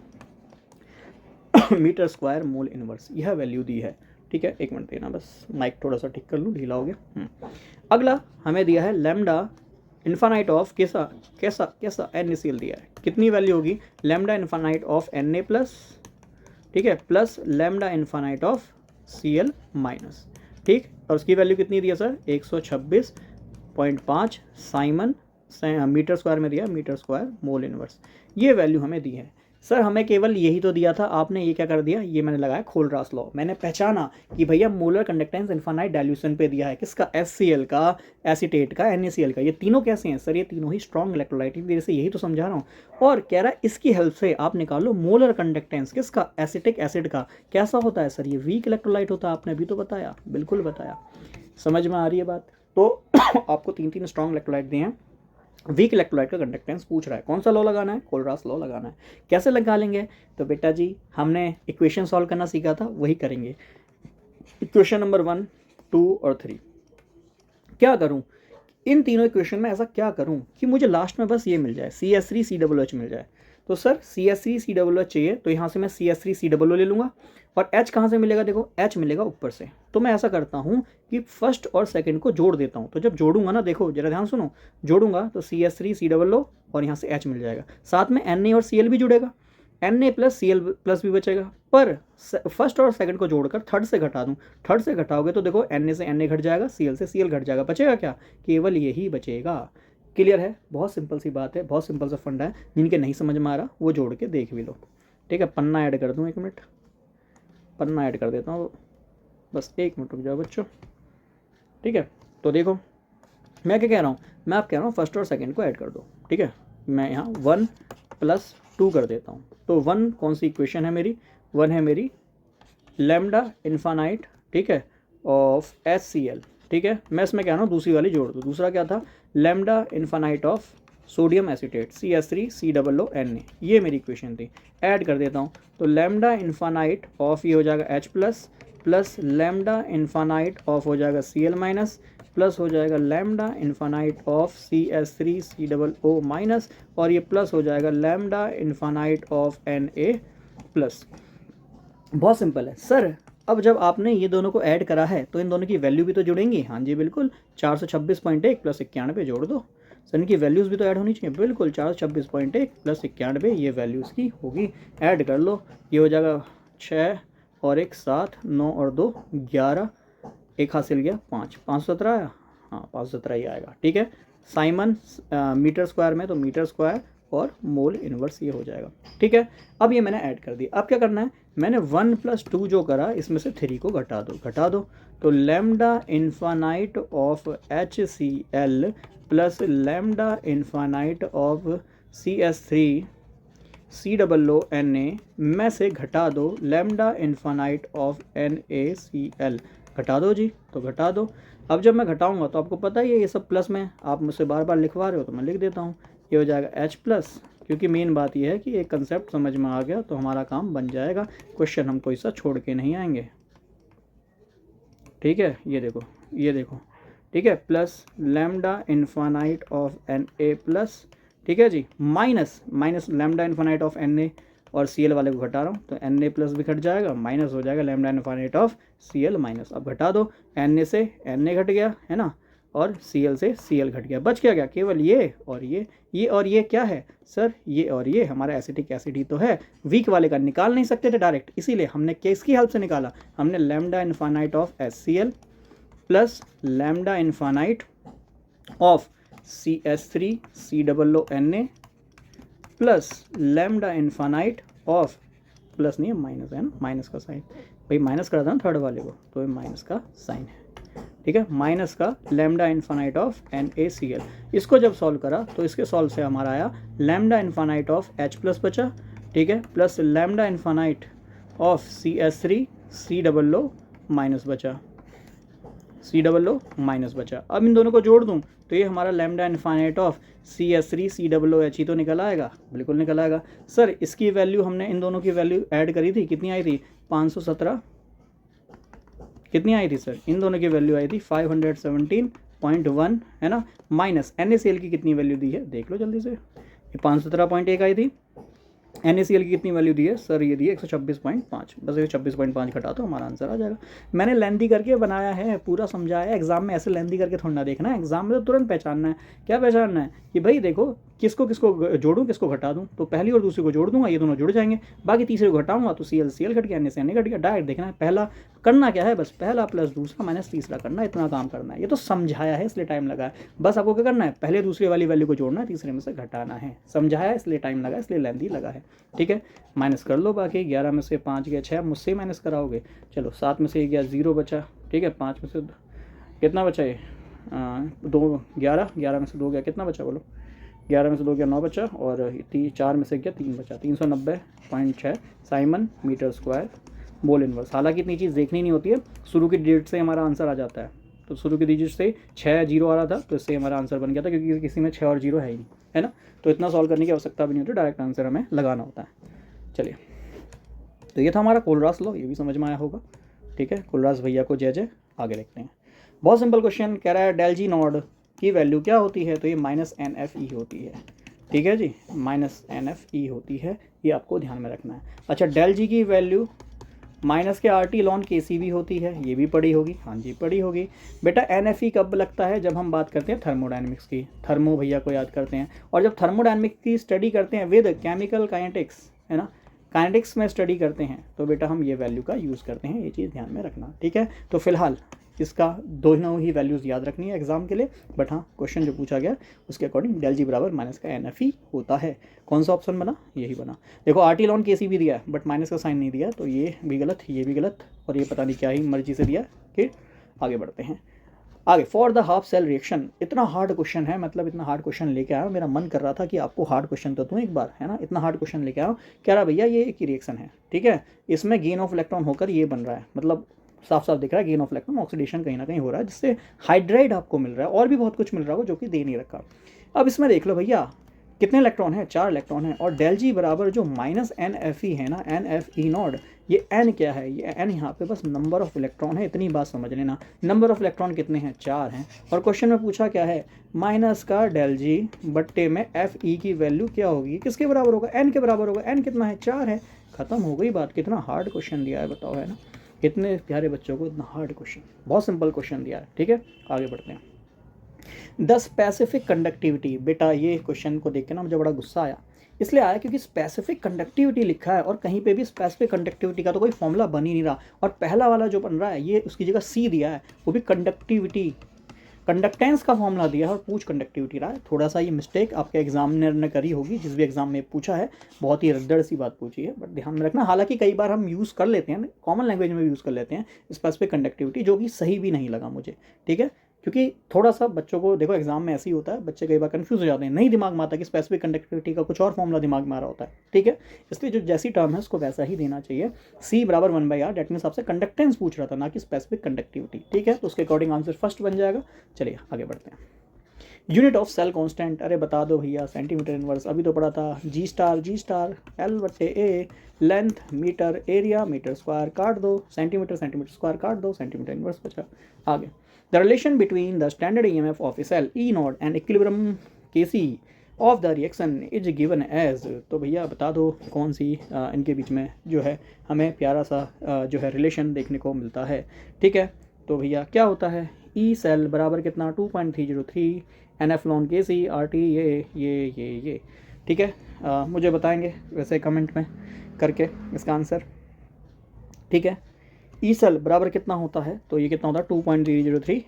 metre square mole inverse, यह वैल्यू दी है। ठीक है, एक मिनट देना, बस माइक थोड़ा सा ठीक कर लूँ, ढीला हो गया। अगला हमें दिया है लैम्डा इन्फानाइट ऑफ कैसा कैसा कैसा NaCl दिया है, कितनी वैल्यू होगी, lambda infinite of Na plus, ठीक है, plus lambda infinite of Cl minus, ठीक। और उसकी वैल्यू कितनी दी है सर, 126.5 साइमन मीटर स्क्वायर में दिया, मीटर स्क्वायर मोल इनवर्स, ये वैल्यू हमें दी है। सर हमें केवल यही तो दिया था, आपने ये क्या कर दिया, ये मैंने लगाया खोलरास लॉ, मैंने पहचाना कि भैया मोलर कंडक्टेंस इनफाइनाइट डाइल्यूशन पे दिया है, किसका, HCl का, एसीटेट का, NaCl का। ये तीनों कैसे हैं सर, ये तीनों ही स्ट्रॉन्ग इलेक्ट्रोलाइट, देर से यही तो समझा रहा हूँ। और कह रहा है इसकी हेल्प से आप निकालो मोलर कंडक्टेंस किसका, एसिटिक एसिड का। कैसा होता है सर, ये वीक इलेक्ट्रोलाइट होता है, आपने अभी तो बताया, बिल्कुल बताया। समझ में आ रही है बात। तो आपको तीन स्ट्रॉन्ग इलेक्ट्रोलाइट दिए हैं, वीक इलेक्ट्रोलाइट का कंडक्टेंस पूछ रहा है, कौन सा लॉ लगाना है, कोलरास लॉ लगाना है। कैसे लगा लेंगे, तो बेटा जी हमने इक्वेशन सॉल्व करना सीखा था, वही करेंगे। इक्वेशन नंबर 1, 2 और 3 क्या करूं, इन तीनों इक्वेशन में ऐसा क्या करूं कि मुझे लास्ट में बस ये मिल जाए, CH3COOH मिल जाए। तो सर CH3COOH चाहिए, तो यहाँ से मैं CH3COO ले लूँगा, और H कहाँ से मिलेगा, देखो H मिलेगा ऊपर से। तो मैं ऐसा करता हूँ कि फर्स्ट और सेकंड को जोड़ देता हूँ, तो जब जोड़ूंगा ना, देखो जरा ध्यान सुनो, जोड़ूंगा तो CH3COO और यहाँ से H मिल जाएगा, साथ में Na और Cl भी जुड़ेगा, Na प्लस Cl प्लस भी बचेगा, पर फर्स्ट और सेकंड को जोड़कर थर्ड से घटा दूं, थर्ड से घटाओगे तो देखो Na से Na घट जाएगा, Cl से Cl घट जाएगा, बचेगा क्या, केवल यही बचेगा। क्लियर है, बहुत सिंपल सी बात है, बहुत सिंपल सा फंडा है, जिनके नहीं समझ में आ रहा वो जोड़ के देख भी लो। ठीक है, पन्ना ऐड कर दूँ, एक मिनट पन्ना ऐड कर देता हूँ, बस एक मिनट रुक जाओ बच्चों। ठीक है, तो देखो मैं क्या कह रहा हूँ, मैं आप कह रहा हूँ फर्स्ट और सेकंड को ऐड कर दो। ठीक है, मैं यहाँ 1 + 2 कर देता हूँ, तो 1 कौन सी इक्वेशन है मेरी, 1 है मेरी लैम्डा इन्फानाइट, ठीक है, ऑफ HCl। ठीक है, मैं इसमें कह रहा हूँ दूसरी वाली जोड़ दो, दूसरा क्या था, lambda infinite of sodium acetate CH3COONA, ये मेरी इक्वेशन थी। ऐड कर देता हूँ, तो लैम्डा इन्फानाइट ऑफ ये हो जाएगा H plus lambda infinite of हो जाएगा Cl माइनस, प्लस हो जाएगा lambda infinite of CH3COO minus, और ये प्लस हो जाएगा lambda infinite of Na plus. बहुत सिंपल है सर। अब जब आपने ये दोनों को ऐड करा है तो इन दोनों की वैल्यू भी तो जुड़ेंगी, हाँ जी बिल्कुल, 426.1 + 91 जोड़ दो, सर इनकी वैल्यूज़ भी तो ऐड होनी चाहिए, बिल्कुल 426.1 + 91 ये वैल्यूज़ की होगी, ऐड कर लो, ये हो जाएगा 6 और 1 7, 9 और 2 11, एक हासिल गया 5, 517 आया, हाँ 517 ही आएगा। ठीक है, साइमन मीटर स्क्वायर में तो मीटर स्क्वायर और मोल इनवर्स ये हो जाएगा। ठीक है, अब ये मैंने ऐड कर दिया, अब क्या करना है, मैंने 1 + 2 जो करा इसमें से 3 को घटा दो, तो lambda infinite of HCl plus lambda infinite of CH3 COO में से घटा दो लैम्डा इन्फानाइट ऑफ NaCl। घटा दो जी, तो घटा दो। अब जब मैं घटाऊंगा तो आपको पता ही है ये सब प्लस में, आप मुझसे बार बार लिखवा रहे हो तो मैं लिख देता हूँ। ये हो जाएगा H+, क्योंकि मेन बात ये है कि एक कंसेप्ट समझ में आ गया तो हमारा काम बन जाएगा। क्वेश्चन हम कोई सा छोड़ के नहीं आएंगे, ठीक है। ये देखो, ठीक है, plus lambda infinite of Na+, ठीक है जी, minus lambda infinite of Na, और Cl वाले को घटा रहा हूँ तो Na+ भी घट जाएगा, माइनस हो जाएगा लैम्डा इन्फानाइट ऑफ Cl-। अब घटा दो, Na से Na घट गया है ना, और Cl से Cl घट गया, बच क्या केवल ये और ये और ये क्या है सर, ये और ये हमारा एसिटिक एसिड ही तो है। वीक वाले का निकाल नहीं सकते थे डायरेक्ट, इसीलिए हमने किसकी हेल्प से निकाला, हमने lambda infinite of HCl plus lambda infinite of CH3COONA plus lambda infinite of, plus नहीं है माइनस है ना, माइनस का साइन, भाई माइनस करा था ना थर्ड वाले को, तो ये माइनस का साइन है, ठीक है, माइनस का लैम्डा इन्फानाइट ऑफ NaCl। इसको जब सॉल्व करा तो इसके सॉल्व से हमारा आया लैम्डा इन्फानाइट ऑफ H+ बचा, ठीक है, plus lambda infinite of CH3COO बचा, COO बचा। अब इन दोनों को जोड़ दूं तो ये हमारा लैम्डा इन्फानाइट ऑफ CH3COOH ही तो निकल आएगा, बिल्कुल निकल आएगा। सर इसकी वैल्यू हमने इन दोनों की वैल्यू ऐड करी थी, कितनी आई थी 517, कितनी आई थी सर, इन दोनों की वैल्यू आई थी 517.1 है ना, माइनस NaCl की कितनी वैल्यू दी है देख लो जल्दी से, ये 517.1 आई थी। NaCl की कितनी वैल्यू दी है सर, ये दी है 126.5, बस ये 26.5 घटा तो हमारा आंसर आ जाएगा। मैंने लेंदी करके बनाया है, पूरा समझाया। एग्जाम में ऐसे लेंदी करके थोड़ा ना देखना है, एग्जाम में तो तुरंत पहचानना है। क्या पहचानना है कि भाई देखो किसको किसको जोड़ूं किसको घटा दूं, तो पहली और दूसरी को जोड़ दूंगा, ये दोनों जुड़ जाएंगे, बाकी तीसरे को घटाऊंगा तो CL घट गया, Na घट गया। डायरेक्ट देखना है, पहला करना क्या है, बस पहला प्लस दूसरा माइनस तीसरा करना है, इतना काम करना है। ये तो समझाया है इसलिए टाइम लगा है, बस आपको क्या करना है, पहले दूसरे वाली वैल्यू को जोड़ना है, तीसरे में से घटाना है। समझाया है इसलिए टाइम लगा, इसलिए लेंदी लगा है, ठीक है। माइनस कर लो, बाकी 11 में से 5 गया 6, मुझसे माइनस कराओगे, चलो 7 में से 1 गया 0 बचा, ठीक है, 5 में से कितना बचा, ये 2 11 में से 2 गया, कितना बचा बोलो, 11 में से 2 गया 9 बचा, और 4 में से गया 3 बचा, 390.6 siemens metre square mole inverse. हालांकि इतनी चीज़ देखनी नहीं होती है, शुरू की डिजिट से हमारा आंसर आ जाता है, तो शुरू की डिजिट से 6 0 आ रहा था तो इससे हमारा आंसर बन गया था, क्योंकि किसी में 6 और 0 है ही नहीं, है ना, तो इतना सॉल्व करने की आवश्यकता भी नहीं होती, डायरेक्ट आंसर हमें लगाना होता है। चलिए, तो ये था हमारा कोलरास लॉ, ये भी समझ में आया होगा, ठीक है। कोलरास भैया को जय जय। आगे देखते हैं, बहुत सिंपल क्वेश्चन कह रहा है डेल जी नॉट की वैल्यू क्या होती है, तो ये -NFE होती है, ठीक है जी, -NFE होती है, ये आपको ध्यान में रखना है। अच्छा, डेल जी की वैल्यू माइनस के RT लॉन KC भी होती है, ये भी पढ़ी होगी, हाँ जी पढ़ी होगी बेटा। NFE कब लगता है, जब हम बात करते हैं थर्मोडायनेमिक्स की, थर्मो भैया को याद करते हैं, और जब थर्मोडायनेमिक्स की स्टडी करते हैं विद केमिकल काइनेटिक्स, है ना, काइनेटिक्स में स्टडी करते हैं, तो बेटा हम ये वैल्यू का यूज़ करते हैं, ये चीज़ ध्यान में रखना, ठीक है। तो फिलहाल इसका दोनों ही वैल्यूज़ याद रखनी है एग्जाम के लिए, बट हाँ क्वेश्चन जो पूछा गया उसके अकॉर्डिंग डेल जी बराबर माइनस का NFE होता है। कौन सा ऑप्शन बना, यही बना। देखो RT लॉन KC भी दिया है बट माइनस का साइन नहीं दिया, तो ये भी गलत, ये भी गलत, और ये पता नहीं क्या ही मर्जी से दिया। फिर आगे बढ़ते हैं, आगे for the half cell reaction. इतना हार्ड क्वेश्चन है, मतलब इतना हार्ड क्वेश्चन लेके आया, मेरा मन कर रहा था कि आपको हार्ड क्वेश्चन तो दूँ एक बार, है ना, इतना हार्ड क्वेश्चन लेके आया। कह रहा भैया ये एक रिएक्शन है, ठीक है, इसमें गेन ऑफ इलेक्ट्रॉन होकर ये बन रहा है, मतलब साफ साफ दिख रहा है गेन ऑफ इलेक्ट्रॉन, ऑक्सीडेशन कहीं ना कहीं हो रहा है, जिससे हाइड्राइड आपको मिल रहा है, और भी बहुत कुछ मिल रहा है जो कि दे नहीं रखा। अब इसमें देख लो भैया कितने इलेक्ट्रॉन है, 4 इलेक्ट्रॉन है, और डेल जी बराबर जो -NFE है ना, NFE नॉट, ये n क्या है, ये n यहाँ पे बस नंबर ऑफ इलेक्ट्रॉन है, इतनी बात समझ लेना। नंबर ऑफ इलेक्ट्रॉन कितने हैं, 4 हैं, और क्वेश्चन में पूछा क्या है, माइनस का डेल जी बट्टे में FE की वैल्यू क्या होगी, किसके बराबर होगा, n के बराबर होगा। n कितना है, 4 है, खत्म हो गई बात। कितना हार्ड क्वेश्चन दिया है बताओ, है ना, इतने प्यारे बच्चों को इतना हार्ड क्वेश्चन, बहुत सिंपल क्वेश्चन दिया है, ठीक है। आगे बढ़ते हैं, द स्पेसिफिक कंडक्टिविटी। बेटा ये क्वेश्चन को देख के ना मुझे बड़ा गुस्सा आया, इसलिए आया क्योंकि स्पेसिफिक कंडक्टिविटी लिखा है, और कहीं पे भी स्पेसिफिक कंडक्टिविटी का तो कोई फॉर्मूला बन ही नहीं रहा, और पहला वाला जो बन रहा है ये उसकी जगह C दिया है, वो भी कंडक्टिविटी, कंडक्टेंस का फॉर्मूला दिया है, और पूछ कंडक्टिविटी रहा है। थोड़ा सा ये मिस्टेक आपके एग्जामिनर ने करी होगी, जिस भी एग्जाम में पूछा है, बहुत ही रद्दड़ सी बात पूछी है, बट ध्यान में रखना। हालांकि कई बार हम यूज़ कर लेते हैं, कॉमन लैंग्वेज में यूज़ कर लेते हैं स्पेसिफिक कंडक्टिविटी, जो कि सही भी नहीं लगा मुझे, ठीक है, क्योंकि थोड़ा सा बच्चों को देखो एग्जाम में ऐसे ही होता है, बच्चे कई बार कंफ्यूज हो जाते हैं, नहीं दिमाग में आता कि स्पेसिफिक कंडक्टिविटी का कुछ और फॉर्मूला दिमाग में आ रहा होता है, ठीक है। इसलिए जो जैसी टर्म है उसको वैसा ही देना चाहिए। C बराबर 1/r, डेट मीन्स आपसे कंडक्टेंस पूछ रहा था ना कि स्पेसिफिक कंडक्टिविटी, ठीक है। तो उसके अकॉर्डिंग आंसर फर्स्ट बन जाएगा। चलिए आगे बढ़ते हैं। यूनिट ऑफ सेल कांस्टेंट, अरे बता दो भैया, सेंटीमीटर इनवर्स अभी तो पढ़ा था। G star L/A, length metre, area metre square, काट दो सेंटीमीटर स्क्वायर, काट दो सेंटीमीटर इनवर्स बचा। आगे, the relation between the standard EMF of a cell E0 and equilibrium Kc of the reaction is given as, तो भैया बता दो कौन सी इनके बीच में जो है हमें प्यारा सा जो है रिलेशन देखने को मिलता है, ठीक है। तो भैया क्या होता है, ई सेल बराबर कितना 2.303 NF लॉन Kc RT, ये ठीक है। मुझे बताएंगे वैसे कमेंट में करके इसका आंसर, ठीक है। ई सेल बराबर कितना होता है, तो ये कितना होता है 2.303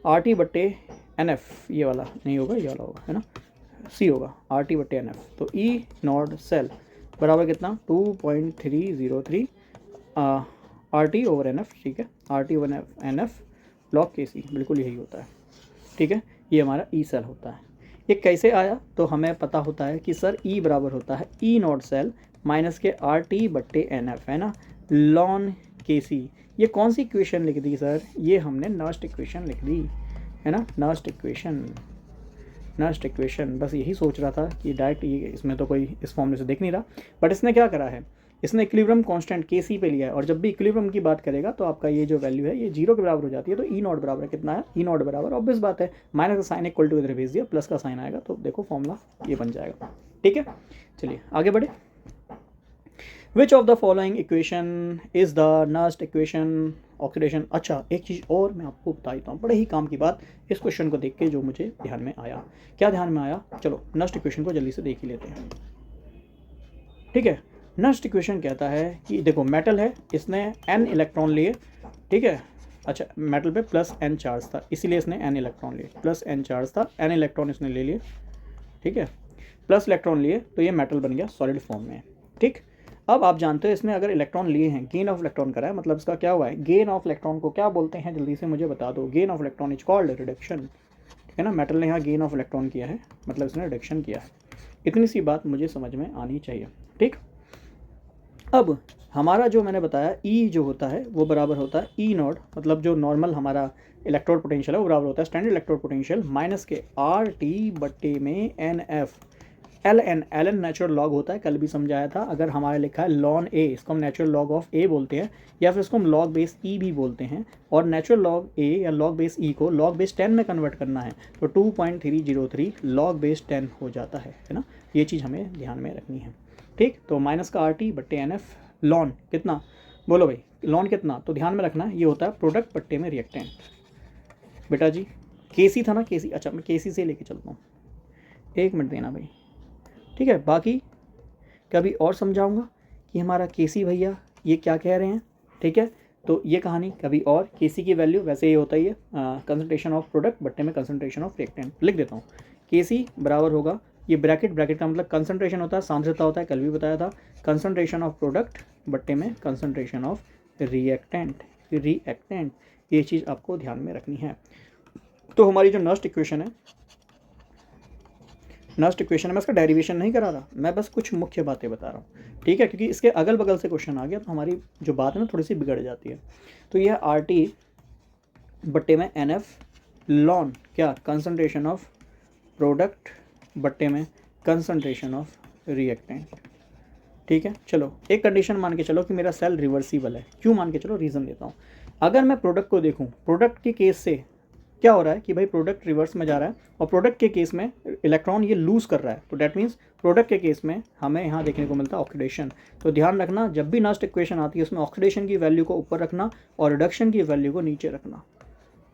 RT/NF, ये वाला नहीं होगा, ये वाला होगा, है ना, C होगा RT/NF। तो ई नॉट सेल बराबर कितना 2.303 RT/NF, ठीक है, RT/NF log Kc, बिल्कुल यही होता है, ठीक है। ये हमारा ई सेल होता है। ये कैसे आया, तो हमें पता होता है कि सर ई बराबर होता है ई नॉट सेल माइनस के RT/NF, है ना, लॉन Kc। ये कौन सी इक्वेशन लिख दी सर, ये हमने नर्स्ट इक्वेशन लिख दी, है ना, नर्स्ट इक्वेशन। बस यही सोच रहा था कि डायरेक्ट ये इसमें तो कोई इस फॉर्मूले से देख नहीं रहा, बट इसने क्या करा है, इसने इक्विलिब्रियम कांस्टेंट Kc पे लिया है, और जब भी इक्विलिब्रियम की बात करेगा तो आपका ये जो वैल्यू है ये 0 के बराबर हो जाती है। तो ई नॉट बराबर कितना है, ई नॉट बराबर ऑब्वियस बात है माइनस का साइन इक्वल टू इधर भेज दिया, प्लस का साइन आएगा, तो देखो फॉर्मूला ये बन जाएगा, ठीक है। चलिए आगे बढ़े। विच of the following equation is the Nernst equation oxidation. अच्छा, एक चीज़ और मैं आपको बता देता हूँ, बड़े ही काम की बात, इस क्वेश्चन को देख के जो मुझे ध्यान में आया, क्या ध्यान में आया, चलो नर्स्ट इक्वेशन को जल्दी से देख ही लेते हैं, ठीक है। नर्स्ट इक्वेशन कहता है कि देखो मेटल है, इसने n इलेक्ट्रॉन लिए, ठीक है। अच्छा, मेटल पे प्लस n चार्ज था, इसीलिए इसने n इलेक्ट्रॉन लिए, प्लस n चार्ज था, n इलेक्ट्रॉन इसने ले लिए, ठीक है, प्लस इलेक्ट्रॉन लिए, तो ये मेटल बन गया सॉलिड फॉर्म में, ठीक। अब आप जानते हो इसने अगर इलेक्ट्रॉन लिए हैं, गेन ऑफ इलेक्ट्रॉन करा है, मतलब इसका क्या हुआ है, गेन ऑफ इलेक्ट्रॉन को क्या बोलते हैं, जल्दी से मुझे बता दो। Gain of electron is called reduction, ठीक है ना, मेटल ने यहाँ गेन ऑफ इलेक्ट्रॉन किया है, मतलब इसने रिडक्शन किया है। इतनी सी बात मुझे समझ में आनी चाहिए, ठीक। अब हमारा जो मैंने बताया ई जो होता है वो बराबर होता है ई नॉट, मतलब जो नॉर्मल हमारा इलेक्ट्रोड पोटेंशियल है वो बराबर होता है स्टैंडर्ड इलेक्ट्रोड पोटेंशियल माइनस के RT/में NF। L N natural log होता है, कल भी समझाया था। अगर हमारे लिखा है लॉन ए, इसको हम नेचुरल लॉग ऑफ ए बोलते हैं, या फिर इसको हम लॉग बेस ई भी बोलते हैं। और नेचुरल लॉग ए या लॉग बेस ई को लॉग बेस 10 में कन्वर्ट करना है तो 2.303 लॉग बेस 10 हो जाता है ना। ये चीज़ हमें ध्यान में रखनी है, ठीक। तो माइनस का RT/NF लॉन कितना, बोलो भाई लॉन कितना, तो ध्यान में रखना ये होता है प्रोडक्ट पट्टे में रिएक्टेंट। बेटा जी Kc था ना, Kc, अच्छा मैं Kc से लेके चलता हूँ, 1 मिनट देना भाई, ठीक है। बाकी कभी और समझाऊंगा कि हमारा Kc भैया ये क्या कह रहे हैं, ठीक है। तो ये कहानी कभी और, Kc की वैल्यू वैसे ही होता ही है कंसंट्रेशन ऑफ प्रोडक्ट बट्टे में कंसंट्रेशन ऑफ रिएक्टेंट। लिख देता हूँ, Kc बराबर होगा, ये ब्रैकेट का मतलब कंसंट्रेशन होता है, सांद्रता होता है, कल भी बताया था, कंसंट्रेशन ऑफ प्रोडक्ट बट्टे में कंसंट्रेशन ऑफ रिएक्टेंट। ये चीज़ आपको ध्यान में रखनी है। तो हमारी जो नर्स्ट इक्वेशन है, मैं इसका डेरिवेशन नहीं करा रहा, मैं बस कुछ मुख्य बातें बता रहा हूँ, ठीक है, क्योंकि इसके अगल बगल से क्वेश्चन आ गया तो हमारी जो बात है ना थोड़ी सी बिगड़ जाती है। तो यह RT/में NF लॉन क्या, कंसंट्रेशन ऑफ प्रोडक्ट बट्टे में कंसंट्रेशन ऑफ रिएक्टेंट, ठीक है। चलो एक कंडीशन मान के चलो कि मेरा सेल रिवर्सिबल है। क्यों मान के चलो, रीज़न देता हूँ। अगर मैं प्रोडक्ट को देखूँ, प्रोडक्ट के केस से क्या हो रहा है कि भाई प्रोडक्ट रिवर्स में जा रहा है और प्रोडक्ट के केस में इलेक्ट्रॉन ये लूज़ कर रहा है, तो डैट मीन्स प्रोडक्ट के केस में हमें यहाँ देखने को मिलता है ऑक्सीडेशन। तो ध्यान रखना जब भी नर्स्ट इक्वेशन आती है उसमें ऑक्सीडेशन की वैल्यू को ऊपर रखना और रिडक्शन की वैल्यू को नीचे रखना,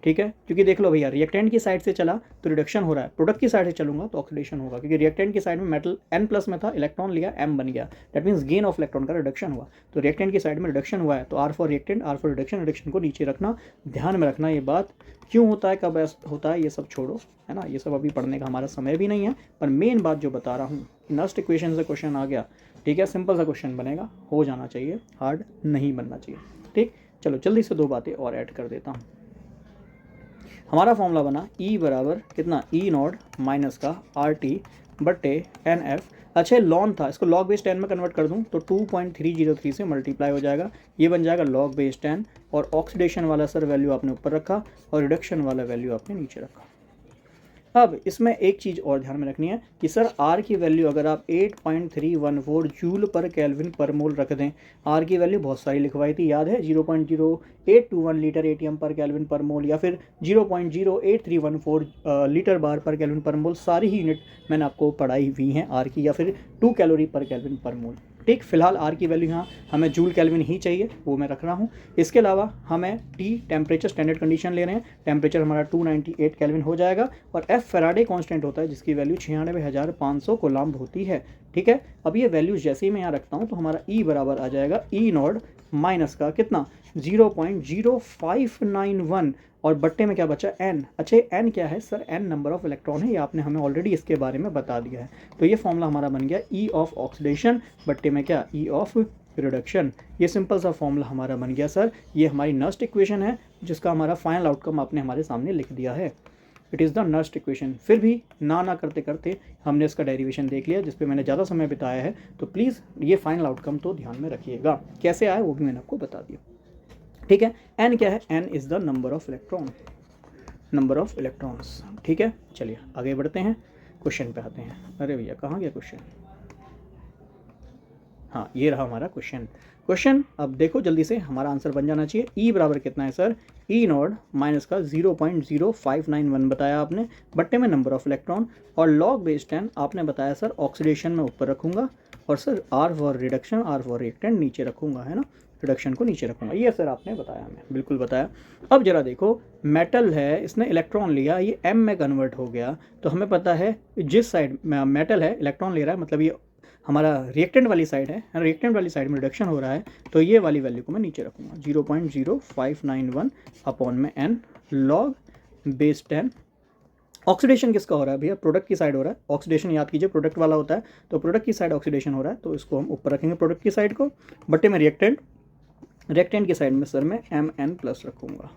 ठीक है। क्योंकि देख लो भैया रिएक्टेंट की साइड से चला तो रिडक्शन हो रहा है, प्रोडक्ट की साइड से चलूंगा तो ऑक्सीडेशन होगा, क्योंकि रिएक्टेंट की साइड में मेटल N+ में था, इलेक्ट्रॉन लिया M बन गया, that means gain of electron का रिडक्शन हुआ। तो रिएक्टेंट की साइड में रिडक्शन हुआ है तो R for reactant, R for reduction को नीचे रखना। ध्यान में रखना ये बात, क्यों होता है, कब होता है, ये सब छोड़ो, है ना, ये सब अभी पढ़ने का हमारा समय भी नहीं है। पर मेन बात जो बता रहा हूँ, नर्स्ट इक्वेशन से क्वेश्चन आ गया, ठीक है, सिंपल सा क्वेश्चन बनेगा, हो जाना चाहिए, हार्ड नहीं बनना चाहिए, ठीक। चलो जल्दी से 2 बातें और ऐड कर देता हूँ। हमारा फॉर्मूला बना E बराबर कितना, E नॉट माइनस का RT बट्टे NF। अच्छा लॉन था, इसको लॉग बेस 10 में कन्वर्ट कर दूं तो 2.303 से मल्टीप्लाई हो जाएगा, ये बन जाएगा लॉग बेस 10। और ऑक्सीडेशन वाला सर वैल्यू आपने ऊपर रखा और रिडक्शन वाला वैल्यू आपने नीचे रखा। अब इसमें एक चीज़ और ध्यान में रखनी है कि सर आर की वैल्यू अगर आप 8.314 जूल पर केल्विन पर मोल रख दें, आर की वैल्यू बहुत सारी लिखवाई थी, याद है 0.0821 लीटर एटीएम पर केल्विन पर मोल या फिर 0.08314 लीटर बार पर केल्विन पर मोल, सारी ही यूनिट मैंने आपको पढ़ाई हुई हैं आर की, या फिर 2 कैलोरी पर केल्विन पर मोल। ठीक, फिलहाल आर की वैल्यू यहाँ हमें जूल केल्विन ही चाहिए, वो मैं रख रहा हूँ। इसके अलावा हमें टी टेम्परेचर स्टैंडर्ड कंडीशन ले रहे हैं, टेम्परेचर हमारा 298 केल्विन हो जाएगा। और एफ फैराडे कांस्टेंट होता है जिसकी वैल्यू 96,500 कोलम्ब होती है। ठीक है, अब ये वैल्यूज जैसे ही मैं यहाँ रखता हूँ तो हमारा ई बराबर आ जाएगा ई नॉट माइनस का कितना 0.0591 और बट्टे में क्या बचा एन। अच्छा एन क्या है sir, n number of electron है, ये आपने हमें ऑलरेडी इसके बारे में बता दिया है। तो ये फॉर्मूला हमारा बन गया ई ऑफ ऑक्सीडेशन बट्टे में क्या ई ऑफ रिडक्शन। ये सिंपल सा फॉर्मूला हमारा बन गया सर। ये हमारी नस्ट इक्वेशन है जिसका हमारा फाइनल आउटकम आपने हमारे सामने लिख दिया है। It is the Nernst equation. फिर भी ना करते करते हमने इसका डेरिवेशन देख लिया जिस पे मैंने ज़्यादा समय बिताया है, तो प्लीज़ ये फाइनल आउटकम तो ध्यान में रखिएगा। कैसे आया वो भी मैंने आपको बता दिया। ठीक है, एन क्या है, n is the number of electron, number of electrons. ठीक है, चलिए आगे बढ़ते हैं, क्वेश्चन पे आते हैं। अरे भैया कहाँ गया क्वेश्चन, हाँ ये रहा हमारा क्वेश्चन। क्वेश्चन अब देखो जल्दी से, हमारा आंसर बन जाना चाहिए ई बराबर कितना है सर, ई नॉट माइनस का 0.0591 बताया आपने, बट्टे में नंबर ऑफ इलेक्ट्रॉन, और लॉग बेस 10 आपने बताया सर ऑक्सीडेशन में ऊपर रखूंगा, और sir R for reduction, R for reactant नीचे रखूंगा, है ना, रिडक्शन को नीचे रखूंगा। ये सर आपने बताया, हमें बिल्कुल बताया। अब जरा देखो, मेटल है, इसने इलेक्ट्रॉन लिया, ये एम में कन्वर्ट हो गया, तो हमें पता है जिस साइड मेटल है इलेक्ट्रॉन ले रहा है, मतलब ये हमारा रिएक्टेंट वाली साइड है, रिएक्टेंट वाली साइड में रिडक्शन हो रहा है, तो ये वाली वैल्यू को मैं नीचे रखूंगा 0.0591 अपॉन में एन लॉग बेस 10। ऑक्सीडेशन किसका हो रहा है भैया, प्रोडक्ट की साइड हो रहा है, ऑक्सीडेशन याद कीजिए प्रोडक्ट वाला होता है, तो प्रोडक्ट की साइड ऑक्सीडेशन हो रहा है, तो इसको हम ऊपर रखेंगे प्रोडक्ट की साइड को, बट्टे में रिएक्टेंट, रिएक्टेंट की साइड में सर मैं एम एन प्लस रखूँगा।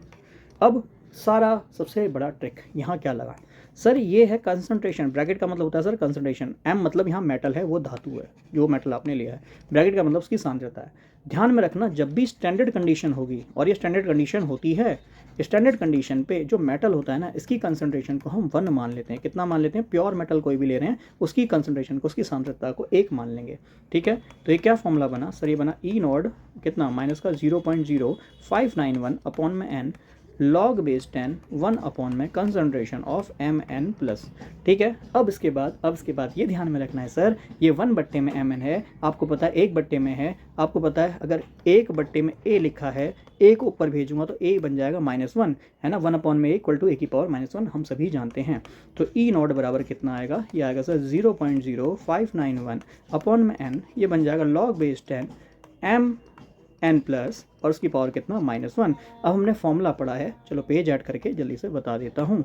अब सारा सबसे बड़ा ट्रिक यहाँ क्या लगा सर, ये है कंसंट्रेशन, ब्रैकेट का मतलब होता है सर कंसंट्रेशन, एम मतलब यहाँ मेटल है, वो धातु है जो मेटल आपने लिया है, ब्रैकेट का मतलब उसकी सांद्रता है। ध्यान में रखना जब भी स्टैंडर्ड कंडीशन होगी, और ये स्टैंडर्ड कंडीशन होती है, स्टैंडर्ड कंडीशन पे जो मेटल होता है ना, इसकी कंसंट्रेशन को हम 1 मान लेते हैं। कितना मान लेते हैं, प्योर मेटल कोई भी ले रहे हैं उसकी कंसंट्रेशन को, उसकी सांद्रता को 1 मान लेंगे। ठीक है, तो ये क्या फॉर्मूला बना सर, ये बना ई नॉट कितना माइनस का 0.0591 अपॉन में एन लॉग बेस 10 1 अपॉन में concentration of M N plus. ठीक है, अब इसके बाद ये ध्यान में रखना है सर, ये 1 बट्टे में एम एन है, आपको पता है 1 बट्टे में है, आपको पता है अगर 1 बट्टे में ए लिखा है, ए को ऊपर भेजूंगा तो ए बन जाएगा -1, है ना, 1 अपॉन में ए इक्वल टू ए की पावर -1, हम सभी जानते हैं। तो ई नॉट बराबर कितना आएगा, ये आएगा सर 0.0591 अपॉन में एन, ये बन जाएगा log base 10 M N plus, और उसकी पावर कितना -1। अब हमने फॉर्मूला पढ़ा है, चलो पेज ऐड करके जल्दी से बता देता हूँ।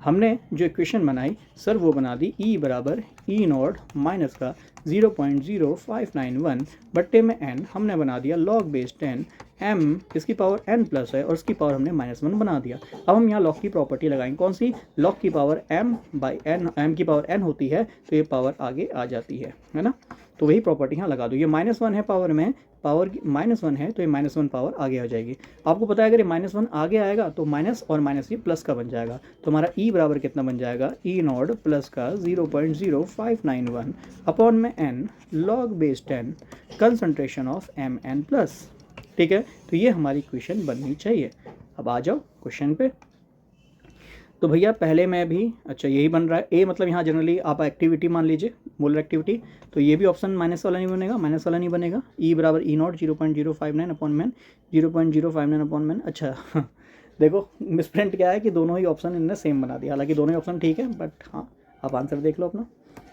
हमने जो इक्वेशन बनाई सर वो बना दी ई बराबर ई नॉट माइनस का 0.0591 बट्टे में एन, हमने बना दिया लॉग बेस 10 एम, इसकी पावर एन प्लस है और इसकी पावर हमने -1 बना दिया। अब हम यहाँ लॉग की प्रॉपर्टी लगाएंगे, कौन सी, लॉग की power M by N, M की पावर एन होती है तो ये पावर आगे आ जाती है ना, तो वही प्रॉपर्टी यहाँ लगा दो। ये -1 है पावर में, पावर -1 है तो ये -1 पावर आगे आ जाएगी। आपको पता है अगर ये -1 आगे आएगा तो माइनस और माइनस ये प्लस का बन जाएगा, तो हमारा ई बराबर कितना बन जाएगा, ई नॉट प्लस का 0.0591 अपॉन में n log base 10 concentration of M N plus. ठीक है, तो ये हमारी इक्वेशन बननी चाहिए। अब आ जाओ क्वेश्चन पे। तो भैया पहले में भी अच्छा यही बन रहा है, ए मतलब यहाँ जनरली आप एक्टिविटी मान लीजिए, मोलर एक्टिविटी, तो ये भी ऑप्शन माइनस वाला नहीं बनेगा, माइनस वाला नहीं बनेगा। ई बराबर ई नॉट 0.059 अपॉन मैन 0.059 अपॉन मैन। अच्छा देखो मिसप्रिंट क्या है कि दोनों ही ऑप्शन इन्होंने सेम बना दिया, हालांकि दोनों ही ऑप्शन ठीक है, बट हाँ आप आंसर देख लो अपना,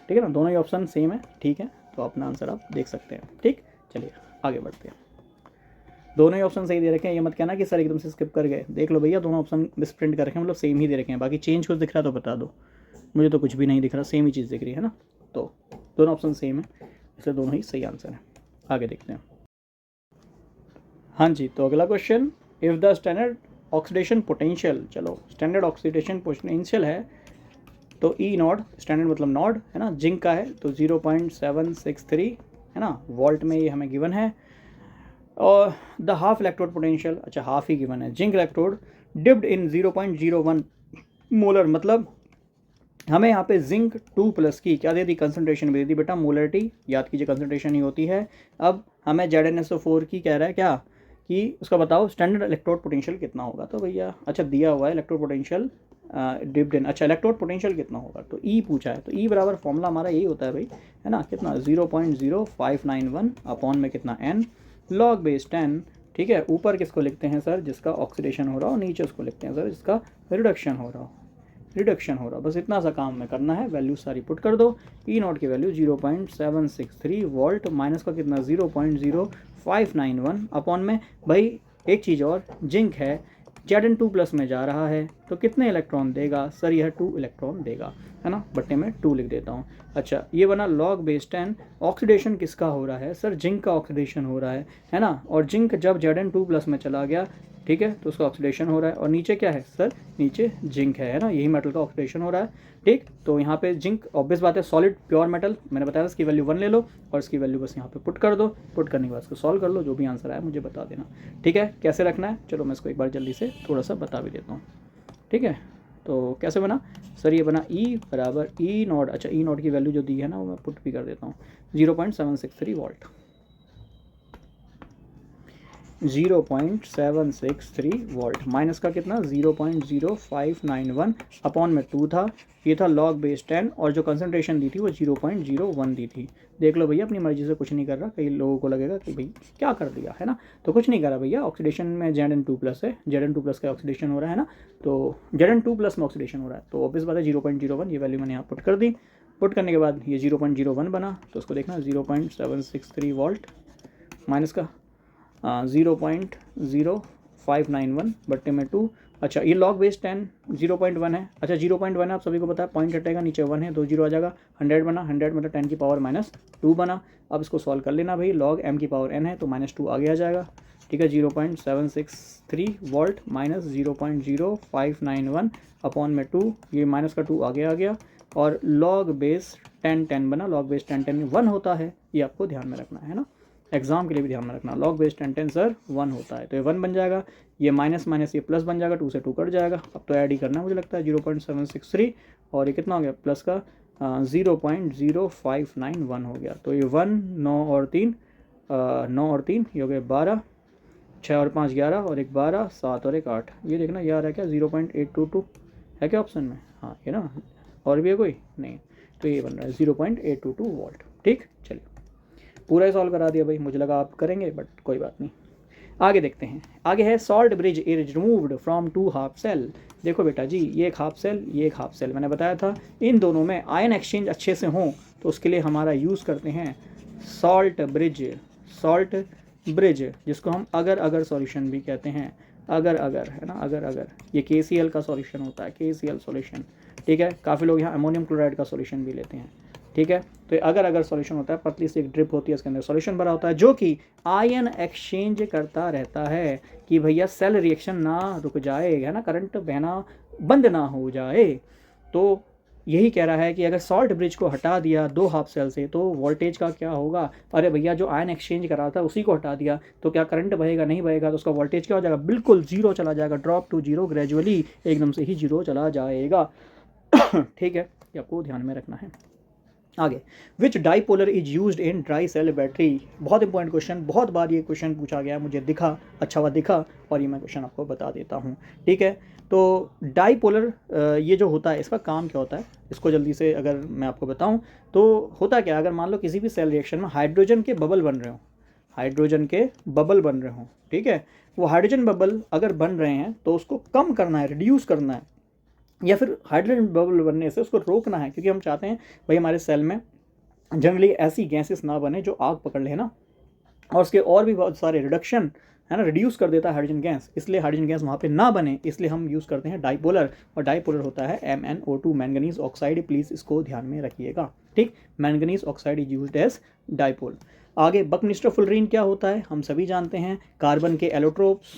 ठीक है ना, दोनों ही ऑप्शन सेम है, ठीक है, तो अपना आंसर आप देख सकते हैं। ठीक, चलिए आगे बढ़ते हैं। दोनों ही ऑप्शन सही दे रखे हैं, ये मत कहना कि सर एकदम से स्किप कर गए, देख लो भैया दोनों ऑप्शन मिसप्रिंट कर रखे हैं, मतलब सेम ही दे रखे हैं, बाकी चेंज कुछ दिख रहा तो बता दो, मुझे तो कुछ भी नहीं दिख रहा, सेम ही चीज़ दिख रही है ना, तो दोनों ऑप्शन सेम है, इसलिए दोनों ही सही आंसर है। आगे देखते हैं। हाँ जी, तो अगला question, if the standard oxidation potential, चलो स्टैंडर्ड ऑक्सीडेशन पोटेंशियल है तो ई नॉट, स्टैंडर्ड मतलब नॉड है ना, जिंक का है तो 0.763 है ना वोल्ट में, ये हमें गिवन है। और द हाफ इलेक्ट्रोड पोटेंशियल, अच्छा हाफ ही गिवन है, zinc electrode dipped in 0.01 molar, मतलब हमें यहाँ पे जिंक 2+ की क्या दे दी, कंसंट्रेशन भी दे दी बेटा, मोलरिटी याद कीजिए कंसंट्रेशन ही होती है। अब हमें ZnSO4 की कह रहा है क्या कि उसका बताओ स्टैंडर्ड इलेक्ट्रोड पोटेंशियल कितना होगा, तो भैया अच्छा दिया हुआ है इलेक्ट्रोड पोटेंशियल डिप्ड इन, अच्छा इलेक्ट्रोड पोटेंशियल कितना होगा, तो ई पूछा है, तो ई बराबर फॉर्मूला हमारा यही होता है भाई, है ना, कितना 0.0591 अपॉन में कितना n log बेस 10, ठीक है। ऊपर किसको लिखते हैं सर, जिसका ऑक्सीडेशन हो रहा हो, नीचे उसको लिखते हैं सर जिसका रिडक्शन हो रहा हो, बस इतना सा काम में करना है, वैल्यू सारी पुट कर दो। ई नॉट की वैल्यू 0.763 वोल्ट माइनस का कितना 0.0591 अपॉन में, भाई एक चीज़ और, जिंक है Zn2+ में जा रहा है तो कितने इलेक्ट्रॉन देगा सर, यह 2 इलेक्ट्रॉन देगा, है ना, बट्टे में 2 लिख देता हूँ। अच्छा ये बना log बेस 10, ऑक्सीडेशन किसका हो रहा है सर, जिंक का ऑक्सीडेशन हो रहा है ना, और जिंक जब Zn2+ में चला गया, ठीक है, तो उसका ऑक्सीडेशन हो रहा है, और नीचे क्या है सर, नीचे जिंक है ना, यही मेटल का ऑक्सीडेशन हो रहा है, ठीक। तो यहाँ पे जिंक ऑब्वियस बात है, सॉलिड प्योर मेटल, मैंने बताया इसकी वैल्यू 1 ले लो और इसकी वैल्यू बस यहाँ पे पुट कर दो, पुट करने के बाद इसको सॉल्व कर लो, जो भी आंसर आया मुझे बता देना, ठीक है। कैसे रखना है चलो मैं इसको एक बार जल्दी से थोड़ा सा बता भी देता हूँ, ठीक है। तो कैसे बना सर, ये बना E बराबर ई नॉट, अच्छा ई नॉट की वैल्यू जो दी है ना वो मैं पुट भी कर देता हूँ, 0.763 वोल्ट, 0.763 वोल्ट माइनस का कितना 0.0591 अपॉन में 2 था, ये था log बेस 10, और जो कंसंट्रेशन दी थी वो 0.01 दी थी। देख लो भैया अपनी मर्जी से कुछ नहीं कर रहा, कई लोगों को लगेगा कि भाई क्या कर दिया, है ना, तो कुछ नहीं करा भैया, ऑक्सीडेशन में Zn2+ है, Zn2+ का ऑक्सीडेशन हो रहा है ना, तो Zn2+ में ऑक्सीडेशन हो रहा है, तो ऑब्वियस बात है 0.01, ये वैल्यू मैंने यहाँ पुट कर दी, पुट करने के बाद ये 0.01 बना, तो उसको देखना 0.763 वोल्ट माइनस का 0.0591 बट्टे में 2, अच्छा ये log बेस 10 0.1 है, अच्छा 0.1 है, आप सभी को पता है, पॉइंट हटेगा नीचे 1 है, 2 0 आ जाएगा, 100 बना, 100 मतलब 10 की पावर -2 बना। अब इसको सॉल्व कर लेना भाई, log m की पावर n है तो -2 आगे आ जाएगा, ठीक है। 0.763 वोल्ट माइनस 0.0591 अपॉन में 2, ये माइनस का 2 आगे आ गया, और log बेस 10 बना, log बेस 10 1 होता है, ये आपको ध्यान में रखना है ना, एग्जाम के लिए भी ध्यान में रखना, log बेस 10 सर 1 होता है, तो ये 1 बन जाएगा, ये माइनस माइनस ये प्लस बन जाएगा, 2 से 2 कट जाएगा, अब तो ऐड ही करना है मुझे लगता है, 0.763 और ये कितना हो गया प्लस का 0.0591 हो गया, तो ये 1 9 और 3 9 और 3 ये हो गए 12, 6 और 5 11 और एक 12, 7 और एक 8, ये देखना ये आ रहा है क्या 0.822 है क्या ऑप्शन में, हाँ ये ना, और भी है कोई नहीं, तो ये बन रहा है 0.822 वोल्ट, ठीक। चलिए पूरा ही सॉल्व करा दिया भाई, मुझे लगा आप करेंगे बट कोई बात नहीं, आगे देखते हैं। आगे है salt bridge is removed from 2 half cell, देखो बेटा जी ये एक हाफ सेल, ये एक हाफ सेल, मैंने बताया था इन दोनों में आयन एक्सचेंज अच्छे से हो तो उसके लिए हमारा यूज़ करते हैं सॉल्ट ब्रिज, जिसको हम अगर सॉल्यूशन भी कहते हैं, अगर है ना, अगर ये KCl का सॉल्यूशन होता है, KCl सॉल्यूशन, ठीक है। काफ़ी लोग यहाँ अमोनियम क्लोराइड का सॉल्यूशन भी लेते हैं, ठीक है। तो अगर सॉल्यूशन होता है, पतली सी एक ड्रिप होती है, इसके अंदर सॉल्यूशन भरा होता है जो कि आयन एक्सचेंज करता रहता है कि भैया सेल रिएक्शन ना रुक जाए, है ना, करंट बहना बंद ना हो जाए। तो यही कह रहा है कि अगर सॉल्ट ब्रिज को हटा दिया 2 हाफ सेल से तो वोल्टेज का क्या होगा, अरे भैया जो आयन एक्सचेंज करा था उसी को हटा दिया तो क्या करंट बहेगा, नहीं बहेगा, तो उसका वोल्टेज क्या हो जाएगा, बिल्कुल 0 चला जाएगा, ड्रॉप टू 0, ग्रेजुअली एकदम से ही 0 चला जाएगा, ठीक है, ये आपको ध्यान में रखना है। आगे, which depolariser is used in dry cell battery, बहुत इंपॉर्टेंट क्वेश्चन, बहुत बार ये क्वेश्चन पूछा गया, मुझे दिखा अच्छा हुआ दिखा और ये मैं क्वेश्चन आपको बता देता हूँ, ठीक है। तो डाईपोलर ये जो होता है इसका काम क्या होता है, इसको जल्दी से अगर मैं आपको बताऊँ तो होता क्या, अगर मान लो किसी भी सेल रिएक्शन में हाइड्रोजन के बबल बन रहे हो, ठीक है, वो हाइड्रोजन बबल अगर बन रहे हैं तो उसको कम करना है, रिड्यूस करना है, या फिर हाइड्रोजन बबल बनने से उसको रोकना है, क्योंकि हम चाहते हैं भाई हमारे सेल में जनरली ऐसी गैसेस ना बने जो आग पकड़ ले ना, और उसके और भी बहुत सारे रिडक्शन है ना, रिड्यूस कर देता है हाइड्रोजन गैस, इसलिए हाइड्रोजन गैस वहाँ पे ना बने, इसलिए हम यूज़ करते हैं डाईपोलर, और डाईपोलर होता है MnO2 मैंगनीज ऑक्साइड, प्लीज़ इसको ध्यान में रखिएगा, ठीक। Manganese oxide is used as dipole. आगे बकमिस्टर फुलरीन क्या होता है, हम सभी जानते हैं, कार्बन के एलोट्रोप्स,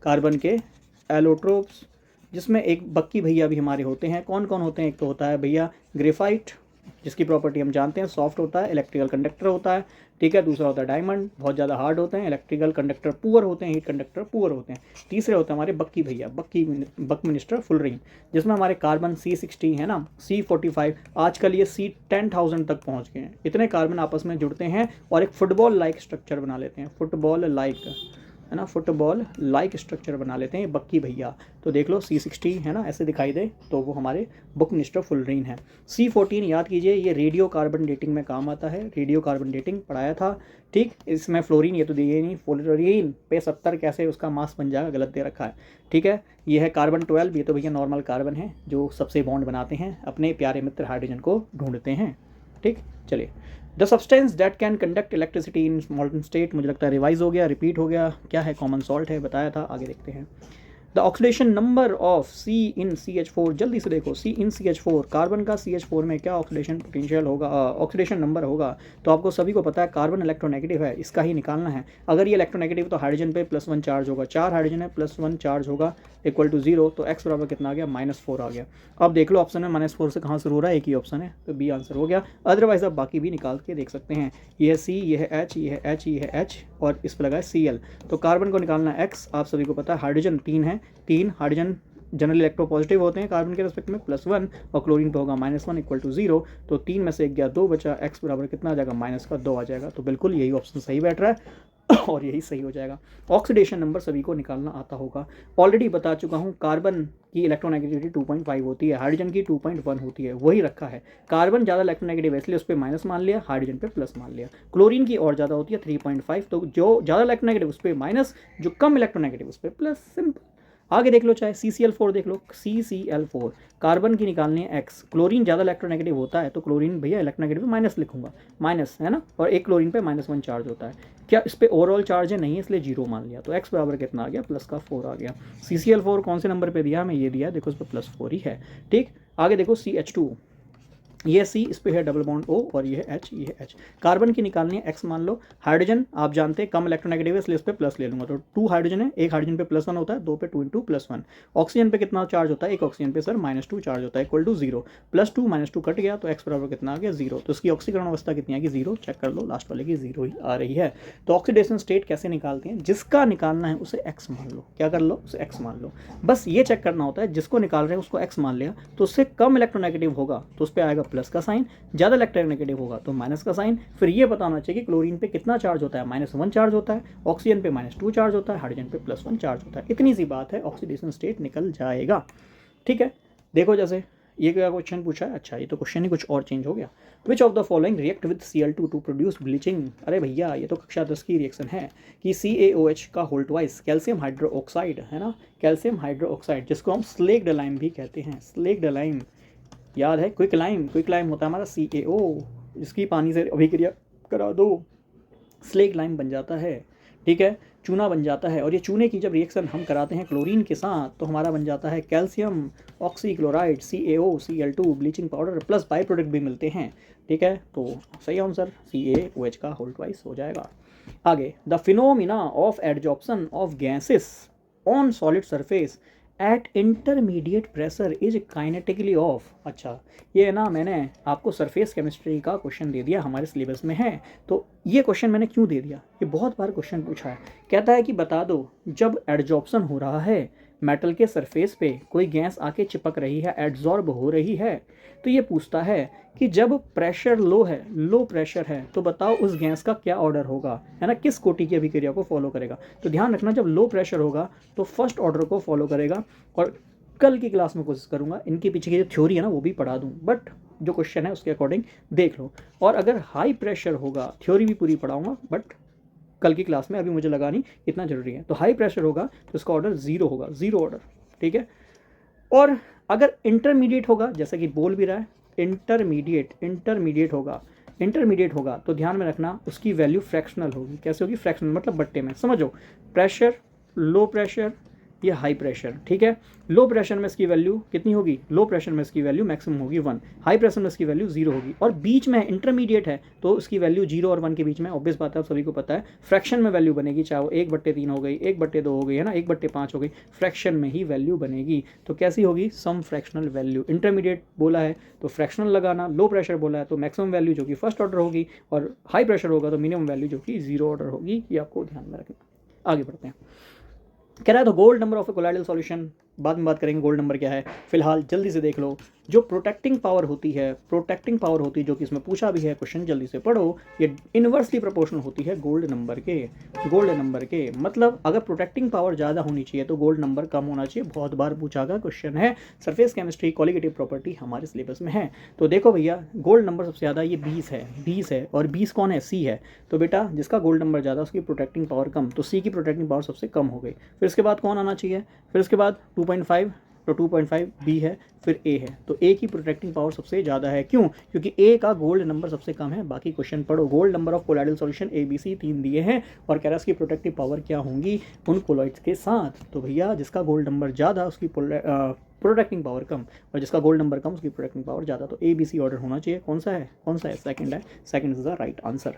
कार्बन के एलोट्रोप्स, जिसमें एक बक्की भैया भी हमारे होते हैं। कौन कौन होते हैं? एक तो होता है भैया ग्रेफाइट, जिसकी प्रॉपर्टी हम जानते हैं सॉफ्ट होता है, इलेक्ट्रिकल कंडक्टर होता है, ठीक है। दूसरा होता है डायमंड, बहुत ज़्यादा हार्ड होते हैं, इलेक्ट्रिकल कंडक्टर पुअर होते हैं, हीट कंडक्टर पुअर होते हैं। तीसरे होते हैं हमारे बक्की भैया, बकमिनिस्टर फुलरिंग, जिसमें हमारे कार्बन C60 है ना, C45, आजकल ये C10,000 तक पहुँच गए हैं। इतने कार्बन आपस में जुड़ते हैं और एक फुटबॉल लाइक स्ट्रक्चर बना लेते हैं, फुटबॉल लाइक, है ना, फुटबॉल लाइक स्ट्रक्चर बना लेते हैं बक्की भैया। तो देख लो C60 है ना, ऐसे दिखाई दे तो वो हमारे बकमिनिस्टर फुलरीन है। C14 याद कीजिए, ये रेडियो कार्बन डेटिंग में काम आता है, रेडियो कार्बन डेटिंग पढ़ाया था, ठीक। इसमें फ्लोरीन ये तो दिए नहीं, फ्लोरीन पे 70 कैसे उसका मास बन जाएगा, गलत दे रखा है, ठीक है। ये है कार्बन 12, ये तो भैया नॉर्मल कार्बन है जो सबसे बॉन्ड बनाते हैं, अपने प्यारे मित्र हाइड्रोजन को ढूंढते हैं, ठीक। चलिए, the substance that can conduct electricity in मॉल्टन state, मुझे लगता है रिवाइज हो गया, रिपीट हो गया, क्या है, कॉमन सॉल्ट है, बताया था। आगे देखते हैं, the oxidation number of C in CH4, जल्दी से देखो, C इन CH4, कार्बन का CH4 में क्या ऑक्सीडेशन पोटेंशियल होगा, ऑक्सीडेशन नंबर होगा। तो आपको सभी को पता है कार्बन इलेक्ट्रोनेगेटिव है, इसका ही निकालना है। अगर ये इलेक्ट्रोनेगेटिव तो हाइड्रोजन पे +1 चार्ज होगा, 4 हाइड्रोजन है, +1 चार्ज होगा, इक्वल टू 0, तो x बराबर कितना आ गया, -4 आ गया। अब देख लो ऑप्शन में -4 से कहाँ शुरू हो रहा है, एक ही ऑप्शन है, तो B आंसर हो गया। अदरवाइज आप बाकी भी निकाल के देख सकते हैं, ये है C, ये है H, ये है H, ये है H, और इस पर लगा है Cl। तो कार्बन को निकालना है x, आप सभी को पता है हाइड्रोजन 3 है, 3 हाइड्रोजन जनरल इलेक्ट्रोपॉजिटिव होते हैं कार्बन के रिस्पेक्ट में, +1, और क्लोरीन पे होगा -1 इक्वल टू 0। तो 3 में से 1 गया, 2 बचा, x बराबर कितना आ जाएगा, -2 आ जाएगा। तो बिल्कुल यही ऑप्शन सही बैठ रहा है और यही सही हो जाएगा। ऑक्सीडेशन नंबर सभी को निकालना आता होगा, ऑलरेडी बता चुका हूँ। कार्बन की इलेक्ट्रोनेगेटिविटी 2.5 होती है, हाइड्रोजन की 2.1 होती है, वही रखा है। कार्बन ज़्यादा इलेक्ट्रोनेगेटिव है इसलिए उस पर माइनस मान लिया, हाइड्रोजन पे प्लस मान लिया। क्लोरीन की और ज़्यादा होती है 3.5, तो जो ज़्यादा इलेक्ट्रोनेगेटिव उस पर माइनस, जो कम इलेक्ट्रोनेगेटिव उस पर प्लस, सिंपल। आगे देख लो, चाहे CCl4 देख लो, CCl4 कार्बन की निकालनी है x, क्लोरीन ज़्यादा इलेक्ट्रोनेगेटिव होता है तो क्लोरीन भैया इलेक्ट्रोनेगेटिव माइनस लिखूंगा, माइनस है ना, और एक क्लोरीन पे -1 चार्ज होता है। क्या इस पर ओवरऑल चार्ज है, नहीं है, इसलिए 0 मान लिया। तो x बराबर कितना आ गया, +4 आ गया। CCl4 कौन से नंबर पर दिया, हमें ये दिया, देखो इस पर +4 ही है, ठीक। आगे देखो CH2, ये C, इस पे है डबल बॉन्ड O, और ये है H, ये है H। कार्बन की निकालनी है x मान लो। हाइड्रोजन आप जानते हैं कम इलेक्ट्रोनेगेटिव है इसलिए इस पे प्लस ले लूंगा, तो 2 हाइड्रोजन है, एक हाइड्रोजन पे +1 होता है, 2 पे 2 × +1। ऑक्सीजन पे कितना चार्ज होता है, एक ऑक्सीजन पे सर -2 चार्ज होता है, इक्वल टू 0, +2 -2 कट गया, तो x बराबर कितना आ गया, 0। तो इसकी ऑक्सीकरण अवस्था कितनी आएगी, 0, चेक कर लो, लास्ट वाले की 0 ही आ रही है। तो ऑक्सीडेशन स्टेट कैसे निकालते हैं, जिसका निकालना है उसे x मान लो, क्या कर लो, उसे x मान लो। बस ये चेक करना होता है, जिसको निकाल रहे हैं उसको x मान लिया, तो उससे कम इलेक्ट्रोनेगेटिव होगा तो उस पर आएगा प्लस का साइन, ज़्यादा इलेक्ट्रोनेगेटिव होगा तो माइनस का साइन। फिर ये बताना चाहिए कि क्लोरीन पे कितना चार्ज होता है, -1 चार्ज होता है, ऑक्सीजन पे -2 चार्ज होता है, हाइड्रोजन पे +1 चार्ज होता है। इतनी सी बात है, ऑक्सीडेशन स्टेट निकल जाएगा, ठीक है। देखो जैसे ये क्या क्वेश्चन पूछा है, अच्छा ये तो क्वेश्चन ही कुछ और चेंज हो गया। Which of the following react with Cl2 to produce bleaching. अरे भैया ये तो कक्षा 10 की रिएक्शन है कि CaOH का होल ट्वाइस कैल्शियम हाइड्रोक्साइड, है ना, कैल्शियम हाइड्रोक्साइड, जिसको हम स्लेक्ड लाइम भी कहते हैं, स्लेक्ड लाइम याद है, क्विक लाइम होता है हमारा CaO, जिसकी पानी से अभिक्रिया करा दो, स्लेक्ड लाइम बन जाता है, ठीक है, चूना बन जाता है। और ये चूने की जब रिएक्शन हम कराते हैं क्लोरीन के साथ तो हमारा बन जाता है calcium oxychloride, CaO, bleaching powder, plus by product भी मिलते हैं, ठीक है। तो सही आंसर CaOH का होल ट्वाइस हो जाएगा। आगे, the phenomena of adsorption of gases on solid surface at intermediate pressure is kinetically of. अच्छा ये ना, मैंने आपको सरफेस केमिस्ट्री का क्वेश्चन दे दिया, हमारे सिलेबस में है, तो ये क्वेश्चन मैंने क्यों दे दिया, ये बहुत बार क्वेश्चन पूछा है। कहता है कि बता दो जब एडजॉर्प्शन हो रहा है मेटल के सरफेस पे, कोई गैस आके चिपक रही है, एड्जॉर्ब हो रही है, तो ये पूछता है कि जब प्रेशर लो है, लो प्रेशर है, तो बताओ उस गैस का क्या ऑर्डर होगा, है ना, किस कोटि की अभिक्रिया को फॉलो करेगा। तो ध्यान रखना, जब लो प्रेशर होगा तो फर्स्ट ऑर्डर को फॉलो करेगा। और कल की क्लास में कोशिश करूंगा इनके पीछे की जो थ्योरी है ना वो भी पढ़ा दूं, बट जो क्वेश्चन है उसके अकॉर्डिंग देख लो। और अगर हाई प्रेशर होगा, थ्योरी भी पूरी पढ़ाऊंगा बट कल की क्लास में, अभी मुझे लगा नहीं इतना जरूरी है। तो हाई प्रेशर होगा तो इसका ऑर्डर 0 होगा, 0 ऑर्डर, ठीक है। और अगर इंटरमीडिएट होगा, जैसे कि बोल भी रहा है इंटरमीडिएट होगा तो ध्यान में रखना उसकी वैल्यू फ्रैक्शनल होगी। कैसे होगी, फ्रैक्शनल मतलब बट्टे में, समझो। प्रेशर, लो प्रेशर, ये हाई प्रेशर, ठीक है। लो प्रेशर में इसकी वैल्यू कितनी होगी, लो प्रेशर में इसकी वैल्यू मैक्सिमम होगी 1, हाई प्रेशर में इसकी वैल्यू 0 होगी, और बीच में इंटरमीडिएट है तो इसकी वैल्यू 0 और 1 के बीच में, ऑब्वियस बात है, आप सभी को पता है, फ्रैक्शन में वैल्यू बनेगी, चाहे वो 1/3 हो गई, 1/2 हो गई, है ना, 1/5 हो गई, फ्रैक्शन में ही वैल्यू बनेगी। तो कैसी होगी, सम फ्रैक्शनल वैल्यू। इंटरमीडिएट बोला है तो फ्रैक्शनल लगाना, लो प्रेशर बोला है तो मैक्सिमम वैल्यू जो कि फर्स्ट ऑर्डर होगी, और हाई प्रेशर होगा तो मिनिमम वैल्यू जो कि 0 ऑर्डर होगी। ये आपको ध्यान में रखना। आगे बढ़ते हैं। कह रहा है the gold number of A colloidal solution, बाद में बात करेंगे गोल्ड नंबर क्या है, फिलहाल जल्दी से देख लो। जो प्रोटेक्टिंग पावर होती है, जो कि इसमें पूछा भी है क्वेश्चन, जल्दी से पढ़ो, ये इन्वर्सली प्रोपोर्शनल होती है गोल्ड नंबर के। मतलब अगर प्रोटेक्टिंग पावर ज़्यादा होनी चाहिए तो गोल्ड नंबर कम होना चाहिए। बहुत बार पूछा गया क्वेश्चन है, सरफेस केमिस्ट्री क्वालिटेटिव प्रॉपर्टी हमारे सिलेबस में है। तो देखो भैया, गोल्ड नंबर सबसे ज़्यादा ये 20 है, और 20 कौन है, सी है। तो बेटा जिसका गोल्ड नंबर ज़्यादा उसकी प्रोटेक्टिंग पावर कम, तो सी की प्रोटेक्टिंग पावर सबसे कम हो गई। फिर इसके बाद कौन आना चाहिए, फिर इसके बाद 2.5, तो 2.5 बी है, फिर ए है। तो ए की प्रोटेक्टिंग पावर सबसे ज़्यादा है, क्यों, क्योंकि ए का गोल्ड नंबर सबसे कम है। बाकी क्वेश्चन पढ़ो, gold number of colloidal solution ABC 3 दिए हैं, और कह रहा है इसकी प्रोटेक्टिव पावर क्या होंगी उन कोलॉइड्स के साथ। तो भैया जिसका गोल्ड नंबर ज़्यादा उसकी प्रोटेक्टिंग पावर कम, और जिसका गोल्ड नंबर कम उसकी प्रोटेक्टिंग पावर ज़्यादा। तो ABC ऑर्डर होना चाहिए। कौन सा है, सेकंड है, second is the right answer,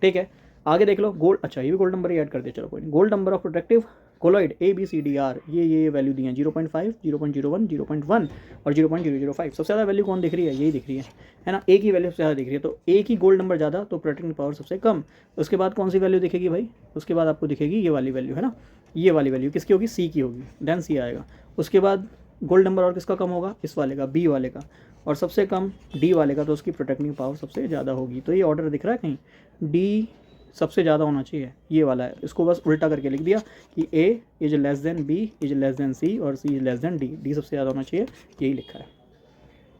ठीक है। आगे देख लो, गोल्ड, अच्छा ये भी गोल्ड नंबर ही ऐड कर दिया, चलो कोई नहीं। Gold number of protective colloid ABCDR, ये वैल्यू दी है 0.5, 0.01, 0.1 और 0.005। सबसे ज़्यादा वैल्यू कौन दिख रही है, यही दिख रही है ना, ए की वैल्यू सबसे ज़्यादा दिख रही है। तो ए की गोल्ड नंबर ज़्यादा तो प्रोटेक्टिंग पावर सबसे कम। उसके बाद कौन सी वैल्यू दिखेगी भाई, उसके बाद आपको दिखेगी ये वाली वैल्यू, है ना, ये वाली वैल्यू किसकी होगी, सी की होगी, देन सी आएगा। उसके बाद गोल्ड नंबर और किसका कम होगा, इस वाले का, बी वाले का, और सबसे कम डी वाले का, तो उसकी प्रोटेक्टिंग पावर सबसे ज़्यादा होगी। तो ये ऑर्डर दिख रहा है कहीं, डी सबसे ज़्यादा होना चाहिए, ये वाला है। इसको बस उल्टा करके लिख दिया कि A is less than B is less than C और C is less than D, D सबसे ज़्यादा होना चाहिए, यही लिखा है।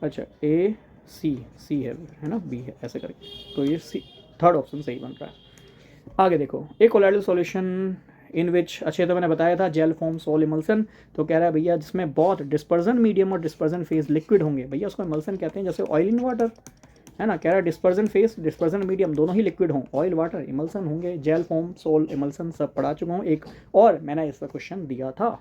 अच्छा A C है ना, B है, ऐसे करके, तो ये C थर्ड ऑप्शन सही बन रहा है। आगे देखो, एक कोलाइडल सॉल्यूशन इन विच, अच्छे तो मैंने बताया था, जेल फॉर्म सोल इमल्सन। तो कह रहा है भैया जिसमें बहुत डिस्पर्जन मीडियम और डिस्पर्जन फेज लिक्विड होंगे, भैया उसको इमल्सन कहते हैं, जैसे ऑयल इन वाटर, है ना। कह रहा है डिस्पर्जन फेस, डिस्पर्जन मीडियम दोनों ही लिक्विड हों, ऑयल वाटर इमल्सन होंगे, जेल फॉर्म सोल इमल्सन सब पढ़ा चुका हूँ एक, और मैंने इसका क्वेश्चन दिया था।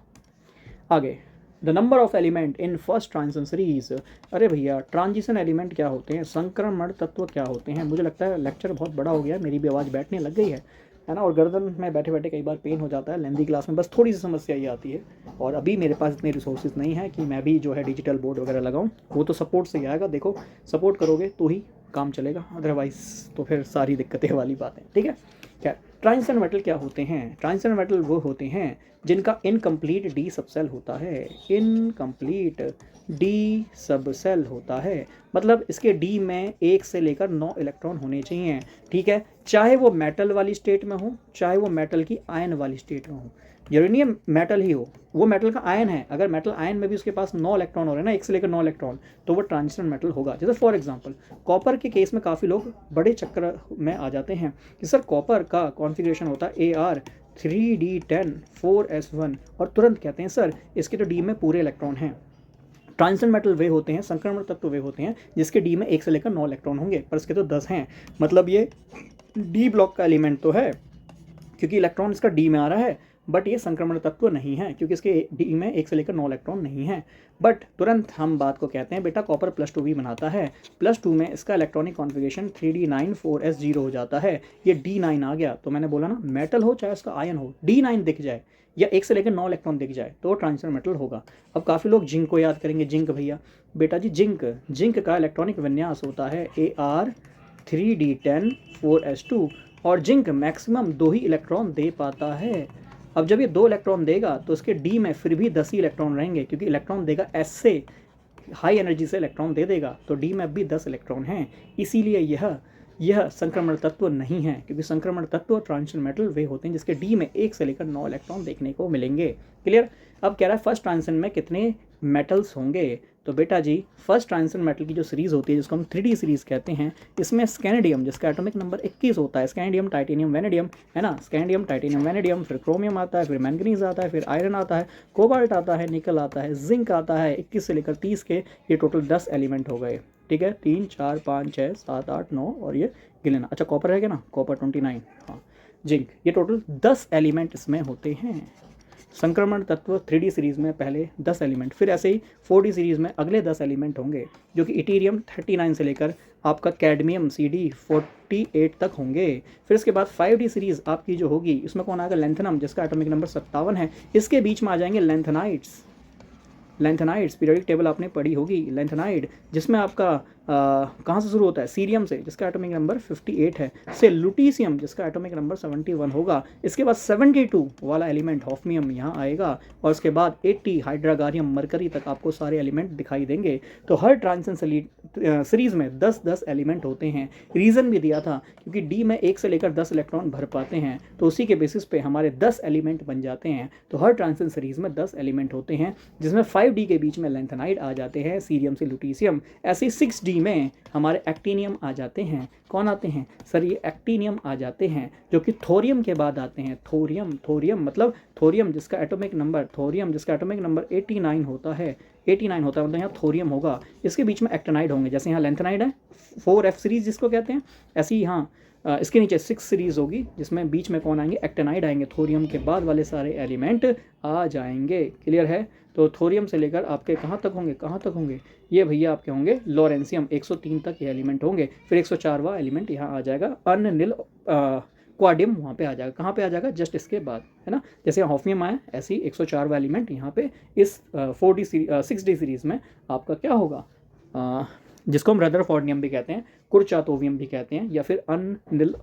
आगे, the number of element in first transition series. अरे भैया ट्रांजिशन एलिमेंट क्या होते हैं, संक्रमण तत्व क्या होते हैं। मुझे लगता है लेक्चर बहुत बड़ा हो गया है, मेरी भी आवाज़ बैठने लग गई है ना, और गर्दन में बैठे बैठे कई बार पेन हो जाता है लेंदी क्लास में, बस थोड़ी सी समस्या ये आती है। और अभी मेरे पास इतने रिसोर्सेज नहीं है कि मैं भी जो है डिजिटल बोर्ड वगैरह लगाऊं, वो तो सपोर्ट से ही आएगा। देखो सपोर्ट करोगे तो ही काम चलेगा, अदरवाइज तो फिर सारी दिक्कतें वाली बात है, ठीक है। क्या ट्रांजिशन मेटल क्या होते हैं, ट्रांजिशन मेटल वो होते हैं जिनका इनकम्प्लीट डी सबसेल होता है, इनकम्प्लीट डी सबसेल होता है। मतलब इसके डी में 1 से लेकर 9 इलेक्ट्रॉन होने चाहिए, ठीक है, चाहे वो मेटल वाली स्टेट में हो, चाहे वो मेटल की आयन वाली स्टेट में हो। यूरेनियम मेटल ही हो, वो मेटल का आयन है, अगर मेटल आयन में भी उसके पास 9 इलेक्ट्रॉन हो रहे हैं ना, 1 से लेकर 9 इलेक्ट्रॉन, तो वो ट्रांजिशन मेटल होगा। जैसे फॉर एग्जांपल कॉपर के केस में काफ़ी लोग बड़े चक्कर में आ जाते हैं कि सर कॉपर का कॉन्फ़िगरेशन होता है AR3D10 4S1, और तुरंत कहते हैं सर इसके तो डी में पूरे इलेक्ट्रॉन हैं। ट्रांजिशन मेटल वे होते हैं, संक्रमण तत्व वे होते हैं जिसके डी में 1 से लेकर 9 इलेक्ट्रॉन होंगे, पर इसके तो 10 हैं। मतलब ये डी ब्लॉक का एलिमेंट तो है क्योंकि इलेक्ट्रॉन इसका डी में आ रहा है, बट ये संक्रमण तत्व नहीं है क्योंकि इसके डी में 1 से लेकर 9 इलेक्ट्रॉन नहीं है। बट तुरंत हम बात को कहते हैं बेटा कॉपर +2b बनाता है, +2 में इसका इलेक्ट्रॉनिक कॉन्फ़िगरेशन 3D9 4s0 हो जाता है, ये D9 आ गया। तो मैंने बोला ना मेटल हो चाहे उसका आयन हो, D9 दिख जाए या 1 से लेकर 9 इलेक्ट्रॉन दिख जाए तो ट्रांजिशन मेटल होगा। अब काफ़ी लोग जिंक को याद करेंगे, जिंक भैया, बेटा जी जिंक का इलेक्ट्रॉनिक विन्यास होता है AR3D10 4s2, और जिंक मैक्सिमम 2 ही इलेक्ट्रॉन दे पाता है। अब जब ये 2 इलेक्ट्रॉन देगा तो उसके डी में फिर भी 10 ही इलेक्ट्रॉन रहेंगे, क्योंकि इलेक्ट्रॉन देगा एस से, हाई एनर्जी से इलेक्ट्रॉन दे देगा, तो डी में भी 10 इलेक्ट्रॉन हैं। इसीलिए यह संक्रमण तत्व नहीं है, क्योंकि संक्रमण तत्व ट्रांजिशन मेटल वे होते हैं जिसके डी में 1 से लेकर 9 इलेक्ट्रॉन देखने को मिलेंगे। क्लियर। अब कह रहा है फर्स्ट ट्रांजिशन में कितने मेटल्स होंगे, तो बेटा जी फर्स्ट ट्रांजिशन मेटल की जो सीरीज़ होती है जिसको हम 3D सीरीज़ कहते हैं, इसमें स्कैंडियम जिसका एटॉमिक नंबर 21 होता है, स्कैंडियम टाइटेनियम वेनेडियम, है ना, स्कैंडियम टाइटेनियम वेनेडियम, फिर क्रोमियम आता है, फिर मैंगनीज आता है, फिर आयरन आता है, कोबाल्ट आता है, निकल आता है, जिंक आता है, 21 से लेकर 30 के, ये टोटल 10 एलिमेंट हो गए, ठीक है, 3 4 5 6 7 8 9 और ये गिलेना। अच्छा कॉपर रहेगा ना, कॉपर 29, हाँ, जिंक, ये टोटल 10 एलिमेंट इसमें होते हैं। संक्रमण तत्व 3D सीरीज़ में पहले 10 एलिमेंट, फिर ऐसे ही 4D सीरीज़ में अगले 10 एलिमेंट होंगे जो कि इटीरियम 39 से लेकर आपका कैडमियम CD 48 तक होंगे। फिर इसके बाद 5D सीरीज़ आपकी जो होगी इसमें कौन आएगा, लेंथनम जिसका एटॉमिक नंबर 57 है। इसके बीच में आ जाएंगे लेंथेनाइड्स। लेंथेनाइड्स पीरियोडिक टेबल आपने पढ़ी होगी। लेंथेनाइड जिसमें आपका कहाँ से शुरू होता है, सीरियम से जिसका एटॉमिक नंबर 58 है, से लुटीशियम जिसका एटॉमिक नंबर 71 होगा। इसके बाद 72 वाला एलिमेंट हॉफमियम यहाँ आएगा और उसके बाद 80 हाइड्रागारियम मरकरी तक आपको सारे एलिमेंट दिखाई देंगे। तो हर ट्रांजिशन सीरीज में 10-10 एलिमेंट होते हैं। रीज़न भी दिया था क्योंकि डी में 1 से लेकर 10 इलेक्ट्रॉन भर पाते हैं, तो उसी के बेसिस पे हमारे 10 एलिमेंट बन जाते हैं। तो हर ट्रांजिशन सीरीज में 10 एलिमेंट होते हैं जिसमें 5D के बीच में लेंथेनाइड आ जाते हैं, सीरियम से लुटीशियम। ऐसे 6D में हमारे एक्टिनियम आ जाते हैं। कौन आते हैं सर, ये एक्टिनियम आ जाते हैं जो कि थोरियम के बाद आते हैं। थोरियम मतलब थोरियम जिसका एटॉमिक नंबर 89 होता है। 89 होता है मतलब यहाँ थोरियम होगा। इसके बीच में एक्टिनाइड होंगे, जैसे यहाँ लेंथेनाइड है 4F सीरीज जिसको कहते हैं, ऐसे ही यहाँ इसके नीचे 6 सीरीज होगी जिसमें बीच में कौन आएंगे, एक्टिनाइड आएंगे। थोरियम के बाद वाले सारे एलिमेंट आ जाएंगे। क्लियर है। तो थोरियम से लेकर आपके कहाँ तक होंगे ये भैया आपके होंगे लॉरेंसियम 103 तक ये एलिमेंट होंगे। फिर 104वां एलिमेंट यहाँ आ जाएगा, अननिल क्वाडियम वहाँ पे आ जाएगा। कहाँ पे आ जाएगा, जस्ट इसके बाद, है ना। जैसे हॉफनियम आया ऐसे ही 104वां एलिमेंट यहाँ पे इस 6D सीरीज़ में आपका क्या होगा, जिसको हम रदरफोर्डियम भी कहते हैं, कुरचातोवियम भी कहते हैं, या फिर अननिल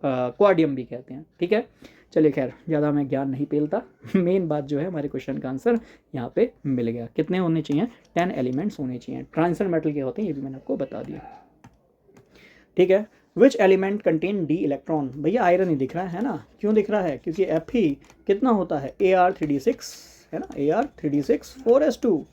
क्वाडियम भी कहते हैं। ठीक है, चलिए खैर ज़्यादा मैं ज्ञान नहीं पेलता। मेन बात जो है हमारे क्वेश्चन का आंसर यहाँ पे मिल गया। कितने होने चाहिए, 10 एलिमेंट्स होने चाहिए। ट्रांजिशन मेटल के होते हैं ये भी मैंने आपको बता दिया। ठीक है, which element contain D electron, भैया आयरन ही दिख रहा है ना। क्यों दिख रहा है, क्योंकि Fe कितना होता है, Ar3d6 है ना, Ar3d6 4s2।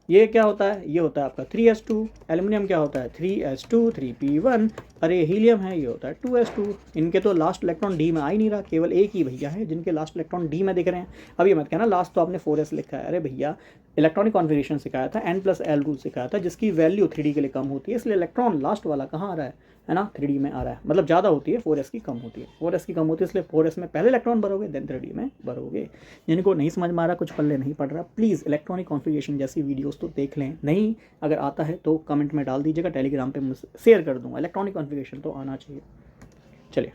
ये क्या होता है, ये होता है आपका 3s2। एल्युमिनियम क्या होता है 3s2 3p1। अरे हीलियम है, ये होता है 2s2। इनके तो लास्ट इलेक्ट्रॉन डी में आ ही नहीं रहा, केवल एक ही भैया है जिनके लास्ट इलेक्ट्रॉन डी में दिख रहे हैं। अब ये मत कहना लास्ट तो आपने 4s लिखा है। अरे भैया इलेक्ट्रॉनिक कॉन्फ़िगरेशन सिखाया था, n+l रूल सिखाया था, जिसकी वैल्यू 3D के लिए कम होती है, इसलिए इलेक्ट्रॉन लास्ट वाला कहाँ आ रहा है ना, 3D में आ रहा है। मतलब ज़्यादा होती है, 4s की कम होती है। 4s की कम होती है इसलिए 4s में पहले इलेक्ट्रॉन भरोगे देन 3D में भरोगे। जिनको नहीं समझ में आ रहा, कुछ पल्ले नहीं पड़ रहा, प्लीज़ इलेक्ट्रॉनिक कॉन्फ़िगरेशन जैसी वीडियोस तो देख लें। नहीं अगर आता है तो कमेंट में डाल दीजिएगा, टेलीग्राम पे मैं शेयर कर दूँगा। इलेक्ट्रॉनिक कॉन्फ़िगरेशन तो आना चाहिए। चलिए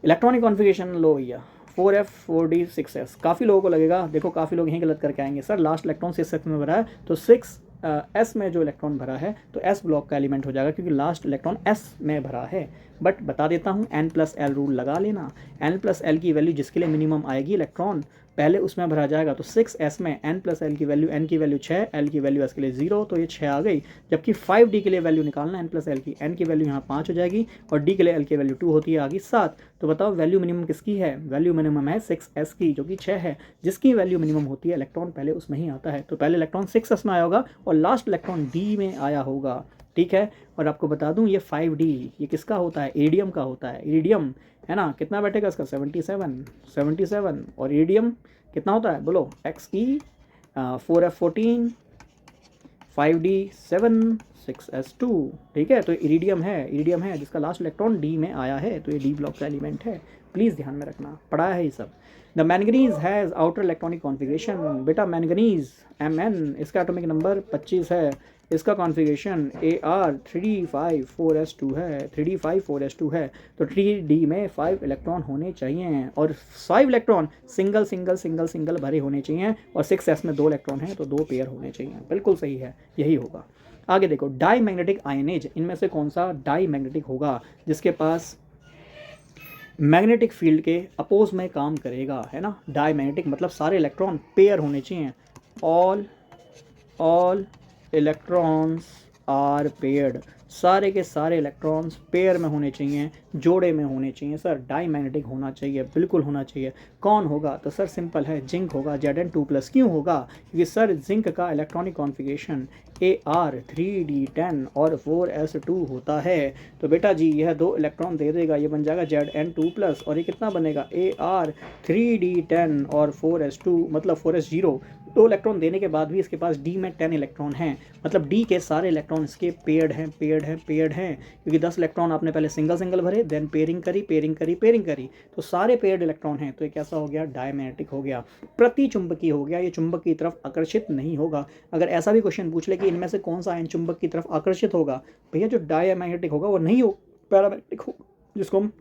इलेक्ट्रॉनिक कॉन्फ़िगरेशन लो भैया, 4F 4D 6s। काफ़ी लोगों को लगेगा, देखो काफ़ी लोग यहीं गलत करके आएंगे, सर लास्ट इलेक्ट्रॉन 6s में भरा है तो 6s में जो इलेक्ट्रॉन भरा है तो S ब्लॉक का एलिमेंट हो जाएगा क्योंकि लास्ट इलेक्ट्रॉन S में भरा है। बट बता देता हूँ n+l रूल लगा लेना। n+l की वैल्यू जिसके लिए मिनिमम आएगी इलेक्ट्रॉन पहले उसमें भरा जाएगा। तो 6s में n+l की वैल्यू, n की वैल्यू 6, l की वैल्यू s के लिए 0, तो ये 6 आ गई। जबकि 5D के लिए वैल्यू निकालना n+l की, n की वैल्यू यहाँ 5 हो जाएगी और d के लिए l की वैल्यू 2 होती है, आगे 7। तो बताओ वैल्यू मिनिमम किसकी है, वैल्यू मिनिमम है 6s की जो कि 6 है। जिसकी वैल्यू मिनिमम होती है इलेक्ट्रॉन पहले उसमें ही आता है। तो पहले इलेक्ट्रॉन 6s में आया होगा और लास्ट इलेक्ट्रॉन d में आया होगा। ठीक है, और आपको बता दूं ये 5D ये किसका होता है, इरिडियम का होता है। इरिडियम है ना, कितना बैठेगा इसका 77 और इरिडियम कितना होता है बोलो, Xe 4F14 5D 7 6s2। ठीक है, तो इरिडियम है जिसका लास्ट इलेक्ट्रॉन D में आया है, तो ये D ब्लॉक का एलिमेंट है। प्लीज़ ध्यान में रखना, पढ़ा है ये सब। The manganese has outer electronic configuration, बेटा मैंगनीज Mn इसका एटॉमिक नंबर 25 है, इसका कॉन्फ़िगरेशन Ar3d5 है, 3d5 है। तो 3D में 5 इलेक्ट्रॉन होने चाहिए और 5 इलेक्ट्रॉन सिंगल भरे होने चाहिए और 6s में 2 इलेक्ट्रॉन हैं तो 2 पेयर होने चाहिए। बिल्कुल सही है, यही होगा। आगे देखो डाई मैग्नेटिक आयनेज, इनमें से कौन सा डाई मैग्नेटिक होगा जिसके पास मैग्नेटिक फील्ड के अपोज में काम करेगा, है ना। डाई मैग्नेटिक मतलब सारे इलेक्ट्रॉन पेयर होने चाहिए। ऑल इलेक्ट्रॉन्स आर पेयर्ड, सारे के सारे इलेक्ट्रॉन्स पेयर में होने चाहिए, जोड़े में होने चाहिए। सर डाई मैग्नेटिक होना चाहिए, बिल्कुल होना चाहिए। कौन होगा, तो सर सिंपल है, जिंक होगा, Zn2+। क्यों होगा, क्योंकि सर जिंक का इलेक्ट्रॉनिक कॉन्फ़िगरेशन Ar3d10 और 4s2 होता है। तो बेटा जी यह 2 इलेक्ट्रॉन दे देगा, ये बन जाएगा Zn2+, और ये कितना बनेगा Ar3d10 और 4s2 मतलब 4s0 2 इलेक्ट्रॉन देने के बाद भी इसके पास डी में 10 इलेक्ट्रॉन हैं, मतलब डी के सारे इलेक्ट्रॉन इसके पेयर्ड हैं, क्योंकि 10 इलेक्ट्रॉन आपने पहले सिंगल सिंगल भरे, देन पेयरिंग करी, तो सारे पेयर्ड इलेक्ट्रॉन हैं, तो ये कैसा हो गया, डायमैग्नेटिक हो गया, प्रति चुंबकीय हो गया, ये चुंबक की तरफ आकर्षित नहीं होगा। अगर ऐसा भी क्वेश्चन पूछ ले कि इनमें से कौन सा आयन चुंबक की तरफ आकर्षित होगा, भैया जो डायमैग्नेटिक होगा वो नहीं हो, पैरामैग्नेटिक हो, जिसको हम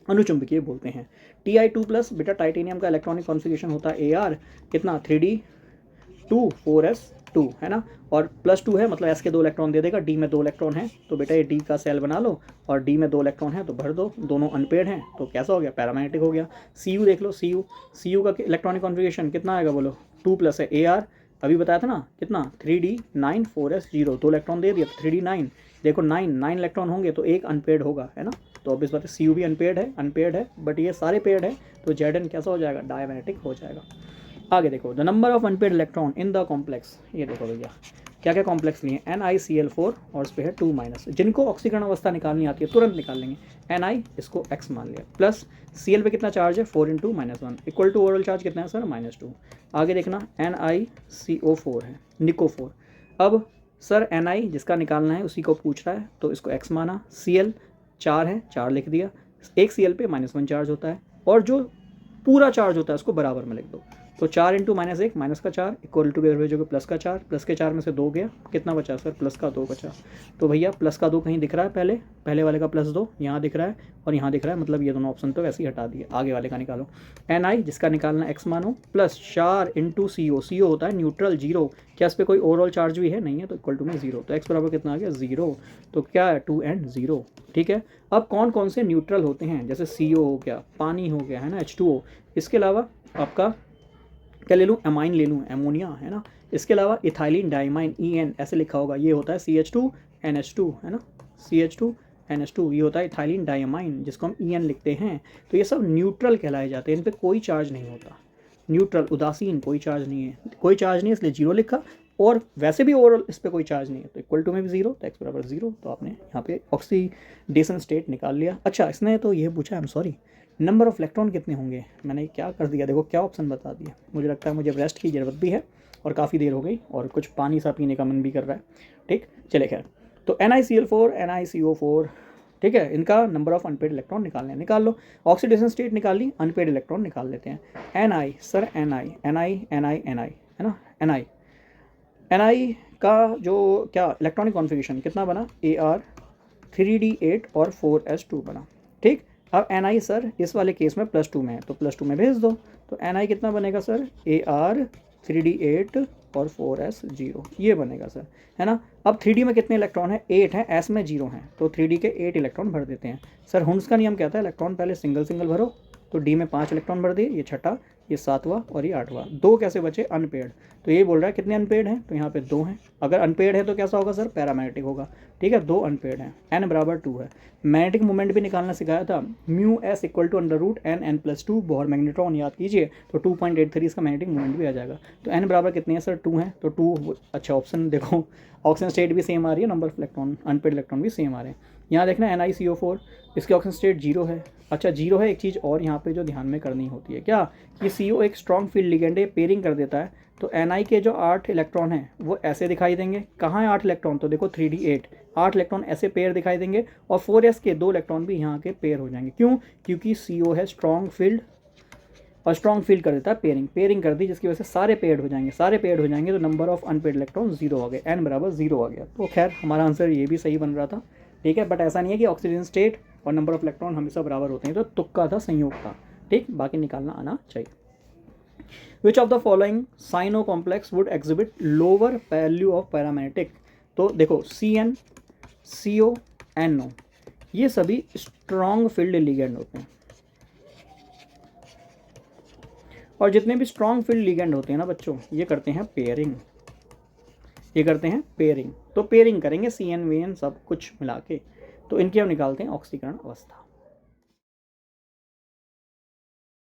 अनुचुंबकीय बोलते हैं। Ti2+ बेटा टाइटेनियम का इलेक्ट्रॉनिक कॉन्फ़िगरेशन होता है Ar, कितना 3d2 4s2 है ना, और +2 है, मतलब s के 2 इलेक्ट्रॉन दे देगा, d में 2 इलेक्ट्रॉन है, तो बेटा ये d का सेल बना लो, और d में 2 इलेक्ट्रॉन है तो भर दो, दोनों अनपेड हैं, तो कैसा हो गया, पैरामैग्नेटिक हो गया। Cu देख लो, Cu का इलेक्ट्रॉनिक कॉन्फ़िगरेशन कितना आएगा बोलो, 2+ है, Ar अभी बताया था ना, कितना 3d9 4s0, 2 इलेक्ट्रॉन दे दिया तो 3d9, देखो 9 इलेक्ट्रॉन होंगे तो एक अनपेड होगा, है ना, तो अब इस बात Cu भी अनपेड है, बट ये सारे पेड है, तो Zn कैसा हो जाएगा, डायमैग्नेटिक हो जाएगा। आगे देखो, the number of unpaired electron in the complex, ये देखो भैया क्या क्या कॉम्प्लेक्स लिए, NiCl4 और उस पर है 2-, जिनको ऑक्सीकरण अवस्था निकालनी आती है तुरंत निकाल लेंगे। Ni इसको x मान लिया, प्लस Cl पे कितना चार्ज है 4 × -1 इक्वल टू ओवरऑल चार्ज कितना है सर -2। आगे देखना NiCO4 है, निको4। अब सर Ni जिसका निकालना है उसी को पूछ रहा है, तो इसको x माना, Cl 4 है, 4 लिख दिया, एक Cl पे -1 चार्ज होता है, और जो पूरा चार्ज होता है उसको बराबर में लिख दो, तो 4 × -1 -4 इक्वल टू जो प्लस का 4, प्लस के 4 में से 2 गया, कितना बचा सर, प्लस का 2 बचा, तो भैया प्लस का 2 कहीं दिख रहा है, पहले वाले का +2 यहाँ दिख रहा है और यहाँ दिख रहा है, मतलब ये दोनों ऑप्शन तो वैसे ही हटा दिए, आगे वाले का निकालो। Ni जिसका निकालना x मानो, प्लस 4 × CO होता है न्यूट्रल 0, क्या इस पर कोई ओवरऑल चार्ज भी है, नहीं है, तो इक्वल टू में 0, तो x बराबर कितना आ गया 0, तो क्या है 2 and 0, ठीक है। अब कौन कौन से न्यूट्रल होते हैं, जैसे CO हो गया, पानी हो गया, है ना, H2O, इसके अलावा आपका क्या ले लूँ, एमाइन ले लूँ, एमोनिया, है ना, इसके अलावा इथाइलिन डाइमाइन EN ऐसे लिखा होगा, ये होता है CH2NH2, है ना, CH2NH2, ये होता है इथाइलिन डाइमाइन, जिसको हम EN लिखते हैं। तो ये सब न्यूट्रल कहलाए जाते हैं, इन पे कोई चार्ज नहीं होता, न्यूट्रल उदासीन, कोई चार्ज नहीं है, इसलिए 0 लिखा, और वैसे भी ओवरऑल इस पर कोई चार्ज नहीं है, तो इक्वल टू में भी 0, तो x बराबर 0, तो आपने यहाँ पे ऑक्सीडेशन स्टेट निकाल लिया। अच्छा, इसने तो ये पूछा, नंबर ऑफ इलेक्ट्रॉन कितने होंगे, मैंने क्या कर दिया, देखो क्या ऑप्शन बता दिया, मुझे लगता है मुझे रेस्ट की ज़रूरत भी है, और काफ़ी देर हो गई, और कुछ पानी सा पीने का मन भी कर रहा है, ठीक, चले खैर। तो NiCl4 NiCO4, ठीक है, इनका नंबर ऑफ अनपेड इलेक्ट्रॉन निकाल लो, ऑक्सीडेशन स्टेट निकाल ली, अनपेड इलेक्ट्रॉन निकाल लेते हैं। Ni सर Ni है ना, Ni का जो क्या इलेक्ट्रॉनिक कॉन्फ़िगरेशन कितना बना, Ar 3d8 और 4s2 बना, ठीक। अब Ni सर इस वाले केस में +2 में है, तो +2 में भेज दो, तो Ni कितना बनेगा सर, Ar 3d8 और 4s0, ये बनेगा सर, है ना। अब 3d में कितने इलेक्ट्रॉन है, 8 हैं, s में 0 हैं, तो 3d के 8 इलेक्ट्रॉन भर देते हैं। सर हुंस का नियम कहता है इलेक्ट्रॉन पहले सिंगल भरो, तो d में 5 इलेक्ट्रॉन भर दिए, ये छठा, ये 7वां और ये 8वां, 2 कैसे बचे, अनपेड, तो ये बोल रहा है कितने अनपेड हैं, तो यहाँ पे 2 हैं, अगर अनपेड है तो कैसा होगा सर, पैरामैग्नेटिक होगा, ठीक है, 2 अनपेड हैं, n बराबर 2 है। मैग्नेटिक मोमेंट भी निकालना सिखाया था, μs = √n+2 बोहर मैग्नेट्रॉन, याद कीजिए, तो 2.83 इसका मैग्नेटिक मोमेंट भी आ जाएगा। तो n बराबर कितने हैं सर, 2 हैं, तो 2, अच्छा ऑप्शन देखो, ऑक्सीजन स्टेट भी सेम आ रही है, number of electron, unpaired electron भी सेम आ रहे हैं। यहाँ देखना NiCO4, इसकी ऑक्सीजन स्टेट 0 है, अच्छा 0 है। एक चीज़ और यहाँ पे जो ध्यान में करनी होती है, क्या कि CO एक स्ट्रॉन्ग फील्ड लिगेंड है, पेयरिंग कर देता है, तो Ni के जो 8 इलेक्ट्रॉन हैं वो ऐसे दिखाई देंगे, कहाँ है 8 इलेक्ट्रॉन, तो देखो 3d8, 8 इलेक्ट्रॉन ऐसे पेयर दिखाई देंगे, और 4s के 2 इलेक्ट्रॉन भी यहाँ के पेयर हो जाएंगे, क्यों, क्योंकि CO है स्ट्रॉन्ग फील्ड, और स्ट्रॉन्ग फील्ड कर देता है पेयरिंग कर दी, जिसकी वजह से सारे पेड हो जाएंगे, तो नंबर ऑफ अनपेड इलेक्ट्रॉन 0 हो गए, n बराबर 0 आ गया। तो खैर हमारा आंसर ये भी सही बन रहा था, ठीक है, बट ऐसा नहीं है कि ऑक्सीजन स्टेट और नंबर ऑफ इलेक्ट्रॉन हमेशा बराबर होते हैं, तो तुक्का था, संयोग था, ठीक, बाकी निकालना आना चाहिए। Which of the following cyano complex would exhibit lower value of paramagnetic, तो देखो CN CO NO ये सभी स्ट्रॉन्ग फील्ड लिगेंड होते हैं, और जितने भी स्ट्रॉन्ग फील्ड लिगेंड होते हैं ना बच्चों, ये करते हैं पेयरिंग, तो पेयरिंग करेंगे CN VN सब कुछ मिला के, तो इनकी हम निकालते हैं ऑक्सीकरण अवस्था।